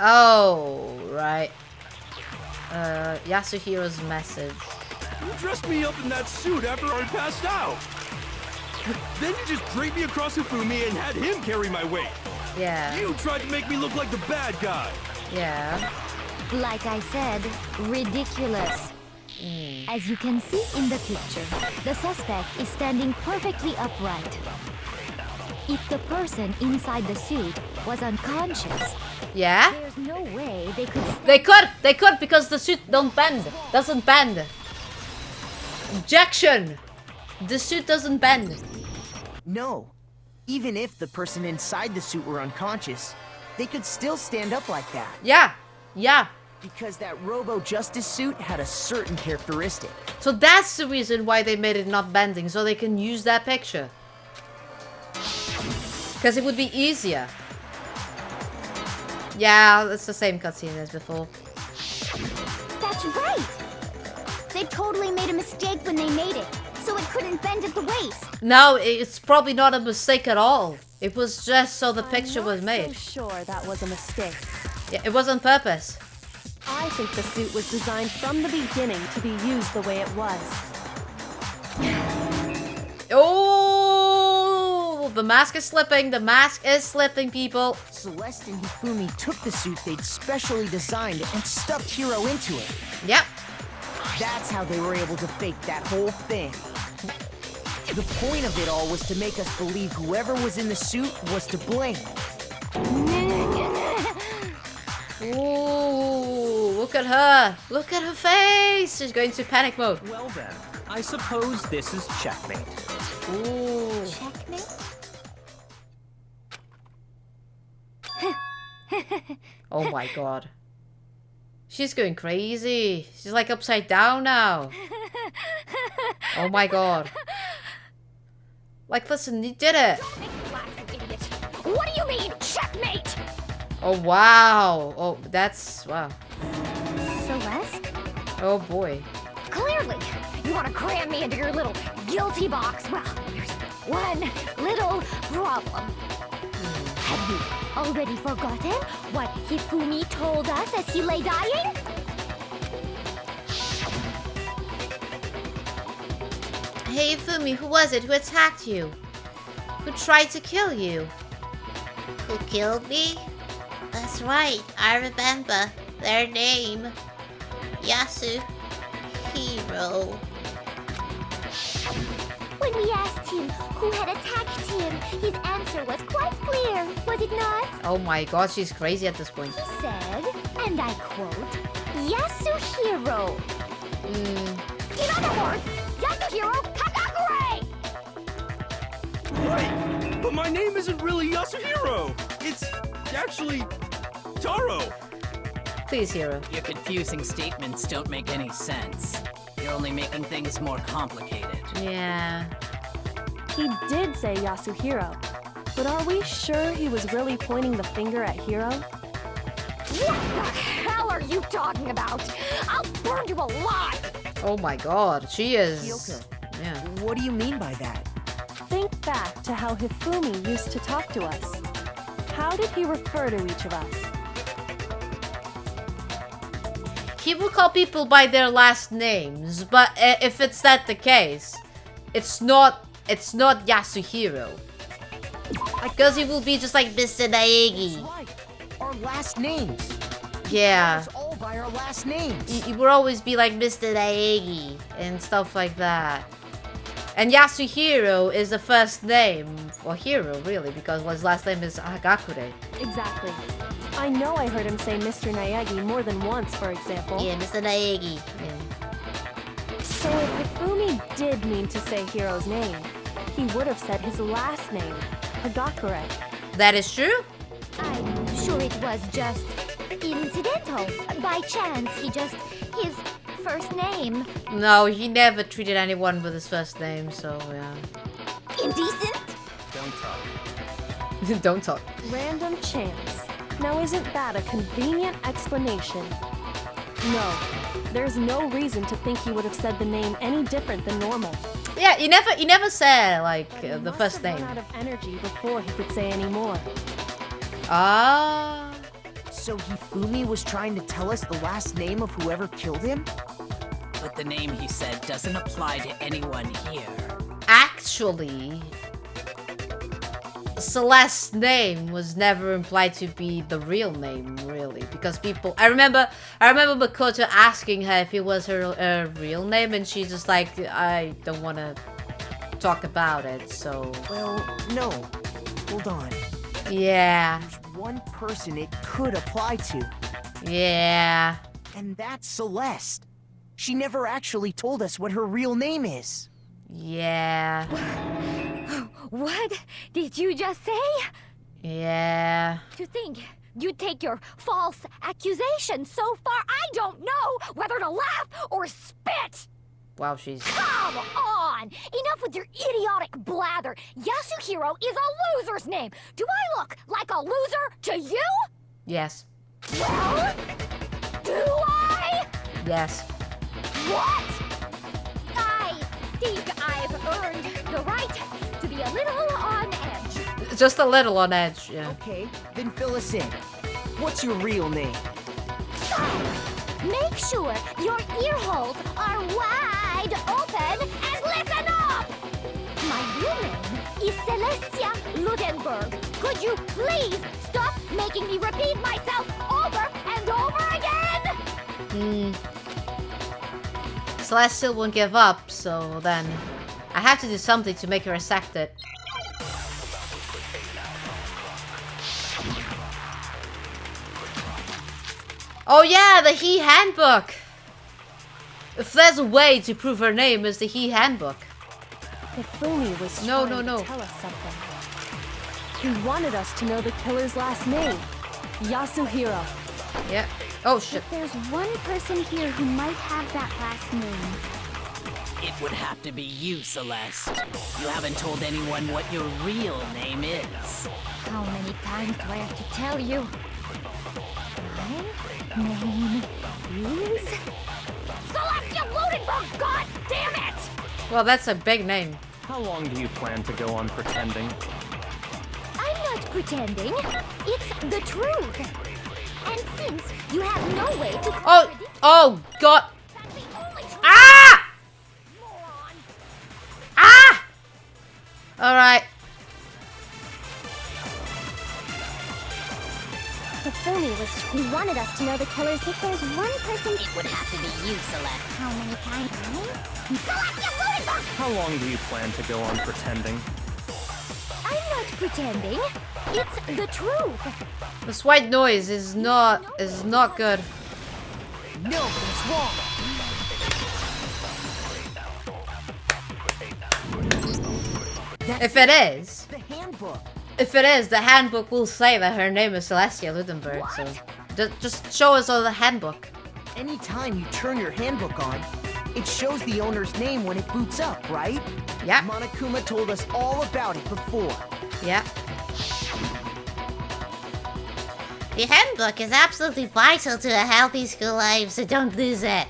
Speaker 1: Oh, right. Yasuhiro's message.
Speaker 10: You dressed me up in that suit after I passed out! Then you just draped me across Hifumi and had him carry my weight!
Speaker 1: Yeah.
Speaker 10: You tried to make me look like the bad guy!
Speaker 1: Yeah.
Speaker 9: Like I said, ridiculous. As you can see in the picture, the suspect is standing perfectly upright. If the person inside the suit was unconscious,
Speaker 1: Yeah?
Speaker 9: there's no way they could
Speaker 1: They could because the suit doesn't bend. Objection! The suit doesn't bend.
Speaker 5: No. Even if the person inside the suit were unconscious, they could still stand up like that.
Speaker 1: Yeah. Yeah.
Speaker 5: Because that Robo-Justice suit had a certain characteristic.
Speaker 1: So that's the reason why they made it not bending, so they can use that picture. Because it would be easier. Yeah, it's the same cutscene as before.
Speaker 9: That's right! They totally made a mistake when they made it, so it couldn't bend at the waist.
Speaker 1: No, it's probably not a mistake at all. It was just so the picture was made.
Speaker 6: I'm not so sure that was a mistake.
Speaker 1: Yeah, it was on purpose.
Speaker 6: I think the suit was designed from the beginning to be used the way it was.
Speaker 1: Oh, the mask is slipping. The mask is slipping, people.
Speaker 5: Celeste and Hifumi took the suit they'd specially designed and stuffed Hiro into it.
Speaker 1: Yep.
Speaker 5: That's how they were able to fake that whole thing. The point of it all was to make us believe whoever was in the suit was to blame.
Speaker 1: Ooh, look at her. Look at her face. She's going to panic mode.
Speaker 3: Well then, I suppose this is checkmate.
Speaker 1: Ooh. Oh my god. She's going crazy. She's like upside down now. Oh my god. Like, listen, you did it.
Speaker 9: What do you mean, checkmate?
Speaker 1: Oh, wow. Oh, that's... wow.
Speaker 9: Celeste?
Speaker 1: Oh, boy.
Speaker 9: Clearly, you want to cram me into your little guilty box. Well, there's one little problem. Have you already forgotten what Hifumi told us as he lay dying?
Speaker 1: Hey, Hifumi, who was it? Who attacked you? Who tried to kill you?
Speaker 2: Who killed me? That's right, I remember their name. Yasuhiro.
Speaker 9: When we asked him who had attacked him, his answer was quite clear, was it not?
Speaker 1: Oh my god, she's crazy at this point.
Speaker 9: He said, and I quote, Yasuhiro. In other words, Yasuhiro Kagakure!
Speaker 10: Wait, but my name isn't really Yasuhiro. It's actually Taro.
Speaker 1: Please, Hiro.
Speaker 7: Your confusing statements don't make any sense. You're only making things more complicated.
Speaker 1: Yeah.
Speaker 6: He did say Yasuhiro, but are we sure he was really pointing the finger at Hiro?
Speaker 9: What the hell are you talking about? I'll burn you alive!
Speaker 1: Oh my god, she is...
Speaker 5: Kyoka,
Speaker 1: Yeah.
Speaker 5: what do you mean by that?
Speaker 6: Think back to how Hifumi used to talk to us. How did he refer to each of us?
Speaker 1: He will call people by their last names, but if it's that the case, it's not Yasuhiro. Because he will be just like Mr. Naegi.
Speaker 5: Right. Our last names.
Speaker 1: Yeah.
Speaker 5: It's all by our last names.
Speaker 1: He will always be like Mr. Naegi and stuff like that. And Yasuhiro is the first name for Hiro, really, because his last name is Hagakure.
Speaker 6: Exactly. I know I heard him say Mr. Naegi more than once, for example.
Speaker 2: Yeah, Mr. Naegi.
Speaker 1: Yeah.
Speaker 6: So if Hifumi did mean to say Hiro's name, he would have said his last name, Hagakure.
Speaker 1: That is true?
Speaker 9: I'm sure it was just incidental. By chance, his first name.
Speaker 1: No, he never treated anyone with his first name, so yeah.
Speaker 9: Indecent?
Speaker 3: Don't talk.
Speaker 1: Don't talk.
Speaker 6: Random chance. Now isn't that a convenient explanation? No, there's no reason to think he would have said the name any different than normal.
Speaker 1: Yeah, he never said like
Speaker 6: He
Speaker 1: the
Speaker 6: must
Speaker 1: first
Speaker 6: have
Speaker 1: name.
Speaker 6: run out of energy before he could say any more.
Speaker 1: Ah.
Speaker 5: So Hifumi was trying to tell us the last name of whoever killed him?
Speaker 7: But the name he said doesn't apply to anyone here.
Speaker 1: Actually, Celeste's name was never implied to be the real name, really, because people. I remember Makoto asking her if it was her real name, and she's just like, I don't want to talk about it. So
Speaker 5: Well, no. Hold on.
Speaker 1: yeah,
Speaker 5: There's one person it could apply to,
Speaker 1: yeah.
Speaker 5: and that's Celeste. She never actually told us what her real name is.
Speaker 1: Yeah.
Speaker 9: What did you just say?
Speaker 1: Yeah.
Speaker 9: To think you'd take your false accusation so far, I don't know whether to laugh or spit!
Speaker 1: Wow, she's...
Speaker 9: Come on! Enough with your idiotic blather! Yasuhiro is a loser's name! Do I look like a loser to you?
Speaker 1: Yes.
Speaker 9: Well, do I?
Speaker 1: Yes.
Speaker 9: What? I think I've earned the right to be a little on edge.
Speaker 1: Just a little on edge, yeah.
Speaker 5: Okay, then fill us in. What's your real name?
Speaker 9: Make sure your ear holes are wide open and listen up! My real name is Celestia Ludenberg. Could you please stop making me repeat myself over and over again?
Speaker 1: Celeste still won't give up, so then I have to do something to make her accept it. Oh yeah, the He Handbook! If there's a way to prove her name is the He Handbook.
Speaker 6: Hifumi was
Speaker 1: No,
Speaker 6: trying
Speaker 1: no, no.
Speaker 6: to tell us something. He wanted us to know the killer's last name. Yasuhiro.
Speaker 1: Yeah. Oh shit.
Speaker 9: There's one person here who might have that last name.
Speaker 7: It would have to be you, Celeste. You haven't told anyone what your real name is.
Speaker 9: How many times do I have to tell you? My name is... Celestia Ludenberg! God damn it!
Speaker 1: Well, that's a big name.
Speaker 3: How long do you plan to go on pretending?
Speaker 9: I'm not pretending. It's the truth. And since you have no way to...
Speaker 1: Oh god.
Speaker 9: That's the only truth.
Speaker 1: Ah!
Speaker 9: Moron.
Speaker 1: Ah! Alright.
Speaker 9: Hifumi he wanted us to know the killers. If there's one person... It would have to be you, Celeste. How many times? Celestia Ludenberg!
Speaker 3: How long do you plan to go on pretending?
Speaker 9: I'm not pretending. It's the truth.
Speaker 1: This white noise is not good.
Speaker 5: No, it's wrong.
Speaker 1: If it is,
Speaker 5: The handbook.
Speaker 1: the handbook will say that her name is Celestia Ludenberg, so just show us all the handbook.
Speaker 5: Anytime you turn your handbook on, it shows the owner's name when it boots up, right?
Speaker 1: Yeah.
Speaker 5: Monokuma told us all about it before.
Speaker 1: Yeah.
Speaker 2: The handbook is absolutely vital to a healthy school life, so don't lose it.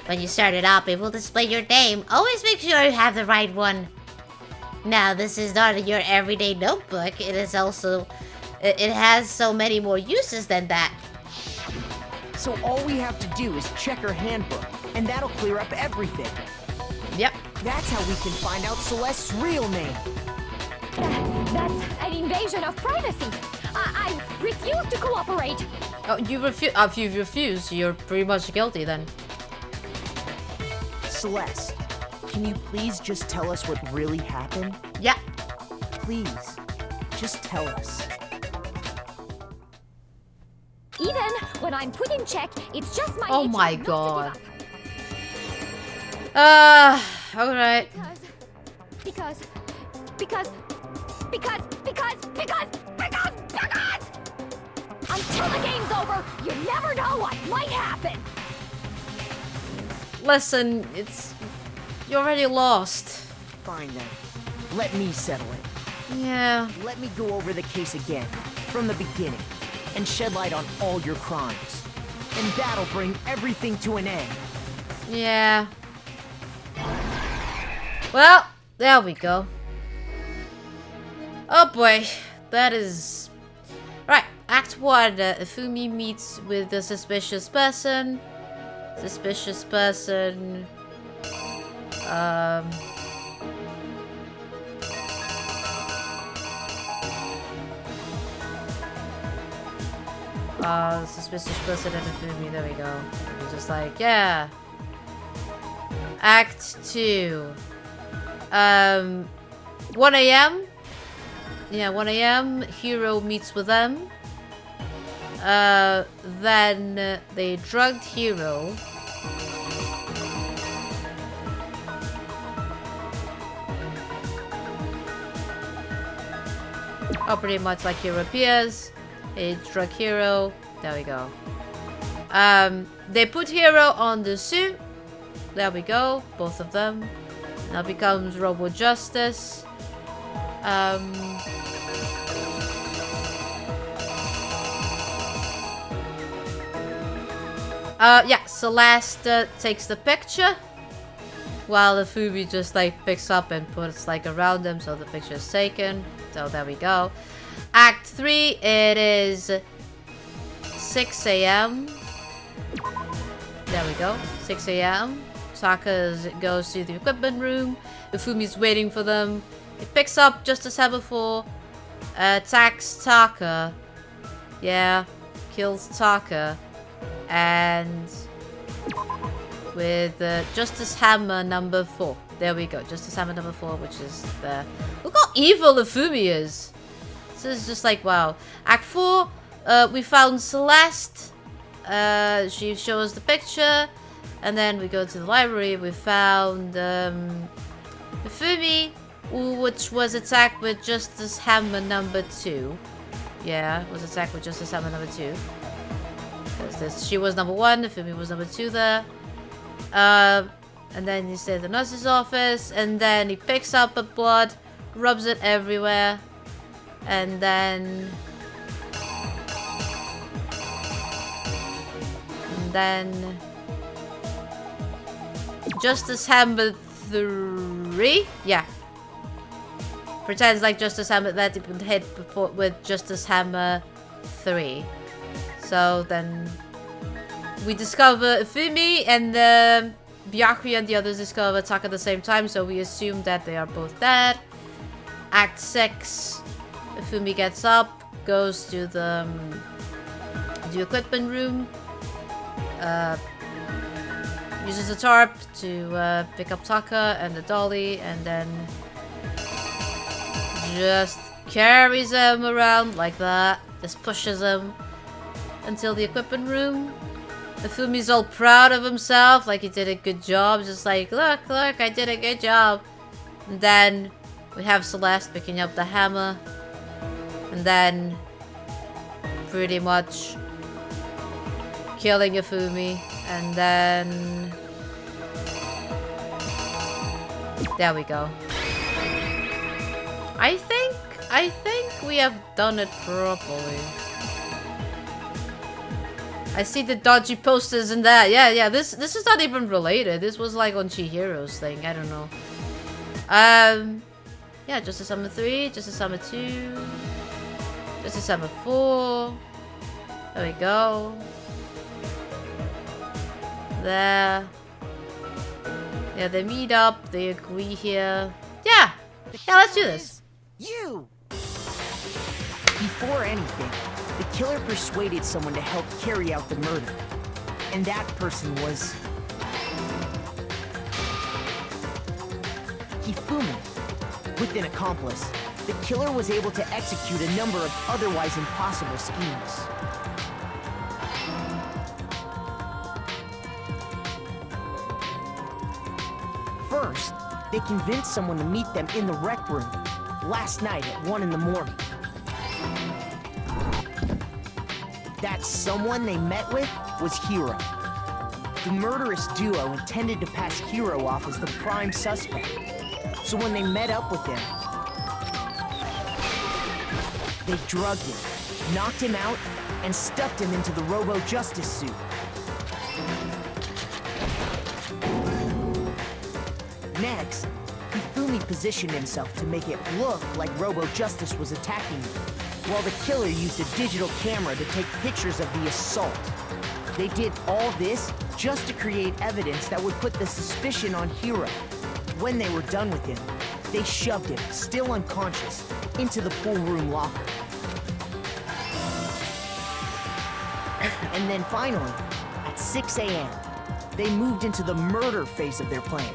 Speaker 2: When you start it up, it will display your name. Always make sure you have the right one. Now, this is not your everyday notebook. It is also... It has so many more uses than that.
Speaker 5: So all we have to do is check her handbook, and that'll clear up everything.
Speaker 1: Yep.
Speaker 5: That's how we can find out Celeste's real name.
Speaker 9: That's an invasion of privacy. I refuse to cooperate.
Speaker 1: Oh, you refuse. If you refuse, you're pretty much guilty then.
Speaker 5: Celeste, can you please just tell us what really happened?
Speaker 1: Yeah.
Speaker 5: Please, just tell us.
Speaker 9: Even when I'm put in check, it's just my
Speaker 1: Oh
Speaker 9: nature
Speaker 1: my
Speaker 9: not to
Speaker 1: god.
Speaker 9: give up.
Speaker 1: Alright.
Speaker 9: Because until the game's over, you never know what might happen.
Speaker 1: Listen, you're already lost.
Speaker 5: Fine then. Let me settle it.
Speaker 1: Yeah.
Speaker 5: Let me go over the case again, from the beginning, and shed light on all your crimes. And that'll bring everything to an end.
Speaker 1: Yeah. Well, there we go. Oh boy, that is... Right, Act 1, Hifumi meets with the suspicious person. Suspicious person... suspicious person and Hifumi, there we go. He's just like, yeah. Act 2. 1 AM? Yeah, 1 AM. Hero meets with them. Then they drugged Hero. Oh, pretty much like Hero appears. They drug Hero. There we go. They put Hero on the suit. There we go. Both of them. Now becomes Robo Justice. Yeah, Celeste takes the picture. While the Hifumi just like picks up and puts like around them so the picture is taken. So there we go. Act 3, it is 6 AM. There we go. 6 AM. Saka goes to the equipment room. Hifumi's waiting for them. He picks up Justice Hammer 4, attacks Taka. Yeah, kills Taka. And with Justice Hammer number 4. There we go. Justice Hammer number 4, which is the... Look how evil Hifumi is. This is just like, wow. Act 4, we found Celeste. She shows the picture. And then we go to the library. We found Hifumi, which was attacked with Justice Hammer number 2. Yeah, was attacked with Justice Hammer number 2. Because she was number 1, Hifumi was number 2 there. And then he stays at the nurse's office, and then he picks up the blood, rubs it everywhere, and then Justice Hammer 3, yeah, pretends like Justice Hammer that it would hit before with Justice Hammer 3. So then we discover Hifumi, and Byakuya and the others discover Taka at the same time, so we assume that they are both dead. Act 6, Hifumi gets up, goes to the equipment room, uses a tarp to pick up Taka and the dolly, and then just carries him around like that, just pushes him until the equipment room. Hifumi's all proud of himself, like he did a good job, just like, look, I did a good job. And then we have Celeste picking up the hammer, and then pretty much killing Hifumi, and then there we go. I think we have done it properly. I see the dodgy posters in that. Yeah, this is not even related. This was like on Chihiro's thing. I don't know. Yeah, Justice Hammer 3, Justice Hammer 2, Justice Hammer 4. There we go. There. Yeah, they meet up, they agree here. Yeah, let's do this.
Speaker 5: You! Before anything, the killer persuaded someone to help carry out the murder. And that person was... Hifumi. With an accomplice, the killer was able to execute a number of otherwise impossible schemes. First, they convinced someone to meet them in the rec room last night at 1 in the morning. That someone they met with was Hiro. The murderous duo intended to pass Hiro off as the prime suspect. So when they met up with him, they drugged him, knocked him out, and stuffed him into the Robo-Justice suit. Next, Hifumi positioned himself to make it look like Robo-Justice was attacking him, while the killer used a digital camera to take pictures of the assault. They did all this just to create evidence that would put the suspicion on Hiro. When they were done with him, they shoved him, still unconscious, into the pool room locker. And then finally, at 6 a.m., they moved into the murder phase of their plan.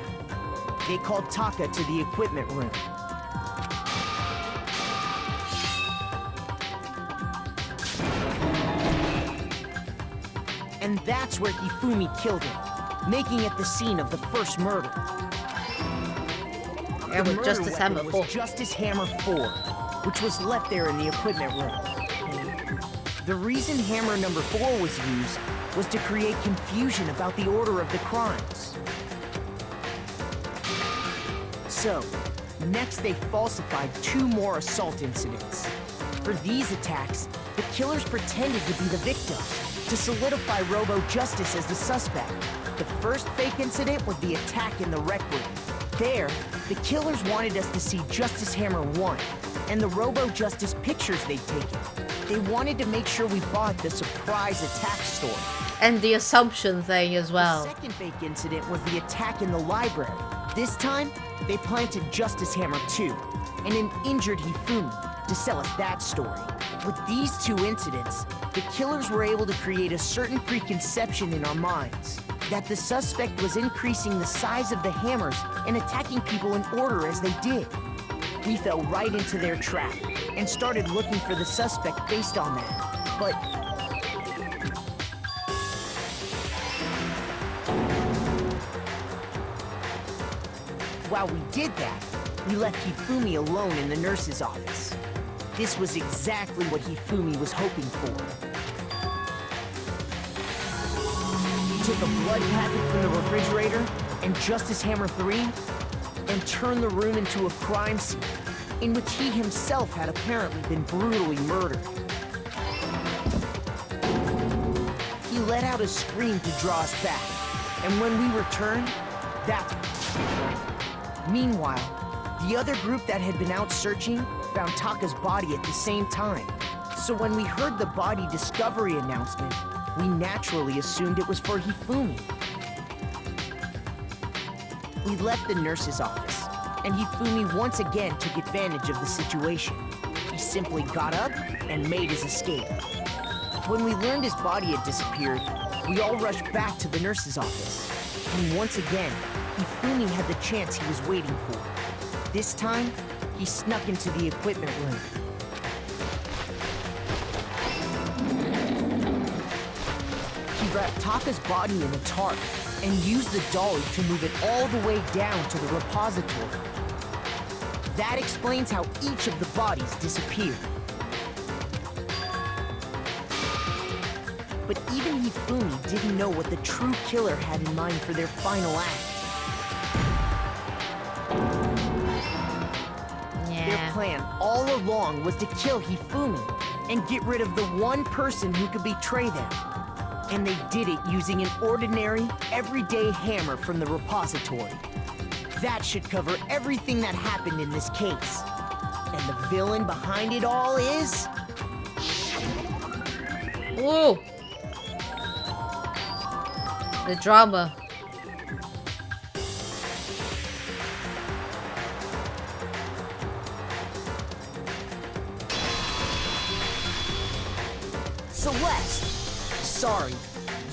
Speaker 5: They called Taka to the equipment room. And that's where Hifumi killed him, making it the scene of the first murder.
Speaker 1: Yeah, with Justice Hammer 4.
Speaker 5: Justice Hammer 4, which was left there in the equipment room. The reason Hammer number 4 was used was to create confusion about the order of the crimes. So, next they falsified 2 more assault incidents. For these attacks, the killers pretended to be the victim, to solidify Robo-Justice as the suspect. The first fake incident was the attack in the rec room. There, the killers wanted us to see Justice Hammer 1 and the Robo-Justice pictures they'd taken. They wanted to make sure we bought the surprise attack story.
Speaker 1: And the assumption thing as well.
Speaker 5: The second fake incident was the attack in the library. This time, they planted Justice Hammer 2 and an injured Hifumi to sell us that story. With these two incidents, the killers were able to create a certain preconception in our minds that the suspect was increasing the size of the hammers and attacking people in order as they did. We fell right into their trap and started looking for the suspect based on that. But while we did that, we left Hifumi alone in the nurse's office. This was exactly what Hifumi was hoping for. He took a blood packet from the refrigerator and Justice Hammer 3 and turned the room into a crime scene in which he himself had apparently been brutally murdered. He let out a scream to draw us back, and when we returned, that's... Meanwhile, the other group that had been out searching found Taka's body at the same time. So when we heard the body discovery announcement, we naturally assumed it was for Hifumi. We left the nurse's office, and Hifumi once again took advantage of the situation. He simply got up and made his escape. When we learned his body had disappeared, we all rushed back to the nurse's office. And once again, Hifumi had the chance he was waiting for. This time, he snuck into the equipment room. He wrapped Taka's body in a tarp and used the dolly to move it all the way down to the repository. That explains how each of the bodies disappeared. But even Hifumi didn't know what the true killer had in mind for their final act. Their plan all along was to kill Hifumi and get rid of the one person who could betray them. And they did it using an ordinary, everyday hammer from the repository. That should cover everything that happened in this case. And the villain behind it all is...
Speaker 1: Ooh. The drama.
Speaker 5: Celeste! Sorry,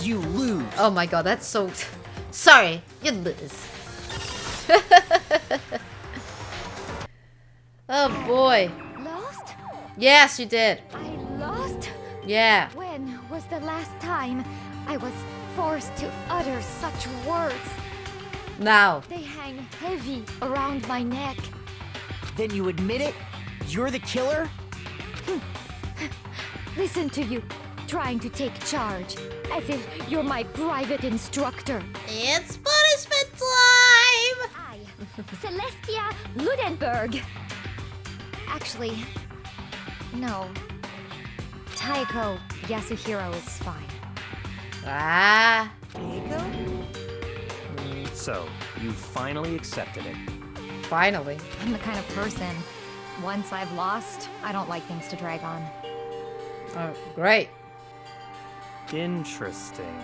Speaker 5: you lose.
Speaker 1: Oh my god, that's so... Sorry, you lose. Oh boy.
Speaker 9: Lost?
Speaker 1: Yes, you did.
Speaker 9: I lost?
Speaker 1: Yeah.
Speaker 9: When was the last time I was forced to utter such words?
Speaker 1: Now.
Speaker 9: They hang heavy around my neck.
Speaker 5: Then you admit it? You're the killer?
Speaker 9: Listen to you, trying to take charge, as if you're my private instructor.
Speaker 2: It's punishment time!
Speaker 9: I, Celestia Ludenberg. Actually, no. Taiko Yasuhiro is fine.
Speaker 1: Ah.
Speaker 3: So, you finally accepted it.
Speaker 1: Finally.
Speaker 11: I'm the kind of person, once I've lost, I don't like things to drag on.
Speaker 1: Oh, great.
Speaker 3: Interesting.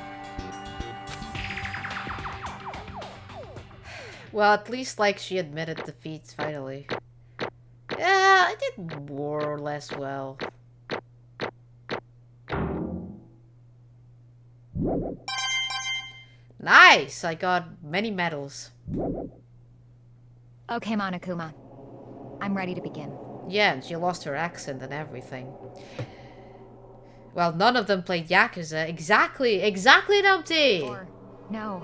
Speaker 1: Well, at least, like, she admitted defeats, finally. Yeah, I did more or less well. Nice! I got many medals.
Speaker 11: Okay, Monokuma. I'm ready to begin.
Speaker 1: Yeah, and she lost her accent and everything. Well, none of them played Yakuza. Exactly, Numpty!
Speaker 11: Or, no.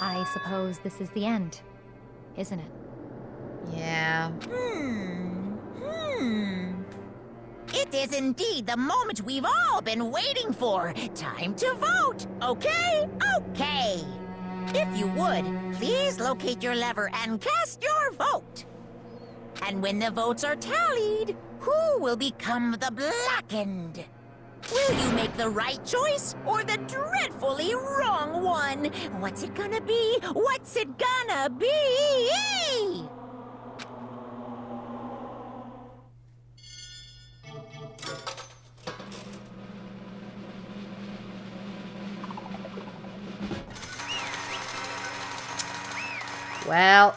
Speaker 11: I suppose this is the end, isn't it?
Speaker 1: Yeah.
Speaker 4: It is indeed the moment we've all been waiting for. Time to vote, okay? Okay. If you would, please locate your lever and cast your vote. And when the votes are tallied, who will become the blackened? Will you make the right choice or the dreadfully wrong one? What's it gonna be? What's it gonna be?
Speaker 1: Well...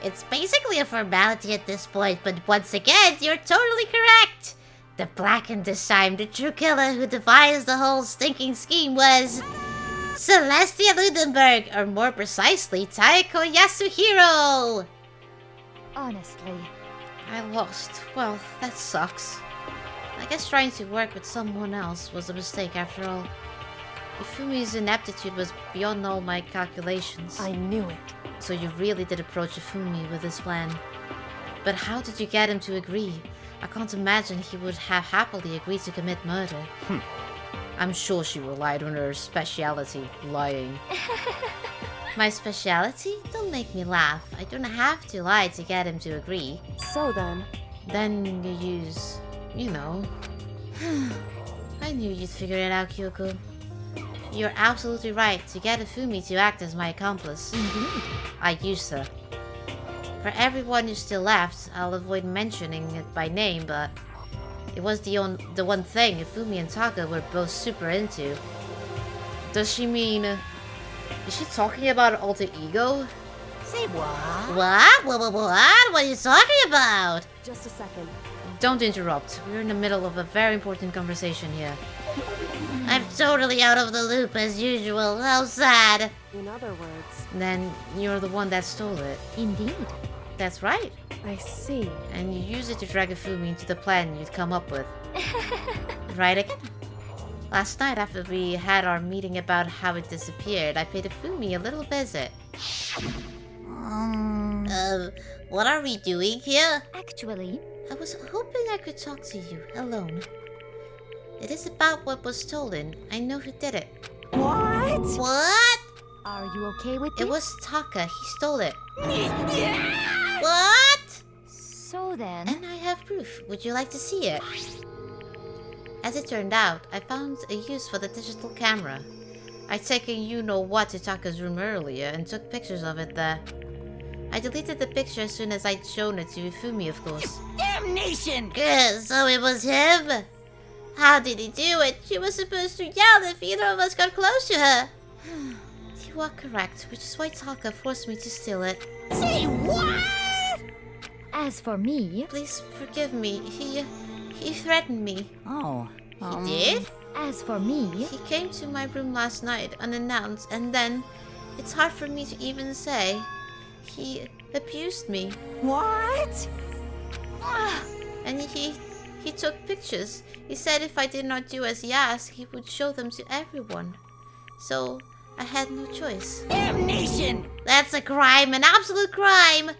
Speaker 2: It's basically a formality at this point, but once again, you're totally correct. The blackened this time, the true killer who devised the whole stinking scheme was... Celestia Ludenberg, or more precisely, Taeko Yasuhiro!
Speaker 9: Honestly.
Speaker 1: I lost. Well, that sucks. I guess trying to work with someone else was a mistake after all. Hifumi's ineptitude was beyond all my calculations.
Speaker 6: I knew it.
Speaker 1: So you really did approach Hifumi with this plan. But how did you get him to agree? I can't imagine he would have happily agreed to commit murder. I'm sure she relied on her speciality, lying. My speciality? Don't make me laugh. I don't have to lie to get him to agree.
Speaker 6: So then...
Speaker 1: Then you use... you know... I knew you'd figure it out, Kyoko. You're absolutely right to get Hifumi to act as my accomplice.
Speaker 9: Indeed.
Speaker 1: I used her. For everyone who's still left, I'll avoid mentioning it by name, but... it was the one thing Hifumi and Taka were both super into. Does she mean... is she talking about alter ego?
Speaker 4: Say what?
Speaker 2: What? What are you talking about?
Speaker 6: Just a second.
Speaker 1: Don't interrupt. We're in the middle of a very important conversation here.
Speaker 2: I'm totally out of the loop as usual. How sad.
Speaker 6: In other words...
Speaker 1: Then you're the one that stole it.
Speaker 9: Indeed.
Speaker 1: That's right.
Speaker 6: I see.
Speaker 1: And you used it to drag Hifumi into the plan you'd come up with. Right again? Last night after we had our meeting about how it disappeared, I paid Hifumi a little visit.
Speaker 2: What are we doing here?
Speaker 9: Actually,
Speaker 1: I was hoping I could talk to you alone. It is about what was stolen. I know who did it.
Speaker 4: What?
Speaker 2: What?
Speaker 9: are you okay with this?
Speaker 1: It was Taka. He stole it.
Speaker 2: What?
Speaker 9: So then...
Speaker 1: And I have proof. Would you like to see it? As it turned out, I found a use for the digital camera. I'd taken you-know-what to Taka's room earlier and took pictures of it there. I deleted the picture as soon as I'd shown it to Hifumi, of course.
Speaker 4: Damnation!
Speaker 2: Good, so it was him? How did he do it? She was supposed to yell if either of us got close to her.
Speaker 1: You are correct, which is why Taka forced me to steal it.
Speaker 4: Say what?
Speaker 9: As for me...
Speaker 1: Please forgive me. He threatened me.
Speaker 4: Oh.
Speaker 2: He did?
Speaker 9: As for me...
Speaker 1: He came to my room last night unannounced, and then... it's hard for me to even say. He abused me.
Speaker 4: What?
Speaker 1: And he took pictures. He said if I did not do as he asked, he would show them to everyone. So, I had no choice.
Speaker 4: Damnation!
Speaker 2: That's a crime, an absolute crime!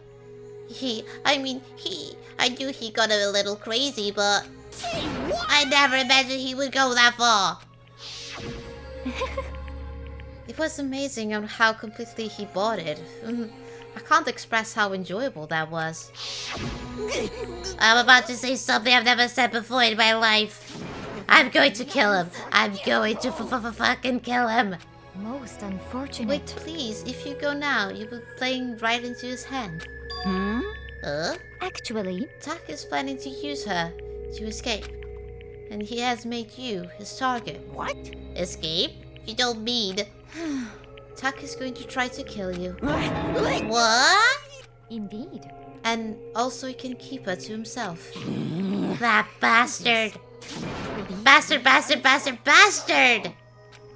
Speaker 2: I knew he got a little crazy, but...
Speaker 4: Say what?
Speaker 2: I never imagined he would go that far.
Speaker 1: It was amazing on how completely he bought it. I can't express how enjoyable that was.
Speaker 2: I'm about to say something I've never said before in my life. I'm going to kill him. I'm going to fucking kill him.
Speaker 9: Most unfortunate.
Speaker 1: Wait, please. If you go now, you'll be playing right into his hand.
Speaker 9: Actually...
Speaker 1: Tak is planning to use her to escape. And he has made you his target.
Speaker 4: What?
Speaker 2: Escape? You don't mean...
Speaker 1: Tak is going to try to kill you.
Speaker 2: What?
Speaker 9: Indeed.
Speaker 1: And also he can keep her to himself.
Speaker 2: That bastard. Bastard!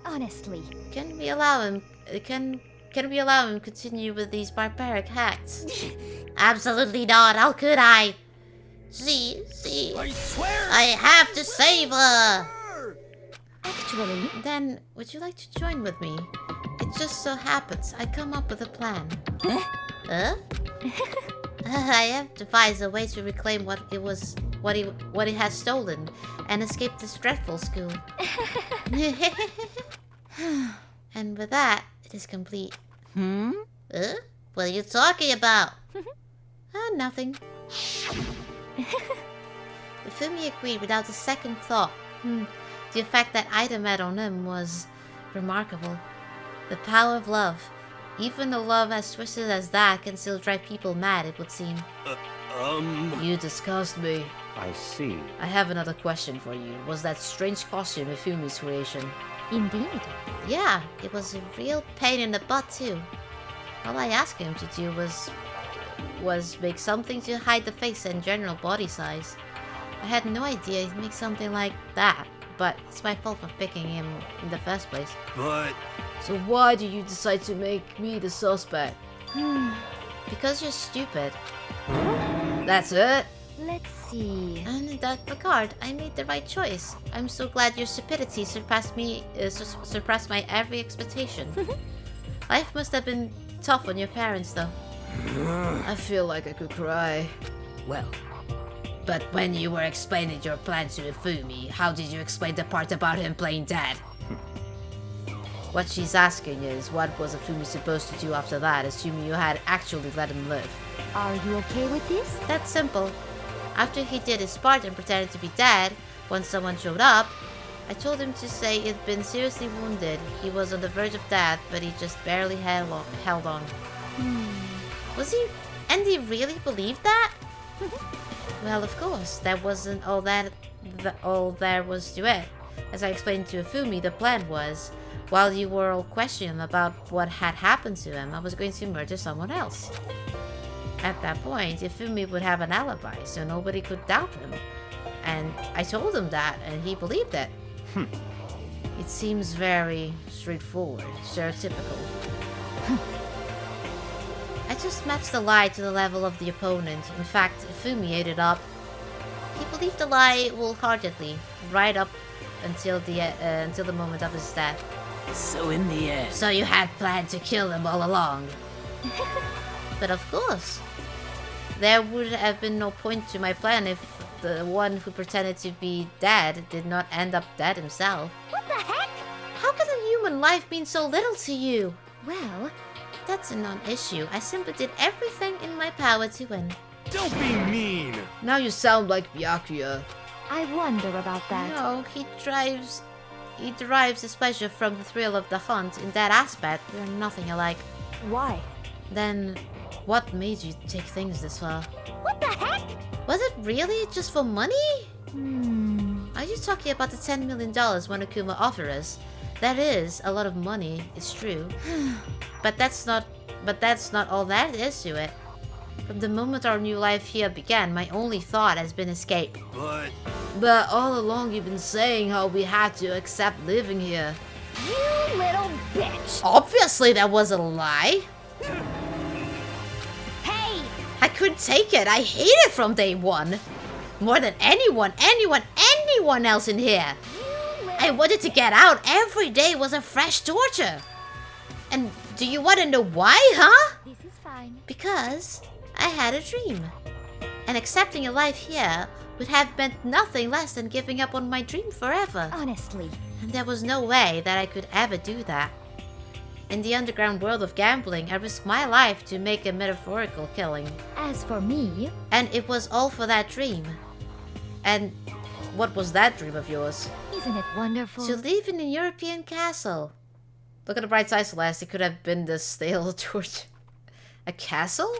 Speaker 9: Honestly.
Speaker 1: Can we allow him... Can we allow him to continue with these barbaric acts?
Speaker 2: Absolutely not. How could I? See.
Speaker 10: I swear!
Speaker 2: I have to save her.
Speaker 9: Actually...
Speaker 1: Then, would you like to join with me? It just so happens I come up with a plan.
Speaker 2: Huh?
Speaker 1: I have devised a way to reclaim what he has stolen and escape this dreadful school. And with that, it is complete.
Speaker 2: Huh? What are you talking about?
Speaker 1: Nothing. Hifumi agreed without a second thought. The effect that item had on him was remarkable. The power of love. Even a love as twisted as that can still drive people mad, it would seem. You disgust me.
Speaker 3: I see.
Speaker 1: I have another question for you. Was that strange costume Hifumi's creation?
Speaker 9: Indeed.
Speaker 2: Yeah, it was a real pain in the butt too.
Speaker 1: All I asked him to do was make something to hide the face and general body size. I had no idea he'd make something like that, but it's my fault for picking him in the first place.
Speaker 10: But
Speaker 1: So why do you decide to make me the suspect?
Speaker 2: Because you're stupid.
Speaker 1: That's it?
Speaker 9: Let's see.
Speaker 2: And in that regard, I made the right choice. I'm so glad your stupidity surpassed my every expectation. Life must have been tough on your parents, though.
Speaker 1: I feel like I could cry.
Speaker 7: Well,
Speaker 1: But when you were explaining your plan to Hifumi, how did you explain the part about him playing dead? What she's asking is, what was Hifumi supposed to do after that, assuming you had actually let him live?
Speaker 9: Are you okay with this?
Speaker 2: That's simple. After he did his part and pretended to be dead, when someone showed up, I told him to say he'd been seriously wounded. He was on the verge of death, but he just barely held on. Was he? And he really believed that? Well, of course, that wasn't all there was to it. As I explained to Hifumi, the plan was, while you were all questioning about what had happened to him, I was going to murder someone else. At that point, Hifumi would have an alibi, so nobody could doubt him. And I told him that, and he believed it. It seems very straightforward, stereotypical. I just matched the lie to the level of the opponent. In fact, Hifumi ate it up. He believed the lie wholeheartedly, right up until the moment of his death.
Speaker 7: so in the end,
Speaker 2: So you had planned to kill him all along. But of course, there would have been no point to my plan if the one who pretended to be dead did not end up dead himself.
Speaker 9: What the heck?
Speaker 2: How can a human life mean so little to you?
Speaker 9: Well,
Speaker 2: That's a non-issue. I simply did everything in my power to win.
Speaker 10: don't be mean.
Speaker 1: Now you sound like Byakuya.
Speaker 9: I wonder about that.
Speaker 2: No, he derives his pleasure from the thrill of the hunt. In that aspect, we are nothing alike.
Speaker 6: Why?
Speaker 2: Then, what made you take things this far?
Speaker 9: What the heck?
Speaker 2: Was it really just for money?
Speaker 9: Hmm.
Speaker 2: Are you talking about the $10 million Monokuma offered us? That is a lot of money, it's true. But that's not all that is to it. From the moment our new life here began, my only thought has been escape.
Speaker 1: But all along you've been saying how we had to accept living here.
Speaker 9: You little bitch.
Speaker 2: Obviously that was a lie.
Speaker 9: Hey!
Speaker 2: I couldn't take it. I hate it from day one. More than anyone else in here. I wanted to get out. Every day was a fresh torture. And do you want to know why, huh?
Speaker 9: This is fine.
Speaker 2: Because I had a dream. And accepting a life here would have meant nothing less than giving up on my dream forever.
Speaker 9: Honestly.
Speaker 2: And there was no way that I could ever do that. In the underground world of gambling, I risked my life to make a metaphorical killing.
Speaker 9: As for me,
Speaker 2: And it was all for that dream. And
Speaker 1: What was that dream of yours?
Speaker 9: isn't it wonderful?
Speaker 2: to live in a European castle.
Speaker 1: Look at the bright side, Celeste. It could have been the stale torch. A castle?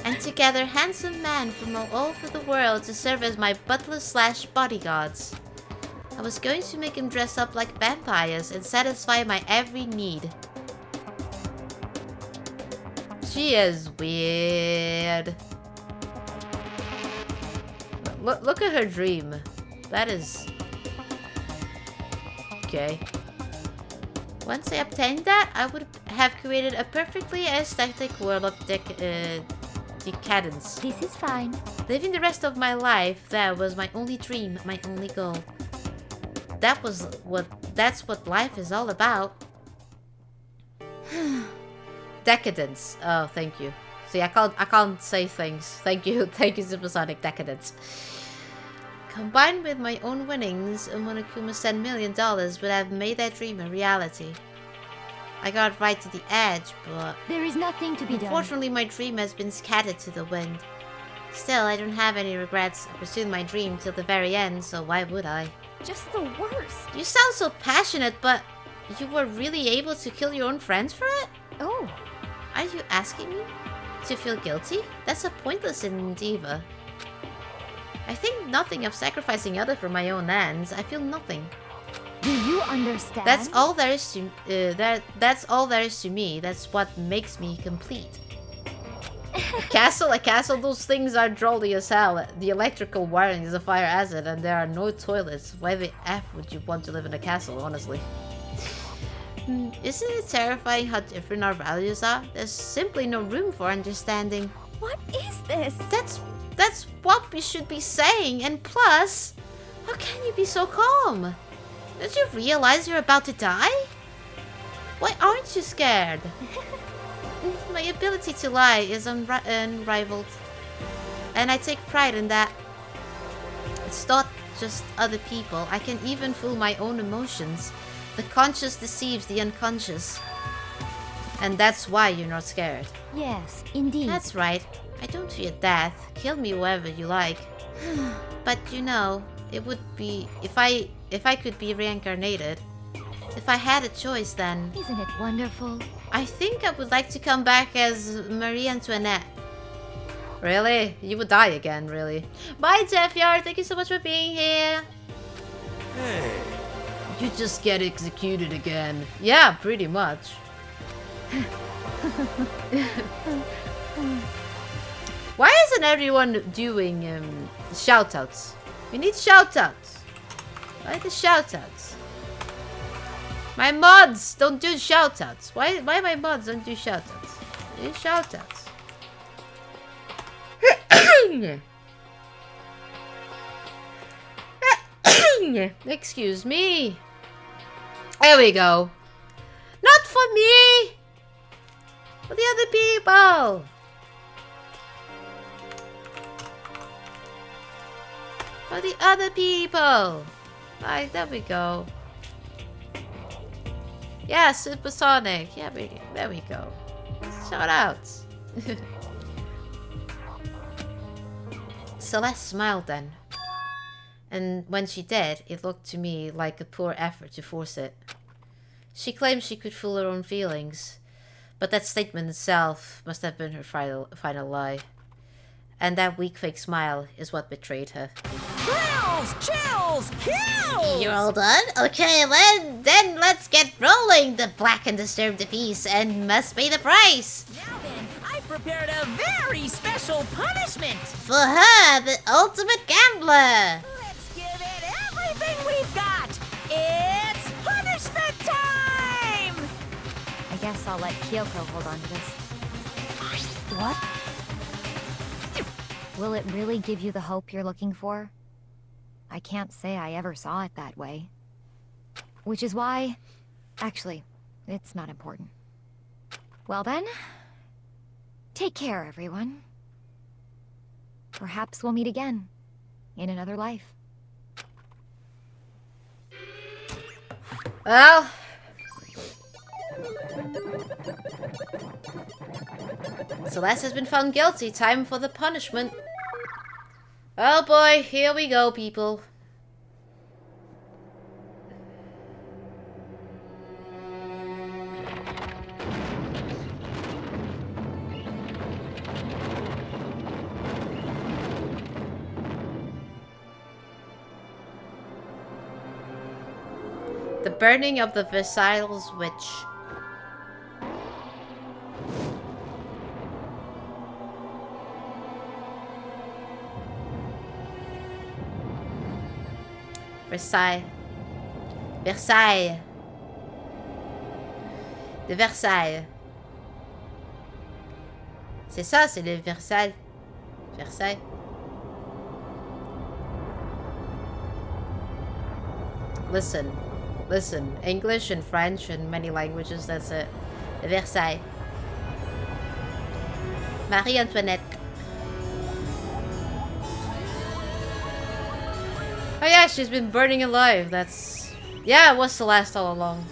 Speaker 2: And to gather handsome men from all over the world to serve as my butlers/bodyguards. I was going to make them dress up like vampires and satisfy my every need.
Speaker 1: She is weird. Look at her dream. That is... Okay.
Speaker 2: Once I obtained that, I would have created a perfectly aesthetic world of decadence.
Speaker 9: This is fine.
Speaker 2: Living the rest of my life, that was my only dream, my only goal. That's what life is all about.
Speaker 1: Decadence. Oh, thank you. See, I can't say things. Thank you. Thank you, Supersonic. Decadence.
Speaker 2: Combined with my own winnings, Monokuma's $10 million would have made that dream a reality. I got right to the edge, but
Speaker 9: There is nothing to be done.
Speaker 2: unfortunately my dream has been scattered to the wind. Still, I don't have any regrets. I pursued my dream till the very end, so why would I?
Speaker 9: Just the worst.
Speaker 2: You sound so passionate, but you were really able to kill your own friends for it?
Speaker 9: Oh,
Speaker 2: Are you asking me?
Speaker 1: To feel guilty? That's so pointless endeavor. I think nothing of sacrificing others for my own ends. I feel nothing.
Speaker 9: Do you understand?
Speaker 1: That's all there is to that's all there is to me. That's what makes me complete. A castle, those things are jolly as hell. The electrical wiring is a fire hazard and there are no toilets. Why the F would you want to live in a castle, honestly? Isn't it terrifying how different our values are? There's simply no room for understanding.
Speaker 9: What is this?
Speaker 1: That's what we should be saying, and plus, how can you be so calm? Don't you realize you're about to die? Why aren't you scared? My ability to lie is unrivaled, and I take pride in that. It's not just other people. I can even fool my own emotions. The conscious deceives the unconscious. And that's why you're not scared.
Speaker 9: Yes, indeed.
Speaker 1: That's right. I don't fear death. Kill me wherever you like. But you know, it would be if I could be reincarnated. If I had a choice, then
Speaker 9: Isn't it wonderful?
Speaker 1: I think I would like to come back as Marie Antoinette. Really? You would die again, really. Bye, Jeffyard. Thank you so much for being here.
Speaker 10: Hey.
Speaker 1: You just get executed again. Yeah, pretty much. Why isn't everyone doing shoutouts? We need shoutouts. Why the shoutouts? My mods don't do shoutouts. Why my mods don't do shoutouts? Do shoutouts. Excuse me. There we go. Not for me. For the other people. For the other people. Right, there we go. Yeah, Supersonic. Yeah, there we go. Shout outs. Celeste smiled then. And when she did, it looked to me like a poor effort to force it. She claimed she could fool her own feelings, but that statement itself must have been her final lie. And that weak fake smile is what betrayed her.
Speaker 4: Thrills, chills, kills!
Speaker 2: You're all done? Okay, then let's get rolling. The black and disturb the peace and must pay the price.
Speaker 4: Now then, I prepared a very special punishment.
Speaker 2: For her, the ultimate gambler.
Speaker 4: Let's give it everything we've got. It's punishment time!
Speaker 11: I guess I'll let Kyoko hold on to this.
Speaker 9: What?
Speaker 11: Will it really give you the hope you're looking for? I can't say I ever saw it that way. Which is why... Actually, it's not important. Well then, take care, everyone. Perhaps we'll meet again, in another life.
Speaker 1: Well... Celeste has been found guilty. Time for the punishment. Oh boy, here we go, people. The burning of the Versailles witch. Versailles. Versailles. De Versailles. C'est ça, c'est le Versailles. Versailles. Listen. Listen. English and French and many languages, that's it. Versailles. Marie Antoinette. Oh yeah, she's been burning alive. That's... Yeah, it was Celeste all along.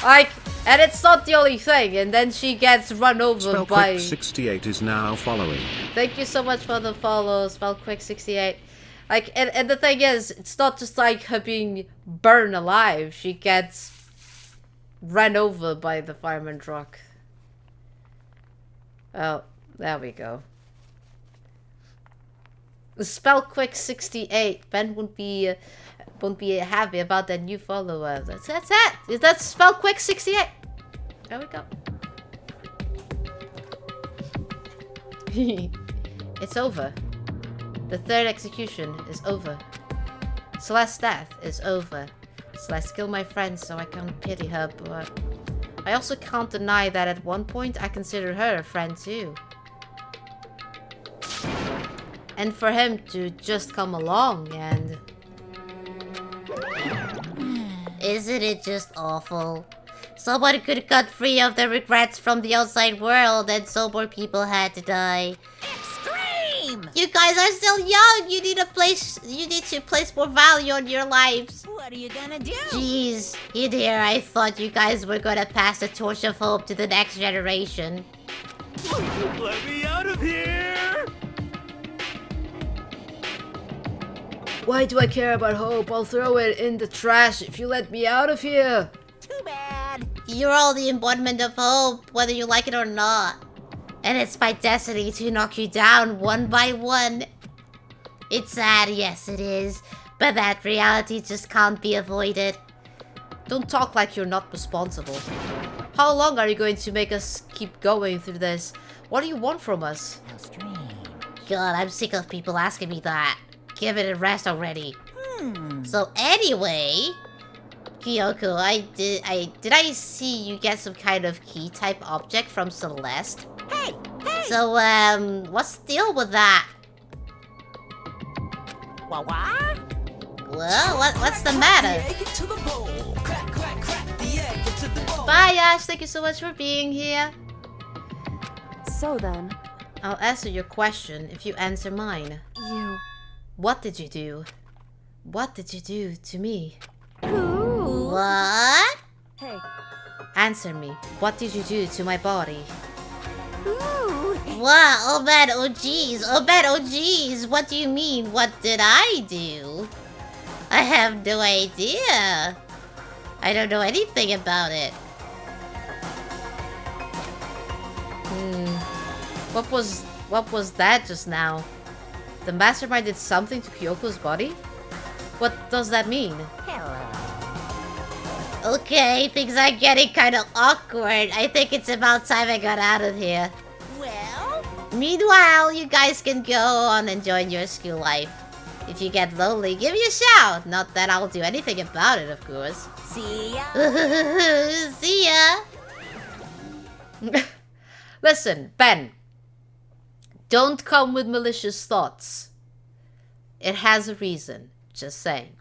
Speaker 1: Like, and it's not the only thing, and then she gets run over by...
Speaker 12: Spellquick68 is now following.
Speaker 1: Thank you so much for the follow, Spellquick68. Like, and the thing is, it's not just like her being burned alive. She gets ran over by the fireman truck. Oh, there we go. The Spell Quick 68. Ben won't be happy about that new follower. That's it. Is that Spell Quick 68? There we go. It's over. The third execution is over. Celeste's death is over. Celeste killed my friend, so I can't pity her, but I also can't deny that at one point I considered her a friend too. And for him to just come along and...
Speaker 2: Isn't it just awful? Someone could cut free of the regrets from the outside world, and so more people had to die.
Speaker 4: Extreme!
Speaker 2: You guys are still young. You need to place more value on your lives.
Speaker 4: What are you gonna do?
Speaker 2: Jeez, in here I thought you guys were gonna pass the torch of hope to the next generation.
Speaker 10: Let me out of here!
Speaker 1: Why do I care about hope? I'll throw it in the trash if you let me out of here.
Speaker 4: Too bad.
Speaker 2: You're all the embodiment of hope, whether you like it or not. And it's my destiny to knock you down one by one. It's sad, yes it is. But that reality just can't be avoided.
Speaker 1: Don't talk like you're not responsible. How long are you going to make us keep going through this? What do you want from us?
Speaker 4: How strange.
Speaker 2: God, I'm sick of people asking me that. Give it a rest already. So anyway, Kyoko, did I see you get some kind of key type object from Celeste?
Speaker 4: Hey! Hey!
Speaker 2: So what's the deal with that?
Speaker 4: What?
Speaker 2: Well, what's the matter? Bye, Ash. Thank you so much for being here.
Speaker 6: So then,
Speaker 1: I'll answer your question if you answer mine.
Speaker 6: you...
Speaker 1: What did you do? What did you do to me?
Speaker 2: What?
Speaker 6: Hey,
Speaker 1: Answer me. What did you do to my body?
Speaker 2: What? Oh man, oh jeez. Oh man, oh jeez. What do you mean? What did I do? I have no idea. I don't know anything about it.
Speaker 1: What was that just now? The mastermind did something to Kyoko's body? What does that mean?
Speaker 2: Okay, things are getting kind of awkward. I think it's about time I got out of here.
Speaker 4: Well?
Speaker 2: Meanwhile, you guys can go on and join your school life. If you get lonely, give me a shout. Not that I'll do anything about it, of course.
Speaker 4: See ya.
Speaker 2: See ya.
Speaker 1: Listen, Ben. Don't come with malicious thoughts. It has a reason. Just saying.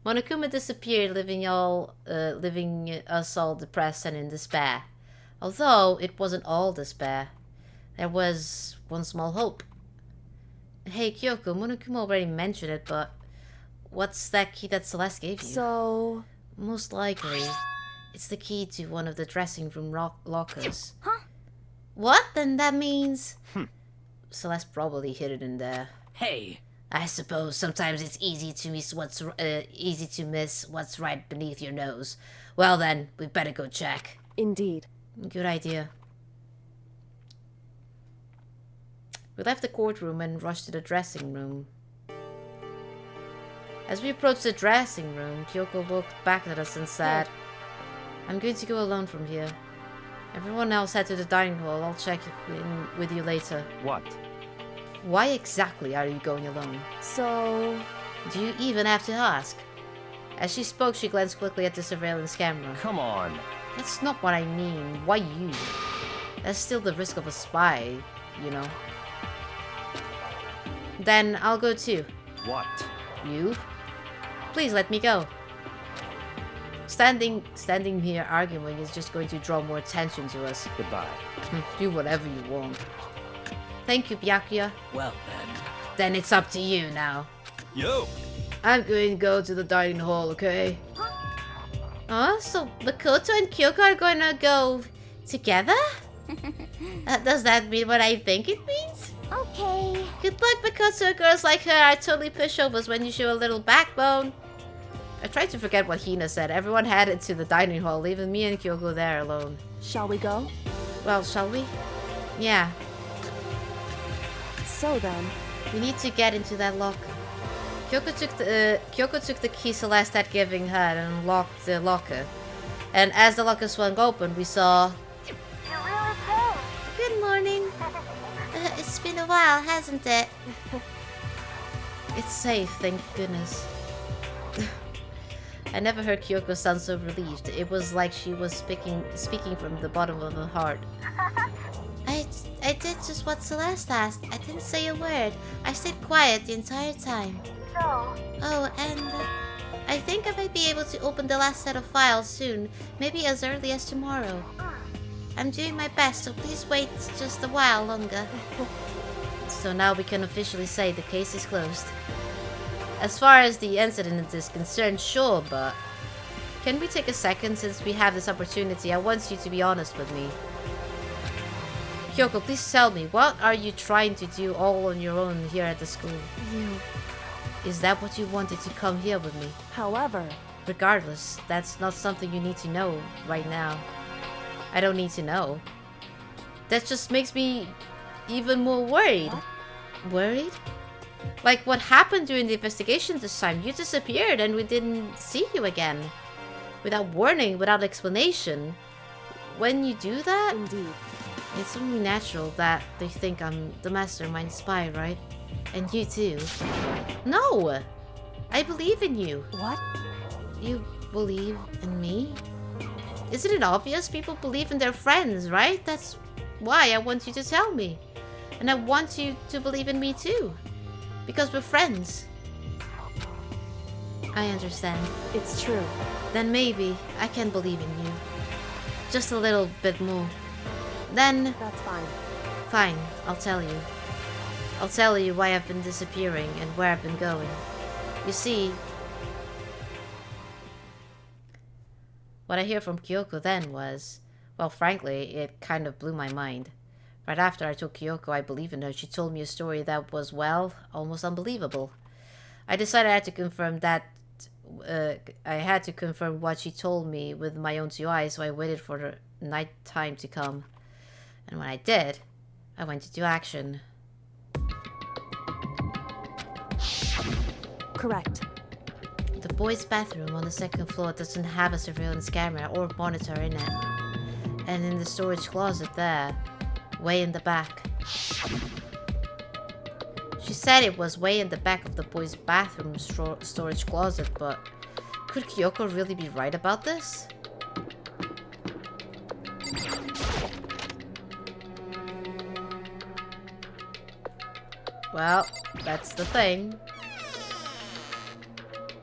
Speaker 1: Monokuma disappeared, leaving us all depressed and in despair. Although it wasn't all despair. There was one small hope. Hey Kyoko, Monokuma already mentioned it, but what's that key that Celeste gave you?
Speaker 6: so...
Speaker 1: Most likely, it's the key to one of the dressing room lockers.
Speaker 2: Huh? What? Then that means...
Speaker 1: Celeste probably hid it in there.
Speaker 7: Hey,
Speaker 1: I suppose sometimes it's easy to miss what's right beneath your nose. Well then, we better go check.
Speaker 6: Indeed.
Speaker 1: Good idea. We left the courtroom and rushed to the dressing room. As we approached the dressing room, Kyoko looked back at us and said, I'm going to go alone from here. Everyone else head to the dining hall. I'll check in with you later.
Speaker 3: What?
Speaker 1: Why exactly are you going alone?
Speaker 6: So...
Speaker 1: Do you even have to ask? As she spoke, she glanced quickly at the surveillance camera.
Speaker 3: Come on.
Speaker 1: That's not what I mean. Why you? That's still the risk of a spy, you know. Then I'll go too.
Speaker 3: What?
Speaker 1: You? Please let me go. Standing here arguing is just going to draw more attention to us.
Speaker 3: Goodbye.
Speaker 1: Do whatever you want. Thank you, Byakuya.
Speaker 7: well then.
Speaker 1: Then it's up to you now.
Speaker 10: Yo!
Speaker 1: I'm going to go to the dining hall, okay?
Speaker 2: So Makoto and Kyoko are gonna go together? Does that mean what I think it means?
Speaker 9: Okay.
Speaker 1: Good luck, Picasso. Girls like her are totally pushovers when you show a little backbone. I tried to forget what Hina said. Everyone headed to the dining hall, leaving me and Kyoko there alone.
Speaker 6: Shall we go?
Speaker 1: Well, shall we? Yeah.
Speaker 6: So then,
Speaker 1: We need to get into that locker. Kyoko took the key Celeste had given her and unlocked the locker. And as the locker swung open, we saw...
Speaker 9: You're really cool.
Speaker 2: Good morning. It's been a while, hasn't it?
Speaker 1: It's safe, thank goodness. I never heard Kyoko sound so relieved. It was like she was speaking from the bottom of her heart.
Speaker 2: I did just what Celeste asked. I didn't say a word. I stayed quiet the entire time.
Speaker 9: So,
Speaker 2: Oh, and I think I might be able to open the last set of files soon. Maybe as early as tomorrow. I'm doing my best, so please wait just a while longer.
Speaker 1: So now we can officially say the case is closed. As far as the incident is concerned, sure, but... Can we take a second since we have this opportunity? I want you to be honest with me. Kyoko, please tell me, what are you trying to do all on your own here at the school? Is that what you wanted to come here with me?
Speaker 6: however,
Speaker 1: Regardless, that's not something you need to know right now. I don't need to know. That just makes me even more worried. Worried? Like what happened during the investigation this time? You disappeared and we didn't see you again. Without warning, without explanation. When you do that,
Speaker 6: indeed.
Speaker 1: it's only natural that they think I'm the mastermind spy, right? And you too. No! I believe in you.
Speaker 6: What?
Speaker 1: You believe in me? Isn't it obvious people believe in their friends, right? That's why I want you to tell me. And I want you to believe in me too. Because we're friends. I understand.
Speaker 6: It's true.
Speaker 1: Then maybe I can believe in you. Just a little bit more. Then,
Speaker 6: That's fine.
Speaker 1: fine, I'll tell you. I'll tell you why I've been disappearing and where I've been going. You see, what I hear from Kyoko then was, well, frankly, it kind of blew my mind. Right after I told Kyoko I believe in her, she told me a story that was, well, almost unbelievable. I decided I had to confirm that. I had to confirm what she told me with my own two eyes, so I waited for the night time to come. And when I did, I went into action.
Speaker 6: Correct.
Speaker 1: The boys' bathroom on the second floor doesn't have a surveillance camera or monitor in it. And in the storage closet there, way in the back. She said it was way in the back of the boys' bathroom storage closet, but could Kyoko really be right about this? Well, that's the thing.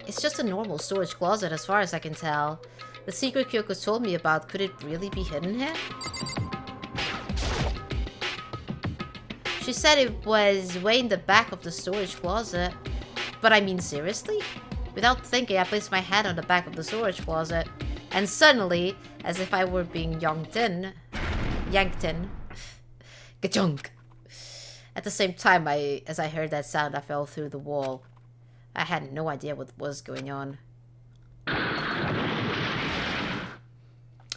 Speaker 1: It's just a normal storage closet as far as I can tell. The secret Kyoko told me about, could it really be hidden here? She said it was way in the back of the storage closet. But I mean, seriously? Without thinking, I placed my hand on the back of the storage closet. And suddenly, as if I were being yanked in, ka-chunk. At the same time, as I heard that sound, I fell through the wall. I had no idea what was going on.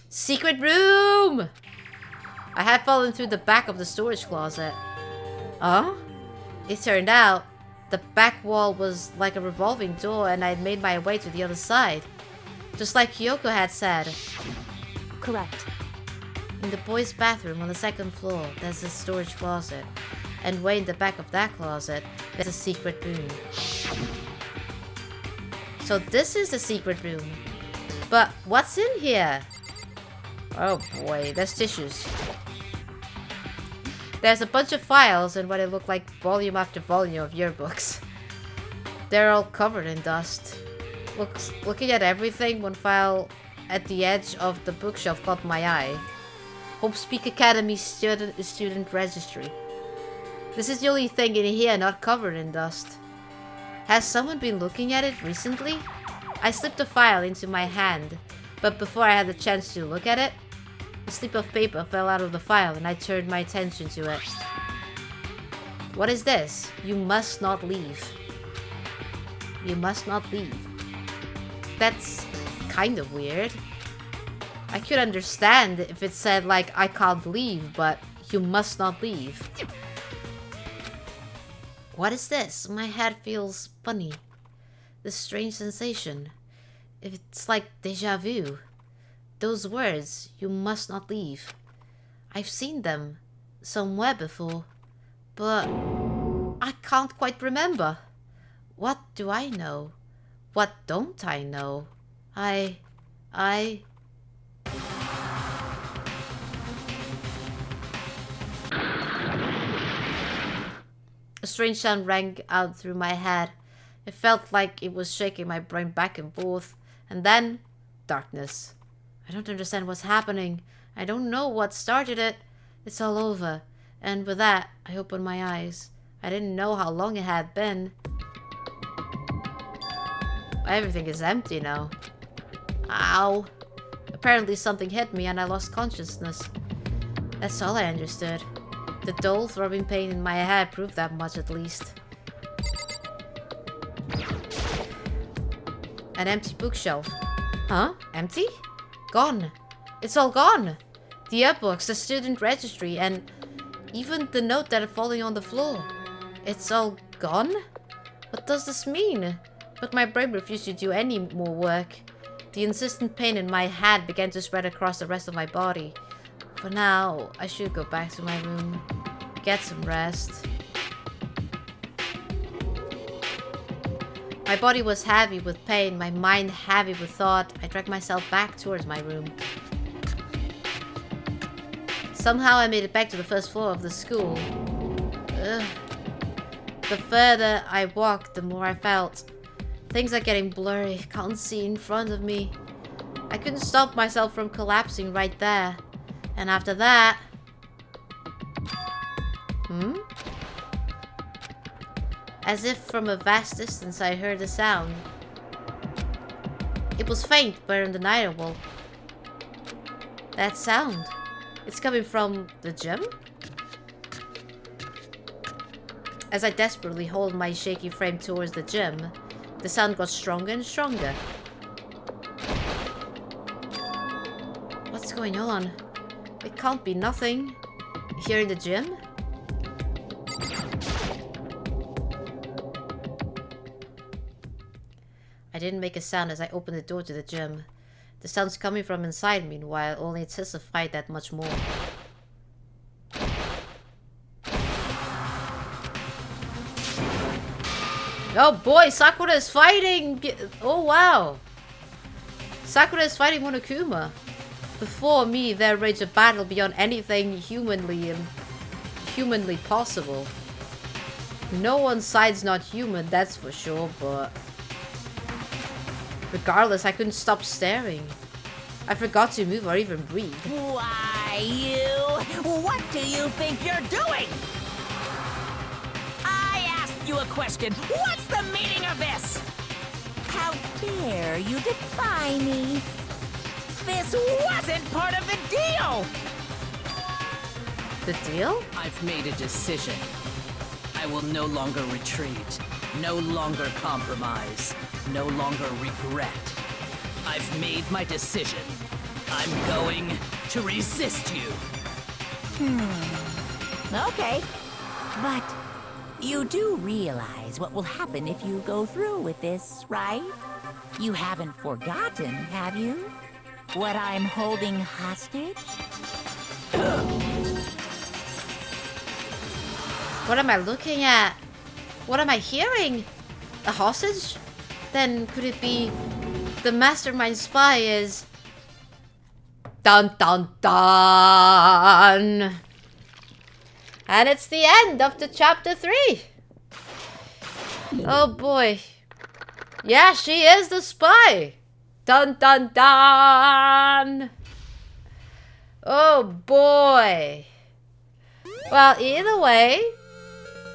Speaker 1: Secret room! I had fallen through the back of the storage closet. Huh? It turned out the back wall was like a revolving door and I'd made my way to the other side. Just like Kyoko had said.
Speaker 6: Correct.
Speaker 1: In the boys' bathroom on the second floor, there's a storage closet. And way in the back of that closet, there's a secret room. So this is the secret room. But what's in here? Oh boy, there's tissues. There's a bunch of files and what it looked like volume after volume of yearbooks. They're all covered in dust. Looking at everything, one file at the edge of the bookshelf caught my eye. Hope Speak Academy student registry. This is the only thing in here not covered in dust. Has someone been looking at it recently? I slipped the file into my hand, but before I had the chance to look at it, a slip of paper fell out of the file and I turned my attention to it. What is this? You must not leave. You must not leave. That's kind of weird. I could understand if it said like I can't leave, but you must not leave. What is this? My head feels funny. This strange sensation. It's like deja vu. Those words, you must not leave. I've seen them somewhere before, but I can't quite remember. What do I know? What don't I know? I... A strange sound rang out through my head. It felt like it was shaking my brain back and forth. And then, darkness. I don't understand what's happening. I don't know what started it. It's all over. And with that, I opened my eyes. I didn't know how long it had been. Everything is empty now. Ow. Apparently something hit me and I lost consciousness. That's all I understood. The dull throbbing pain in my head proved that much at least. An empty bookshelf. Huh? Empty? Gone. It's all gone. The yearbooks, the student registry, and even the note that had fallen on the floor. It's all gone? What does this mean? But my brain refused to do any more work. The insistent pain in my head began to spread across the rest of my body. For now, I should go back to my room. Get some rest. My body was heavy with pain, my mind heavy with thought. I dragged myself back towards my room. Somehow I made it back to the first floor of the school. Ugh. The further I walked, the more I felt. Things are getting blurry, can't see in front of me. I couldn't stop myself from collapsing right there. And after that... As if from a vast distance I heard a sound. It was faint but undeniable. That sound. It's coming from the gym? As I desperately hold my shaky frame towards the gym, the sound got stronger and stronger. What's going on? It can't be nothing. Here in the gym? I didn't make a sound as I opened the door to the gym. The sounds coming from inside, meanwhile, only intensified that much more. Oh boy, Sakura is fighting! Oh wow! Sakura is fighting Monokuma. Before me, there raged a battle beyond anything humanly possible. No one's side's not human, that's for sure, but... Regardless, I couldn't stop staring. I forgot to move or even breathe.
Speaker 4: Why, you... What do you think you're doing? I asked you a question. What's the meaning of this? How dare you defy me? This wasn't part of the deal!
Speaker 1: The deal?
Speaker 7: I've made a decision. I will no longer retreat, no longer compromise, no longer regret. I've made my decision. I'm going to resist you.
Speaker 4: Okay. But you do realize what will happen if you go through with this, right? You haven't forgotten, have you? What I'm holding hostage?
Speaker 1: What am I looking at? What am I hearing? A hostage? Then could it be the mastermind spy is... Dun dun dun! And it's the end of the chapter 3! Oh boy. Yeah, she is the spy! Dun dun dun! Oh boy. Well, either way...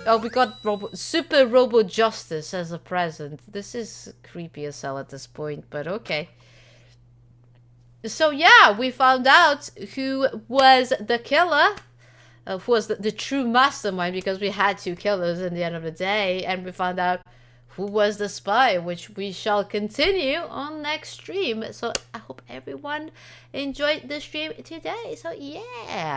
Speaker 1: Oh, we got Super Robo Justice as a present. This is creepy as hell at this point, but okay. So yeah, we found out who was the killer. who was the true mastermind, because we had 2 killers in the end of the day, and we found out who was the spy, which we shall continue on next stream. So I hope everyone enjoyed the stream today. So yeah.